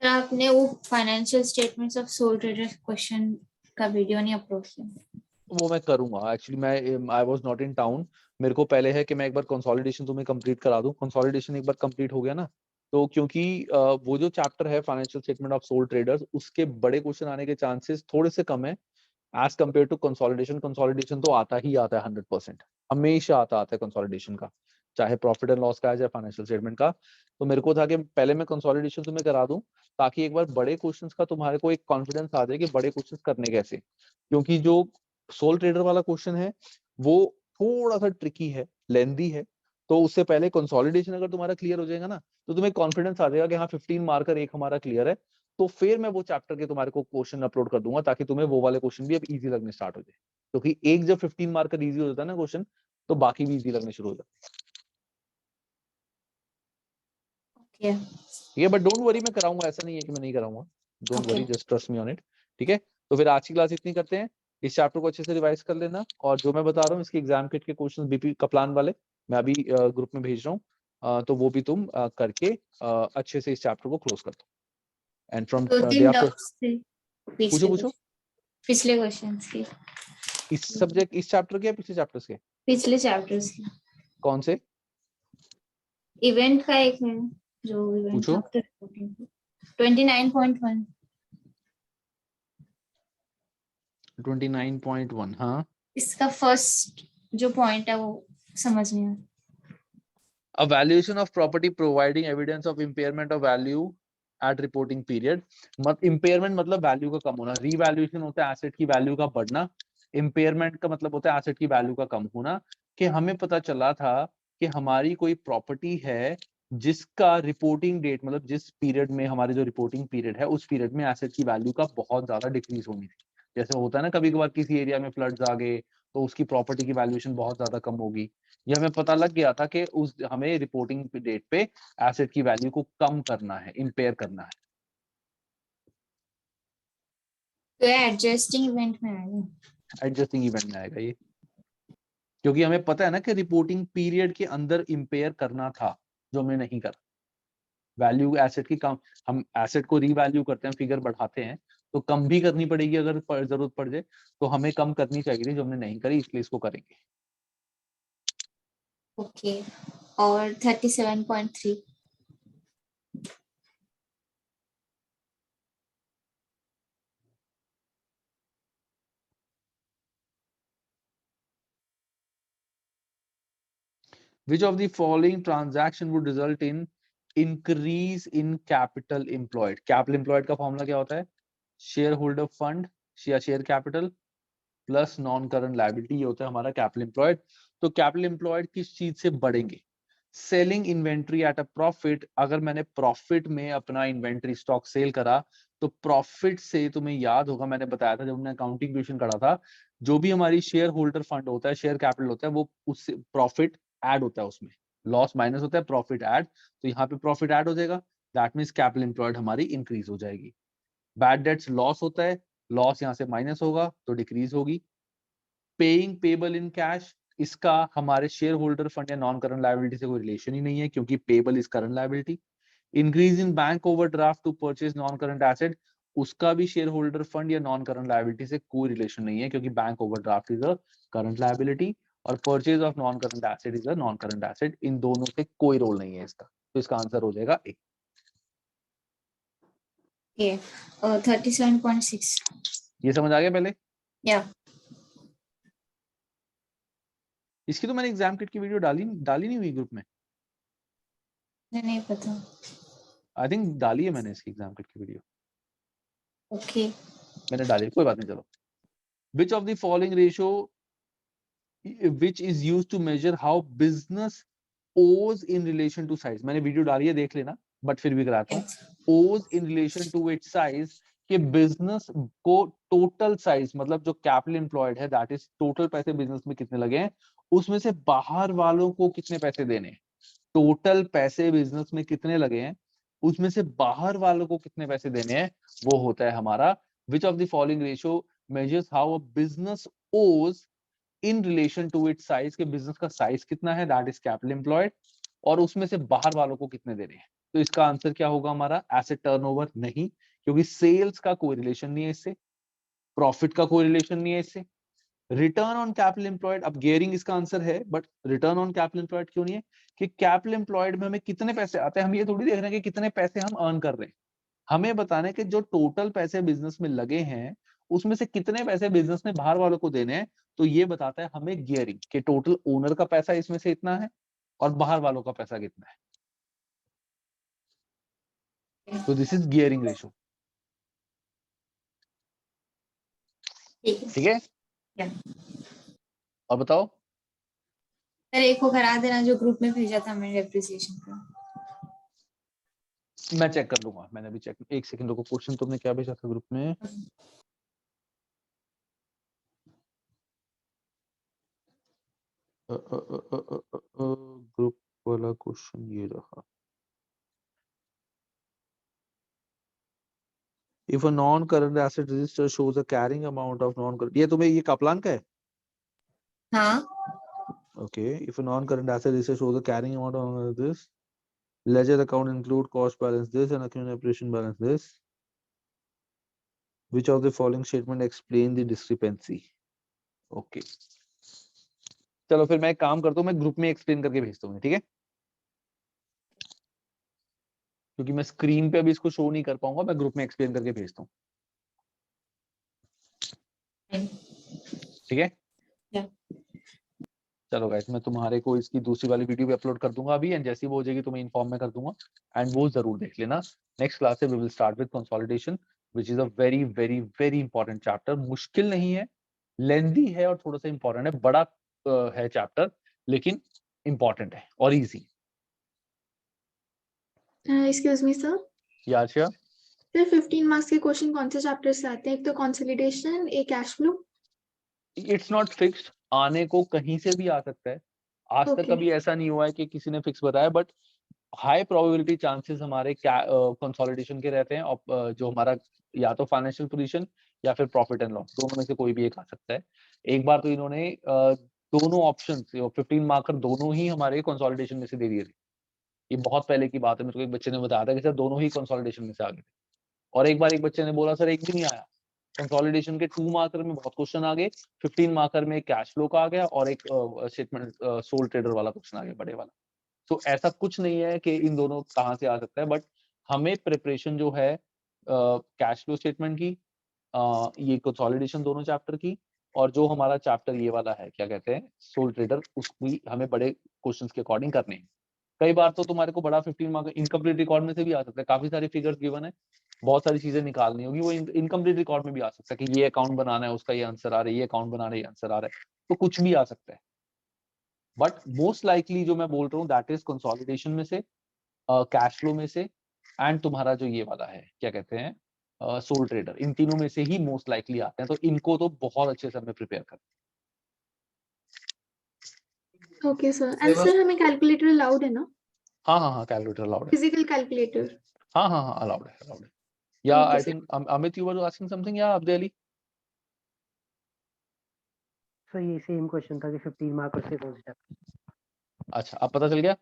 सर आपने वो financial statements of sole trader question का वीडियो नहीं अपलोड किया? वो मैं करूंगा, एक्चुअली मैं I was not in town. मेरे को पहले है कि मैं एक बार कंसोलिडेशन तुम्हें कंप्लीट करा दूं। कंसोलिडेशन एक बार कंप्लीट हो गया ना, तो क्योंकि वो जो चैप्टर है financial statement of sole traders, उसके बड़े क्वेश्चन आने के चांसेस थोड़े से कम है as compared to consolidation. Consolidation तो आता ही आता है 100%, हमेशा आता है कंसोलिडेशन का, चाहे प्रॉफिट एंड लॉस का है चाहे फाइनेंशियल स्टेटमेंट का। तो मेरे को था कि पहले मैं कंसोलिडेशन तुम्हें करा दूं ताकि एक बार बड़े क्वेश्चंस का तुम्हारे को एक कॉन्फिडेंस आ जाए कि बड़े क्वेश्चंस करने कैसे। क्योंकि जो सोल ट्रेडर वाला क्वेश्चन है वो थोड़ा सा ट्रिकी है, लेंदी है। तो उससे पहले कंसोलिडेशन अगर तुम्हारा क्लियर हो जाएगा ना तो तुम्हें कॉन्फिडेंस आ जाएगा कि हाँ 15 मार्कर एक हमारा क्लियर है। तो फिर मैं वो चैप्टर के तुम्हारे को क्वेश्चन अपलोड कर दूंगा ताकि तुम्हें वो वाले क्वेश्चन भी अब इजी लगने स्टार्ट हो जाए। क्योंकि एक जब 15 मार्कर इजी हो जाता है ना क्वेश्चन, तो बाकी भी इजी लगने शुरू हो जाते हैं। ओके ठीक है, बट डोंट वरी, मैं कराऊंगा, ऐसा नहीं है कि मैं नहीं कराऊंगा, don't Okay. Worry, just trust me on it. ठीक है, तो फिर आज की क्लास इतनी करते हैं, इस चैप्टर को अच्छे से रिवाइज कर लेना और जो मैं बता रहा हूँ इसके एग्जाम किट के क्वेश्चंस बीपी कपलान वाले मैं अभी ग्रुप में भेज रहा हूँ, तो वो भी तुम करके अच्छे से इस चैप्टर को क्लोज कर दो and from day 2-3 after doubts थे पूछो पिछले क्वेश्चंस की, इस सब्जेक्ट, इस चैप्टर के या पिछले चैप्टर्स के, पिछले चैप्टर्स की। कौन से? इवेंट का एक है जो इवेंट पूछो। आफ्टर रिपोर्टिंग 29.1 29.1, हाँ। इसका फर्स्ट जो पॉइंट है वो समझ नहीं आया। A valuation of property providing evidence of impairment of value at reporting period। impairment मतलब वैल्यू का कम होना, रीवैल्यूएशन होता है एसेट की वैल्यू का बढ़ना, इम्पेयरमेंट का मतलब होता है एसेट की वैल्यू का कम होना। कि हमें पता चला था कि हमारी कोई प्रॉपर्टी है जिसका रिपोर्टिंग डेट मतलब जिस पीरियड में हमारे जो रिपोर्टिंग पीरियड है उस पीरियड में एसेट की वैल्यू का बहुत ज्यादा डिक्रीज होनी थी। जैसे होता है ना कभी कभार किसी एरिया में फ्लड्स आ गए तो उसकी प्रॉपर्टी की वैल्यूएशन बहुत ज्यादा कम होगी। ये हमें पता लग गया था कि उस हमें रिपोर्टिंग डेट पे एसेट की वैल्यू को कम करना है, इम्पेयर करना है। तो ये एडजस्टिंग इवेंट में आएगा। एडजस्टिंग इवेंट में आएगा ये, क्योंकि हमें पता है ना कि रिपोर्टिंग पीरियड के अंदर इम्पेयर करना था, जो हमने नहीं करा। वैल्यू एसेट की कम, हम एसेट को रीवैल्यू करते हैं, फिगर बढ़ाते हैं, तो कम भी करनी पड़ेगी अगर जरूरत पड़ जाए, तो हमें कम करनी चाहिए जो हमने नहीं करी, इसलिए इसको करेंगे। ओके, और 37.3 Which of the following transaction would result in increase in capital employed? Capital employed का फॉर्मूला क्या होता है? शेयर होल्डर फंड या share capital plus non current liability, ये होता है हमारा कैपिटल एम्प्लॉयड। तो कैपिटल एम्प्लॉयड किस चीज से बढ़ेंगे? Selling inventory at a profit. अगर मैंने प्रॉफिट में अपना इन्वेंट्री स्टॉक सेल करा तो प्रॉफिट से, तुम्हें याद होगा मैंने बताया था जब हमने अकाउंटिंग क्वेश्चन करा था, जो भी हमारी शेयर होल्डर फंड होता है, शेयर कैपिटल होता है, वो उससे प्रॉफिट ऐड होता है, उसमें लॉस माइनस होता है, प्रॉफिट ऐड। तो यहाँ पे प्रॉफिट ऐड हो जाएगा, दैट मीन्स कैपिटल एम्प्लॉयड हमारी इंक्रीज हो जाएगी। बैड डेट्स लॉस होता है, लॉस यहाँ से माइनस होगा तो डिक्रीज होगी। पेइंग पेबल इन कैश, इसका हमारे शेयर होल्डर फंड या नॉन करंट लायबिलिटी से कोई रिलेशन ही नहीं है, क्योंकि payable is current liability. Increase in bank overdraft to purchase non current asset, उसका भी शेयर होल्डर फंड या नॉन करंट लायबिलिटी से कोई रिलेशन नहीं है, क्योंकि bank overdraft is a current liability और purchase of non current asset is a non current asset. इन दोनों से कोई रोल नहीं है इसका, तो इसका आंसर हो जाएगा ए। ओके, 37.6 ये समझ आ गया पहले? या इसकी तो मैंने एग्जाम किट की वीडियो डाली नहीं हुई ग्रुप में, नहीं पता। आई थिंक डाली है मैंने इसकी एग्जाम किट की वीडियो, ओके, मैंने डाली, कोई बात नहीं, चलो। Which of the following ratio which is used to measure how business owes in relation to size? मैंने वीडियो डाली है, देख लेना, बट फिर भी कराता हूँ। owes in relation to its size, कि बिजनेस को टोटल साइज मतलब जो कैपिटल एम्प्लॉयड है, दैट इज टोटल पैसे बिजनेस में कितने लगे हैं, उसमें से बाहर वालों को कितने पैसे देने हैं। टोटल पैसे बिजनेस में कितने लगे हैं, उसमें से बाहर वालों को कितने पैसे देने हैं, वो होता है हमारा which of the following ratio measures how a business owes in relation to its size, के बिजनेस का साइज कितना है, दैट इज कैपिटल एम्प्लॉयड, और उसमें से बाहर वालों को कितने देने हैं। तो इसका आंसर क्या होगा हमारा? एसेट टर्नओवर नहीं, क्योंकि सेल्स का कोई रिलेशन नहीं है इससे, प्रॉफिट का कोई रिलेशन नहीं है इससे। रिटर्न ऑन कैपिटल एम्प्लॉयड, अब गियरिंग इसका आंसर है, but return on capital employed क्यों नहीं है? कि कैपिटल एम्प्लॉयड में हमें कितने पैसे आते हैं, हम ये थोड़ी देख रहे हैं कि कितने पैसे हम अर्न कर रहे हैं, हमें बताना है कि जो टोटल पैसे बिजनेस में लगे हैं उसमें से कितने पैसे बिजनेस ने बाहर वालों को देने हैं। तो ये बताता है हमें गियरिंग, कि टोटल ओनर का पैसा इसमें से इतना है और बाहर वालों का पैसा कितना है। तो दिस इज गियरिंग रेशो, ठीक है? और बताओ, सर एक को करा देना जो ग्रुप में भेजा था मैंने डेप्रिसिएशन का। मैं चेक कर लूंगा, मैंने अभी चेक, एक सेकंड रुको। क्वेश्चन तुमने क्या भेजा था ग्रुप में? ग्रुप वाला क्वेश्चन ये रहा। If a non-current asset register shows a carrying amount of non-current, ये तुम्हें ये कापलान का है? हाँ, Okay. If a non-current asset register shows a carrying amount of this, ledger account include cost balance this and account operation balance this. Which of the following statement explain the discrepancy? Okay. चलो फिर मैं एक काम करता हूँ, मैं ग्रुप में एक्सप्लेन करके भेजता हूँ, ठीक है? क्योंकि मैं स्क्रीन पे अभी इसको शो नहीं कर पाऊंगा, मैं ग्रुप में एक्सप्लेन करके भेजता हूँ, ठीक है? Yeah. चलो गाइस, मैं तुम्हारे को इसकी दूसरी वाली वीडियो भी अपलोड कर दूंगा अभी, एंड जैसी वो हो जाएगी तुम्हें इन्फॉर्म में कर दूंगा, एंड वो जरूर देख लेना। नेक्स्ट क्लास से we will start with consolidation, which is a very very very important chapter. मुश्किल नहीं है, लेंथी है और थोड़ा सा इंपॉर्टेंट है, बड़ा है चैप्टर, लेकिन इंपॉर्टेंट है और इजी। एक्सक्यूज मी सर, याशिया, फिर 15 मार्क्स के क्वेश्चन कौन से चैप्टर से आते हैं? एक तो कंसोलिडेशन, एक cash flow. It's not fixed, आने को कहीं से भी आ सकता है। आज तक Okay. कभी ऐसा नहीं हुआ है कि किसी ने फिक्स बताया, बट हाई प्रोबेबिलिटी चांसेस हमारे कंसोलिडेशन के रहते हैं, और जो हमारा या तो फाइनेंशियल पोजीशन या फिर प्रॉफिट एंड लॉस, दोनों में से कोई भी एक आ सकता है। एक बार तो इन्होंने दोनों ऑप्शन 15 मार्कर दोनों ही हमारे कंसोलिडेशन में से दे दिए थे। ये बहुत पहले की बात है, मेरे को एक बच्चे ने बताया था कि सर दोनों ही कंसोलिडेशन में से आ गए थे। और एक बार एक बच्चे ने बोला सर एक भी नहीं आया, कंसोलिडेशन के 2 मार्कर में बहुत क्वेश्चन आ गए, 15 मार्कर में कैश फ्लो का आ गया और एक स्टेटमेंट सोल ट्रेडर वाला क्वेश्चन आ गया, बड़े वाला। तो ऐसा कुछ नहीं है कि इन दोनों कहाँ से आ सकता है, बट हमें प्रिपरेशन जो है कैश फ्लो स्टेटमेंट की, ये कंसोलिडेशन दोनों चैप्टर की, और जो हमारा चैप्टर ये वाला है क्या कहते हैं सोल ट्रेडर, उसकी हमें बड़े क्वेश्चंस के अकॉर्डिंग करने हैं। कई बार तो तुम्हारे को बड़ा 15 मार्क इनकम्प्लीट रिकॉर्ड में से भी आ सकता है, काफी सारी फिगर्स गिवन है, बहुत सारी चीजें निकालनी होगी, वो इनकम्प्लीट रिकॉर्ड में भी आ सकता है कि ये अकाउंट बनाना है, उसका ये आंसर आ रहा है, ये अकाउंट बनाना है, ये आंसर आ रहा है, तो कुछ भी आ सकता है। बट मोस्ट लाइकली जो मैं बोल रहा हूँ दैट इज कंसोलिडेशन में से, कैश फ्लो में से, एंड तुम्हारा जो ये वाला है क्या कहते हैं सोल ट्रेडर, इन तीनों में से ही मोस्ट लाइकली आते हैं। तो इनको तो बहुत अच्छे से हमें प्रिपेयर कर। ओके सर, एंड सर हमें कैलकुलेटर अलाउड है ना? हाँ हाँ हाँ, कैलकुलेटर अलाउड है। Physical calculator? हाँ हाँ हाँ, अलाउड है, अलाउड है। या Okay, I sir. Think Amit you were asking something, या अब्दे अली? सर ये सेम क्वेश्चन था कि 15 मार्क्स से कौन से चैप्टर? अच्छा, अब पता चल गया।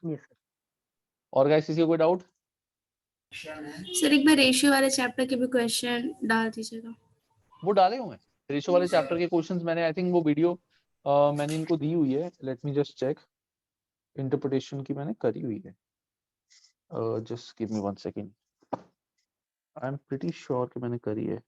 Yes sir. और गाइस किसी को कोई डाउट? सर एक बार रेशियो वाले चैप्टर के भी क्वेश्चन डाल दीजिएगा। वो डाले हुए हैं रेशियो वाले चैप्टर के क्वेश्चंस, मैंने आई थिंक वो वीडियो मैंने इनको दी हुई है। Let me just check, interpretation की मैंने करी हुई है। Just give me 1 second, I am pretty sure कि मैंने करी है।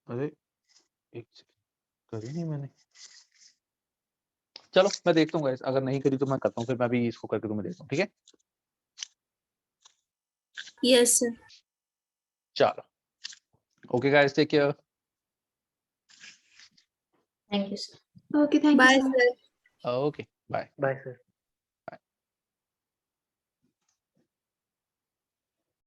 अरे एक सेकंड, करी नहीं मैंने। चलो मैं देखता हूँ गाइस, अगर नहीं करी तो मैं करता हूँ, फिर मैं भी इसको करके तुम्हें देता हूँ, ठीक है? Yes sir. चलो, okay guys, take care. Thank you sir. Okay, thank you, bye sir. Sir. Okay, bye. Bye sir.